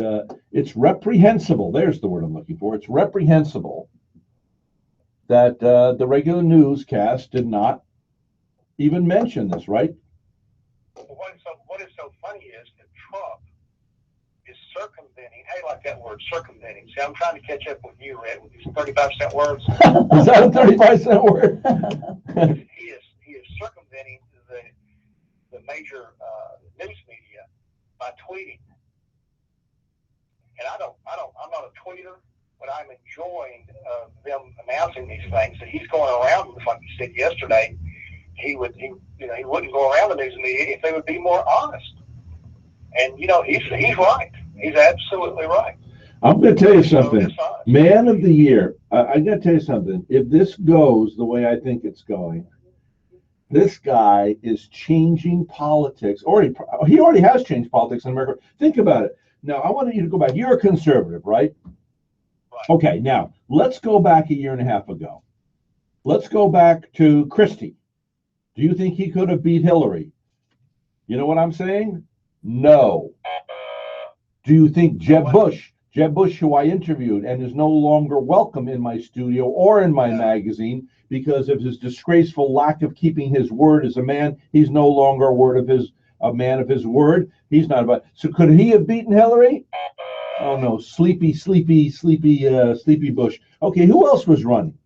it's reprehensible. There's the word I'm looking for. It's reprehensible that the regular newscast did not even mention this, right? What is so funny is that Trump is circumventing. How do you like that word, circumventing? See, I'm trying to catch up with you, Red, with these 35-cent words. Is that a 35-cent word? He is circumventing the major news media by tweeting. And I'm not a tweeter, but I'm enjoying them announcing these things. So he's going around, like you said yesterday, he wouldn't go around the news media if they would be more honest. And he's right. He's absolutely right. I'm going to tell you something. Man of the year. I got to tell you something. If this goes the way I think it's going, this guy is changing politics. He already has changed politics in America. Think about it. Now, I want you to go back. You're a conservative, right? Right. Okay, now, let's go back a year and a half ago. Let's go back to Christie. Do you think he could have beat Hillary? You know what I'm saying? No. Do you think Jeb Bush, who I interviewed and is no longer welcome in my studio or in my magazine because of his disgraceful lack of keeping his word as a man, he's no longer a word of his a man of his word. He's not about. So could he have beaten Hillary? Oh no, sleepy Bush. Okay, who else was running?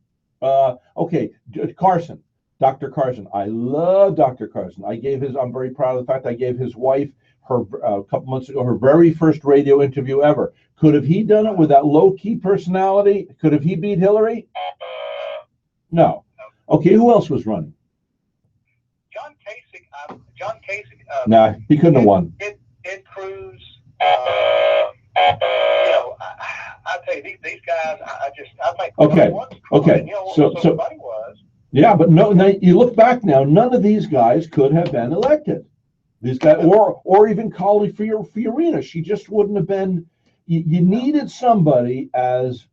Okay, Carson, Dr. Carson. I love Dr. Carson. I'm very proud of the fact I gave his wife her a couple months ago her very first radio interview ever. Could have he done it with that low-key personality? Could have he beat Hillary? No. Okay, who else was running? John Kasich. Nah, he couldn't have won. Ed Cruz. I tell you, these guys. I think. Okay. So everybody was. Yeah, but no. Now you look back now. None of these guys could have been elected. These guys, or even Carly Fiorina. She just wouldn't have been. You needed somebody as,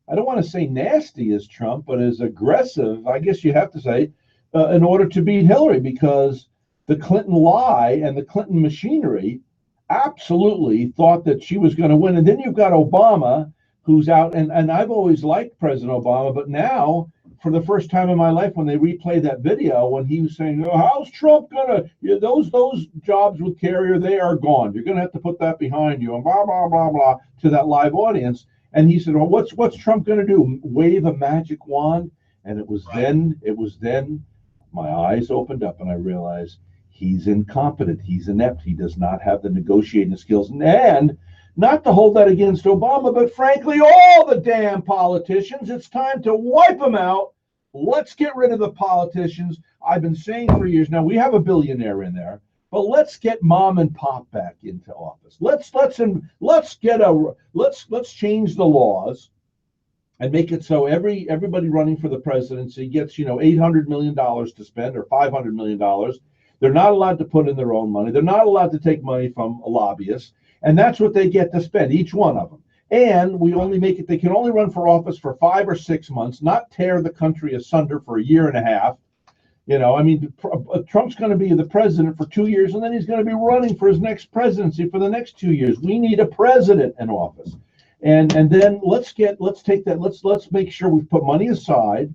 I don't want to say nasty as Trump, but as aggressive, I guess you have to say, in order to beat Hillary, because the Clinton lie and the Clinton machinery absolutely thought that she was going to win. And then you've got Obama, who's out, and I've always liked President Obama, but now, for the first time in my life, when they replayed that video, when he was saying, "Oh, how's Trump gonna? Those jobs with Carrier, they are gone. You're gonna have to put that behind you," and blah blah blah blah to that live audience. And he said, "Well, what's Trump gonna do? Wave a magic wand?" And it was then my eyes opened up and I realized he's incompetent. He's inept. He does not have the negotiating skills. And not to hold that against Obama, but frankly, all the damn politicians, it's time to wipe them out. Let's get rid of the politicians. I've been saying for years now, we have a billionaire in there, but let's get mom and pop back into office. Let's change the laws and make it so everybody running for the presidency gets, $800 million to spend or $500 million. They're not allowed to put in their own money. They're not allowed to take money from lobbyists. And that's what they get to spend, each one of them. And they can only run for office for 5 or 6 months, not tear the country asunder for a year and a half. Trump's going to be the president for 2 years, and then he's going to be running for his next presidency for the next 2 years. We need a president in office. And then let's make sure we put money aside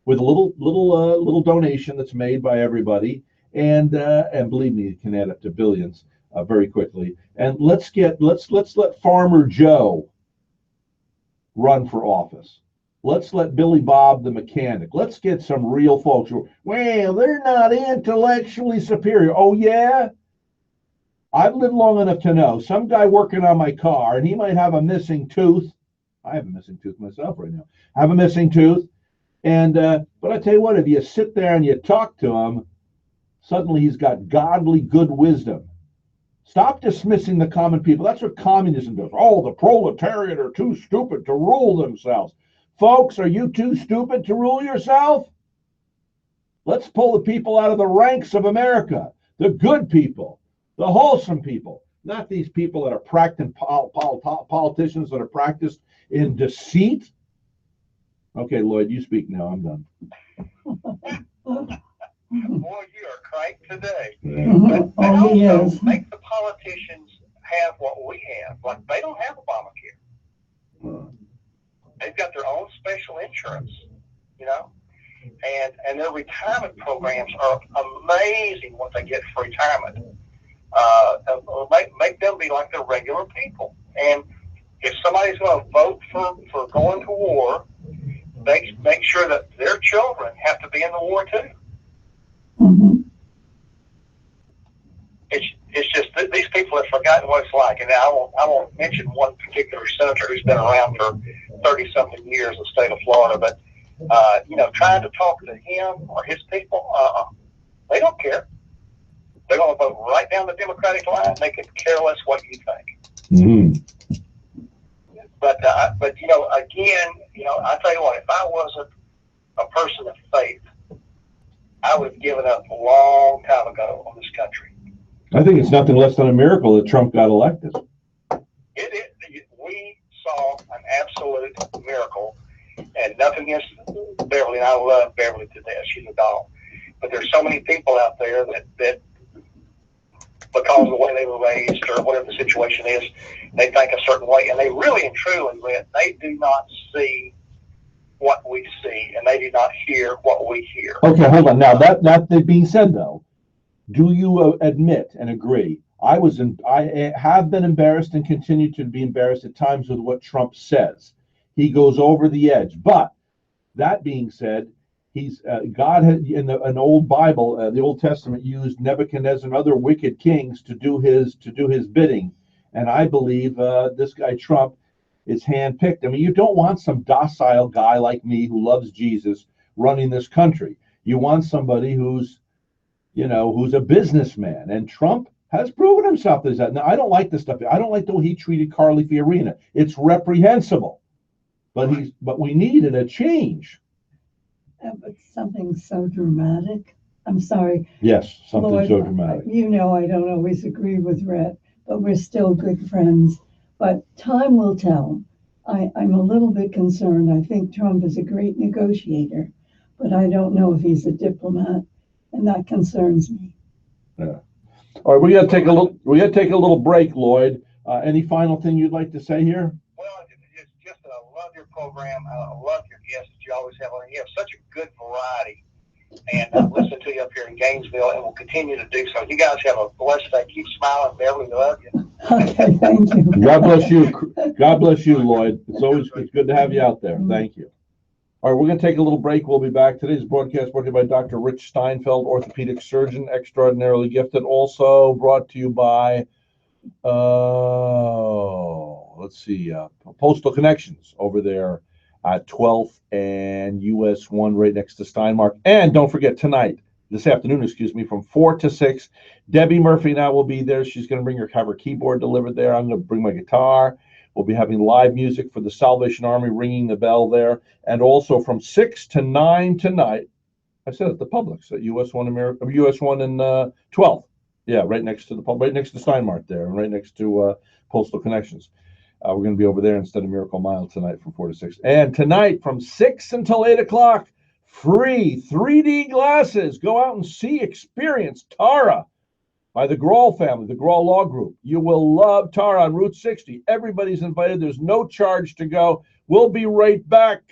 with a little donation that's made by everybody. And believe me, it can add up to billions. Very quickly, and let's let Farmer Joe run for office. Let's let Billy Bob the mechanic. Let's get some real folks who, they're not intellectually superior. Oh yeah, I've lived long enough to know some guy working on my car, and he might have a missing tooth. I have a missing tooth myself right now. I have a missing tooth, and but I tell you what, if you sit there and you talk to him, suddenly he's got godly good wisdom. Stop dismissing the common people. That's what communism does. Oh, the proletariat are too stupid to rule themselves. Folks, are you too stupid to rule yourself? Let's pull the people out of the ranks of America. The good people, the wholesome people, not these people that are practicing politicians that are practiced in deceit. Okay, Lloyd, you speak now. I'm done. Boy, you are crank today. Yeah. But also make the politicians have what we have. Like, they don't have Obamacare. They've got their own special insurance, and their retirement programs are amazing what they get for retirement. Make them be like the regular people. And if somebody's going to vote for going to war, make sure that their children have to be in the war too. Mm-hmm. It's just that these people have forgotten what it's like, and I won't mention one particular senator who's been around for 30-something years in the state of Florida, but trying to talk to him or his people, they don't care. They're going to vote right down the Democratic line. They could care less what you think. Mm-hmm. But again, I tell you what, if I wasn't a person of faith, I would have given up a long time ago on this country. I think it's nothing less than a miracle that Trump got elected. We saw an absolute miracle, and nothing against Beverly. And I love Beverly to death. She's a doll. But there's so many people out there that because of the way they were raised or whatever the situation is, they think a certain way, and they really and truly, they do not see what we see, and they do not hear what we hear. Okay, hold on. Now, that being said, though, Do you admit and agree? I have been embarrassed and continue to be embarrassed at times with what Trump says. He goes over the edge. But that being said, God had in an old Bible, the Old Testament used Nebuchadnezzar and other wicked kings to do his bidding, and I believe this guy Trump is handpicked. I mean, you don't want some docile guy like me who loves Jesus running this country. You want somebody who's a businessman, and Trump has proven himself as that. Now, I don't like this stuff. I don't like the way he treated Carly Fiorina. It's reprehensible, but we needed a change. But something so dramatic. I'm sorry. Yes, something Lord, so dramatic. I don't always agree with Rhett, but we're still good friends. But time will tell. I'm a little bit concerned. I think Trump is a great negotiator, but I don't know if he's a diplomat, and that concerns me. Yeah. All right, we got to take a little break, Lloyd. Any final thing you'd like to say here? Well, it's just that I love your program. I love your guests that you always have on. You have such a good variety. And I listen to you up here in Gainesville and will continue to do so. You guys have a blessed day. Keep smiling, Beverly. Love you. Okay, thank you. God bless you. God bless you, Lloyd. It's good to have you out there. Thank you. All right, we're going to take a little break. We'll be back. Today's broadcast brought to you by Dr. Rich Steinfeld, orthopedic surgeon, extraordinarily gifted. Also brought to you by, Postal Connections over there at 12th and US 1 right next to Steinmark. And don't forget, this afternoon, from 4 to 6, Debbie Murphy and I will be there. She's going to have her keyboard delivered there. I'm going to bring my guitar. We'll be having live music for the Salvation Army, ringing the bell there. And also from 6 to 9 tonight, I said at the Publix at US 1 and 12th. Yeah, right next to Steinmark there, and right next to Postal Connections. We're going to be over there instead of Miracle Mile tonight from 4 to 6. And tonight from 6 until 8 o'clock, free 3D glasses. Go out and experience Tara by the Grawl family, the Grawl Law Group. You will love Tara on Route 60. Everybody's invited. There's no charge to go. We'll be right back.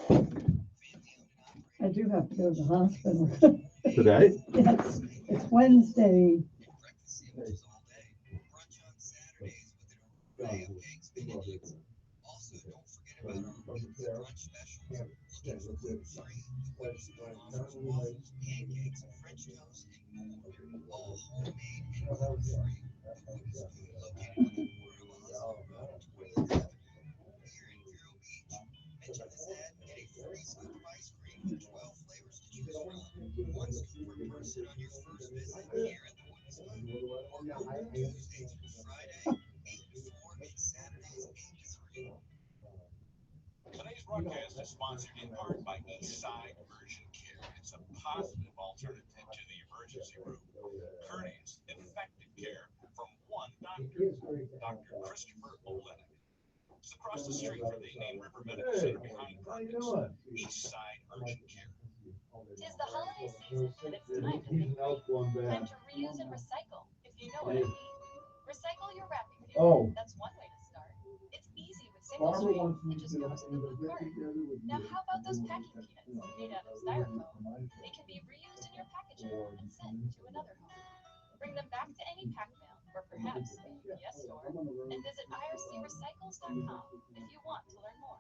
I do have to go to the hospital. Today? Yes, it's Wednesday. Also, don't forget about our weekly brunch specials. Looking for gluten-free, waffles, pancakes, French toast, and more. All homemade and gluten-free. Located on the corner of Road 27. Here in Vero Beach. Mention this ad and get a free scoop of ice cream with 12 flavors to choose from. One scoop per person on your first visit here at the Wooden Spoon. Open Tuesday through Friday, 8 to 4, and Saturdays 8 to 3. Today's broadcast is sponsored in part by Eastside Urgent Care. It's a positive alternative to the emergency room. Courteous, effective care from one doctor, Dr. Christopher Olenek. It's across the street from the Indian River Medical Center behind Perkins. Eastside Urgent Care. Tis the holiday season, and it's time to think green. Time to reuse and recycle, if you know what I mean. Recycle your wrapping paper. Oh. That's one way to start. It's easy with single stream. It just goes in the blue cart. Now, how about those packing peanuts made out of styrofoam? They can be reused in your packaging and sent to another home. Bring them back to any pack mail or perhaps a UPS store, and visit ircrecycles.com if you want to learn more.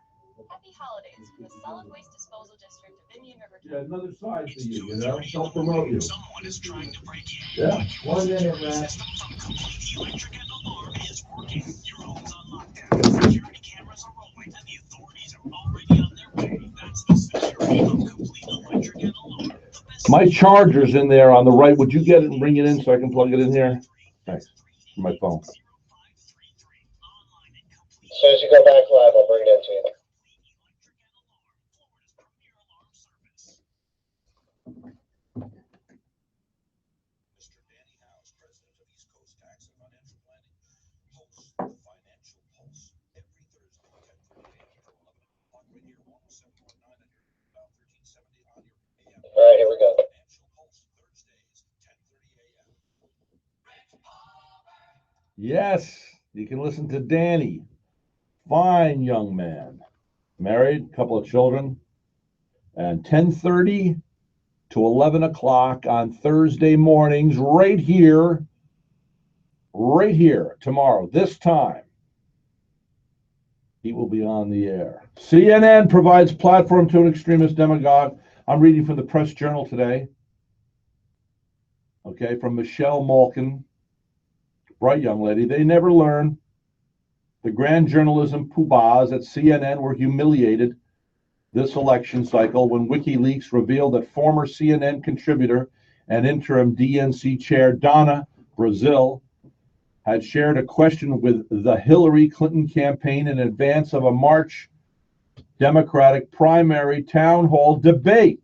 Happy holidays from the Solid Waste Disposal District of Indian River. Yeah, another side to you, self-promote you. Someone is trying to break in. Yeah. One minute, system from Complete Electric and Alarm is working. Your home's on lockdown. Security cameras are rolling, and the authorities are already on their way. That's the security of Complete Electric and Alarm. My charger's in there on the right. Would you get it and bring it in so I can plug it in here? Thanks. My phone. As soon as you go back live, I'll bring it in to you. Mr. Danny House, president of East Coast Tax and Financial Planning, hosts the Financial Pulse every Thursday, 10:30 a.m. to 11 o'clock, right here, 107.9 on your dial, 1370 on your AM. All right, here we go. Financial Pulse, Thursdays, 10:30 a.m. Yes, you can listen to Danny. Fine young man. Married, couple of children. And 10:30 to 11 o'clock on Thursday mornings, right here tomorrow, this time. He will be on the air. CNN provides platform to an extremist demagogue. I'm reading from the Press Journal today. Okay, from Michelle Malkin, bright young lady. They never learn. The grand journalism poobahs at CNN were humiliated this election cycle when WikiLeaks revealed that former CNN contributor and interim DNC chair Donna Brazile had shared a question with the Hillary Clinton campaign in advance of a March Democratic primary town hall debate.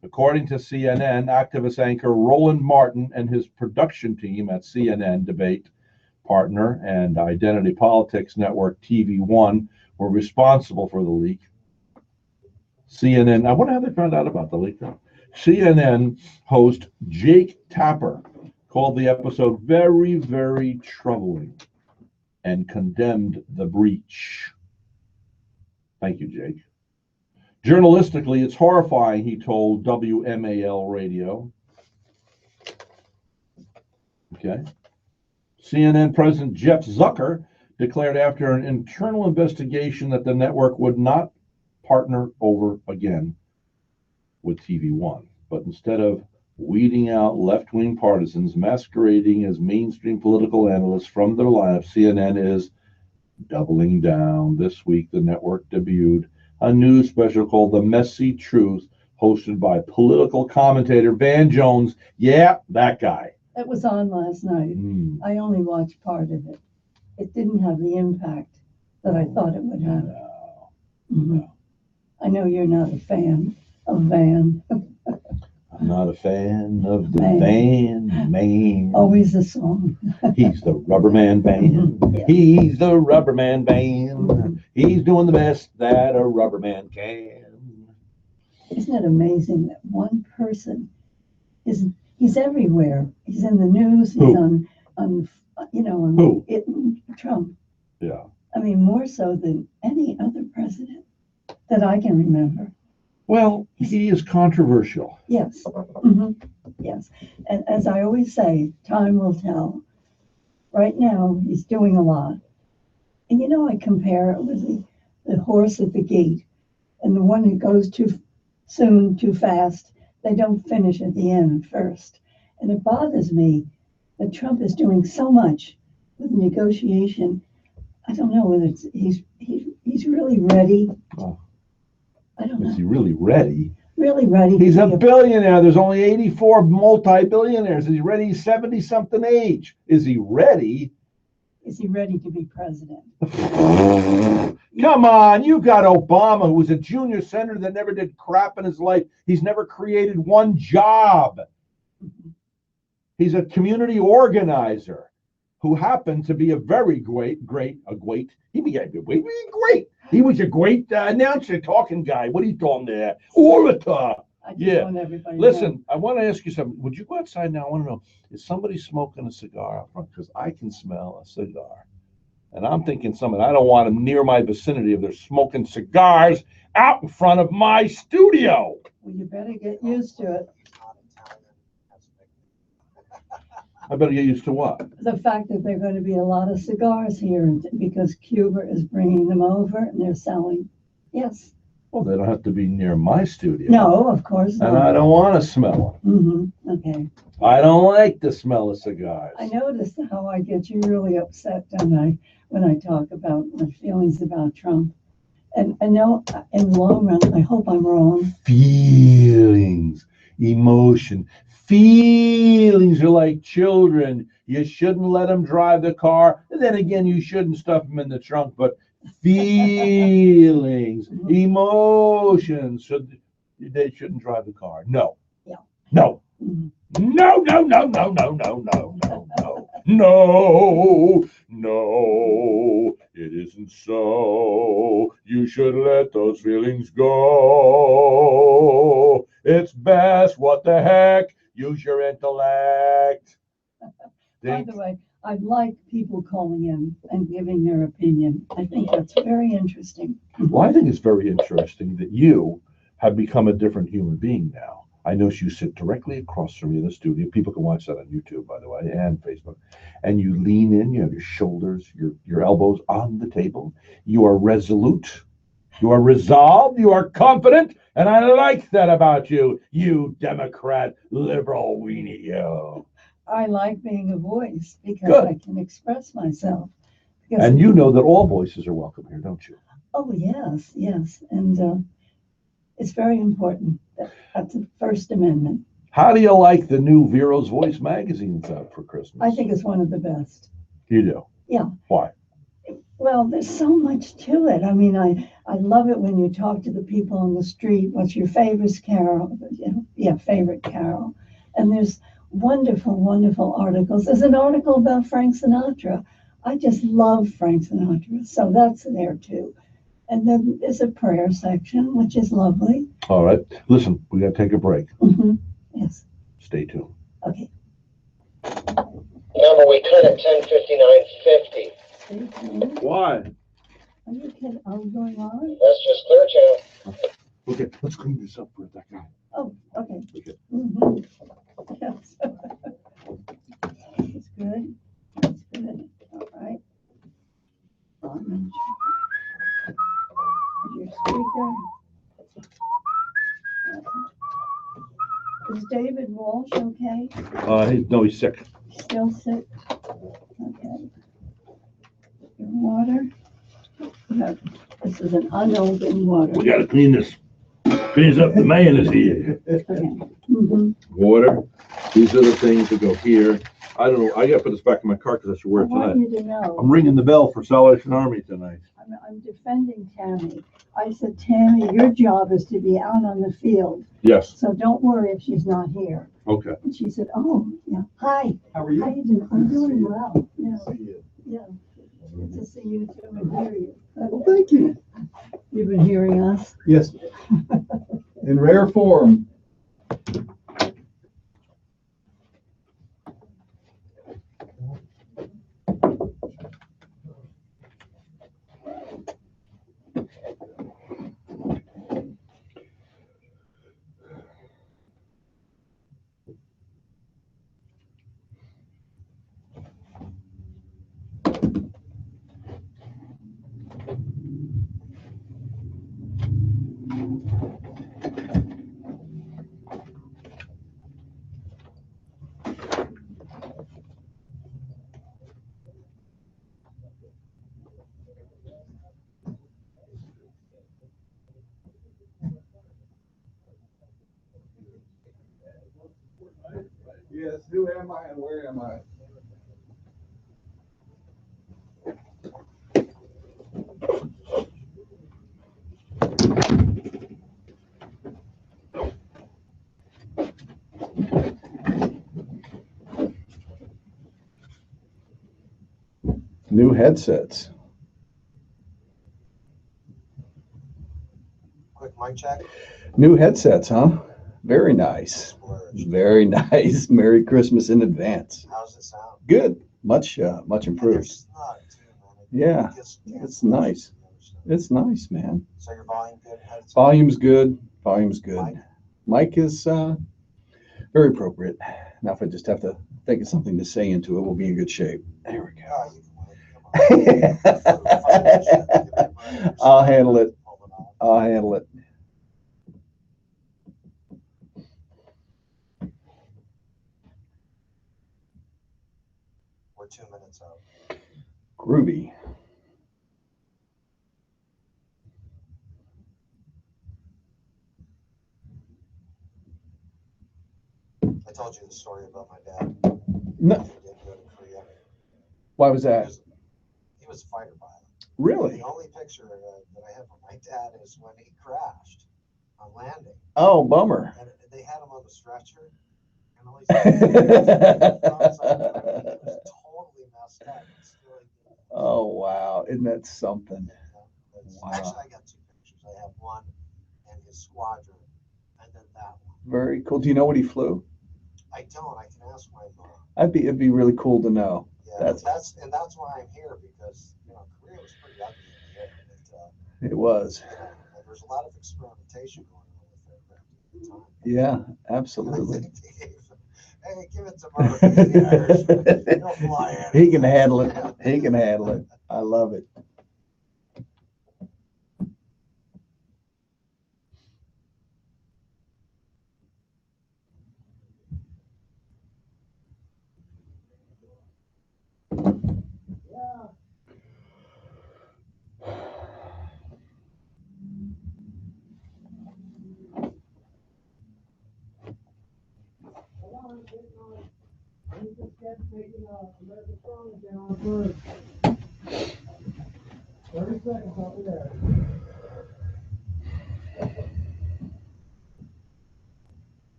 According to CNN, activist anchor Roland Martin and his production team at CNN debate partner and identity politics network TV1 were responsible for the leak. CNN, I wonder how they found out about the leak though. CNN host Jake Tapper called the episode very, very troubling and condemned the breach. Thank you, Jake. Journalistically, it's horrifying, he told WMAL radio. Okay. CNN President Jeff Zucker declared after an internal investigation that the network would not partner over again with TV1, but instead of weeding out left-wing partisans masquerading as mainstream political analysts from their lineup, CNN is doubling down. This week, the network debuted a new special called The Messy Truth, hosted by political commentator Van Jones. Yeah, that guy. That was on last night. I only watched part of it. It didn't have the impact that I thought it would have. No. I know you're not a fan of Van. I'm not a fan of the band, man. Always a song. He's the Rubber Man Band. Yeah. He's the Rubber Man Band. He's doing the best that a rubber man can. Isn't it amazing that one person he's everywhere. He's in the news. He's on Trump. Yeah. I mean, more so than any other president that I can remember. Well, he is controversial. Yes. Yes. And as I always say, time will tell. Right now, he's doing a lot. And I compare it with the horse at the gate and the one who goes too soon, too fast. They don't finish at the end first. And it bothers me that Trump is doing so much with negotiation. I don't know whether he's really ready. I don't know. Is he really ready? Really ready. He's a billionaire. There's only 84 multi-billionaires. Is he ready? He's 70-something age. Is he ready? Is he ready to be president? Come on, you got Obama, who was a junior senator that never did crap in his life. He's never created one job. He's a community organizer who happened to be a very great. He was a great announcer, talking guy. What do you call him there? Orator. Yeah. Listen, I want to ask you something. Would you go outside now? I want to know, is somebody smoking a cigar out front? Because I can smell a cigar. And I'm thinking I don't want them near my vicinity if they're smoking cigars out in front of my studio. Well, you better get used to it. I better get used to what? The fact that there are going to be a lot of cigars here because Cuba is bringing them over and they're selling. Yes. Well, they don't have to be near my studio. No, of course not. And I don't want to smell them. Okay. I don't like the smell of cigars. I noticed how I get you really upset, don't I, when I talk about my feelings about Trump. And I know in the long run, I hope I'm wrong. Feelings, emotion. Feelings are like children. You shouldn't let them drive the car. And then again, you shouldn't stuff them in the trunk. But feelings, emotions, they shouldn't drive the car. No. Yeah. No. Mm-hmm. No. No, it isn't so. You should let those feelings go. It's best, what the heck? Use your intellect. By the way, I like people calling in and giving their opinion. I think that's very interesting. Well, I think it's very interesting that you, have become a different human being now. I notice you sit directly across from me in the studio. People can watch that on YouTube, by the way, and Facebook. And you lean in, you have your shoulders, your elbows on the table. You are resolute. You are resolved. You are confident. And I like that about you, you Democrat, liberal weenie, you. I like being a voice because Good. I can express myself. Because And you know that all voices are welcome here, don't you? Oh, yes, yes. And it's very important. That's the First Amendment. How do you like the new Vero's Voice magazine that's out for Christmas? I think it's one of the best. You do? Yeah. Why? Well, there's so much to it. I mean, I love it when you talk to the people on the street. What's your favorite carol? Yeah, favorite carol. And there's wonderful, wonderful articles. There's an article about Frank Sinatra. I just love Frank Sinatra. So that's there too. And then there's a prayer section, which is lovely. All right. Listen, we got to take a break. Mm-hmm. Yes. Stay tuned. Okay. Remember, we cut at 10:59:50. Stay tuned. Why? Are you kidding? Are we going on? That's just Clear Channel. Okay, let's clean this up for that guy. Oh, okay. Okay. Mm-hmm. Yes. That's good. That's good. All right. Your speaker. Is David Walsh okay? No, he's sick. Still sick? Okay. Your water. No, this is an unopened water. We got to clean this. Cleans up the mayonnaise here. Okay. Mm-hmm. Water. These are the things that go here. I don't know. I got to put this back in my car because I should wear I it want tonight. you to know. I'm ringing the bell for Salvation Army tonight. I'm defending Tammy. I said, Tammy, your job is to be out on the field. Yes. So don't worry if she's not here. Okay. And she said, oh, yeah. Hi. How are you? How you doing? I'm doing well. Yeah. Yeah. Good to see you too and hear you. Well, thank you. You've been hearing us? Yes. In rare form. Yes, who am I and where am I? New headsets. Quick mic check. New headsets, huh? Very nice. Splurge. Very nice. Merry Christmas in advance. How's it sound? Good. Much And they're improved. snug too, man. Yeah, Gets it's cancellation nice. and other stuff. It's nice, man. So your volume good? Headset? Volume's good. Volume's good. Mic? Mic is very appropriate. Now, if I just have to think of something to say into it, we'll be in good shape. There we Oh, you can wait. Come on. I'll handle it. Hold it on. I'll handle it. We're 2 minutes out. Groovy. I told you the story about my dad. No, He did go to Korea. why was that? He was a fighter pilot. Really? The only picture that I have of my dad is when he crashed on landing. Oh, bummer. And they had him on the stretcher. And all he said was, he was totally messed up. And still he did it. Oh, wow. Isn't that something? Wow. Actually, I got two pictures. I have one and his squadron, and then that one. Very cool. Do you know what he flew? I don't. I can ask my mom. It'd be really cool to know. Yeah, that's why I'm here, because Korea was pretty ugly in the air. It was. And there's a lot of experimentation going on the time. Yeah, And I absolutely. think Dave, hey, give it to Murphy, the Irishman. He'll fly in. He can handle it. He can handle it. I love it.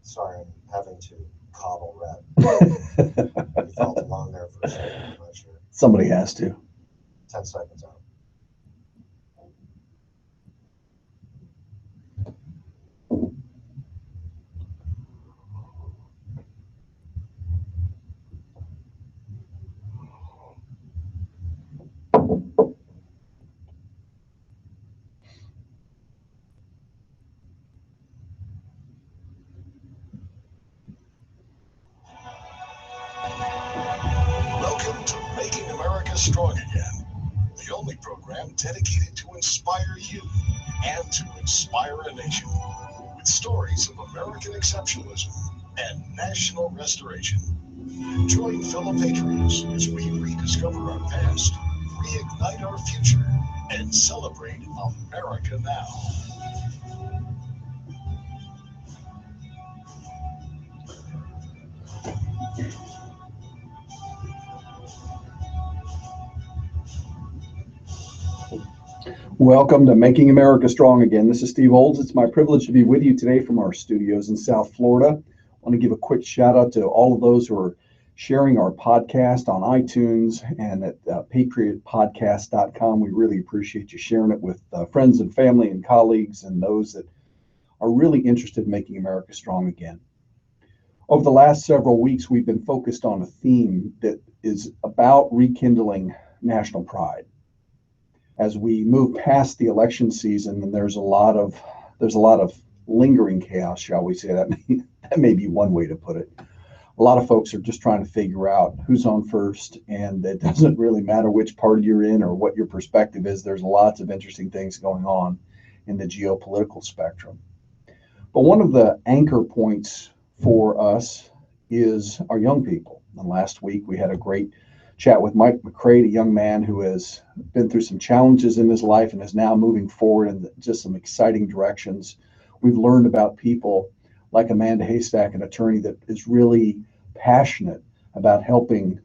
Sorry, I'm having to coddle Red. He felt along there for a second. I'm not sure. Somebody has to. 10 seconds out. Welcome to Making America Strong Again, the only program dedicated to inspire you and to inspire a nation with stories of American exceptionalism and national restoration. Join fellow patriots as we rediscover our past, reignite our future, and celebrate America now. Welcome to Making America Strong Again. This is Steve Olds. It's my privilege to be with you today from our studios in South Florida. I want to give a quick shout out to all of those who are sharing our podcast on iTunes and at patriotpodcast.com. We really appreciate you sharing it with friends and family and colleagues and those that are really interested in making America strong again. Over the last several weeks, we've been focused on a theme that is about rekindling national pride. As we move past the election season, and there's a lot of lingering chaos, shall we say. That may be one way to put it. A lot of folks are just trying to figure out who's on first, and it doesn't really matter which party you're in or what your perspective is. There's lots of interesting things going on in the geopolitical spectrum. But one of the anchor points for us is our young people. And last week we had a great chat with Mike McCrate, a young man who has been through some challenges in his life and is now moving forward in just some exciting directions. We've learned about people like Amanda Haystack, an attorney that is really passionate about helping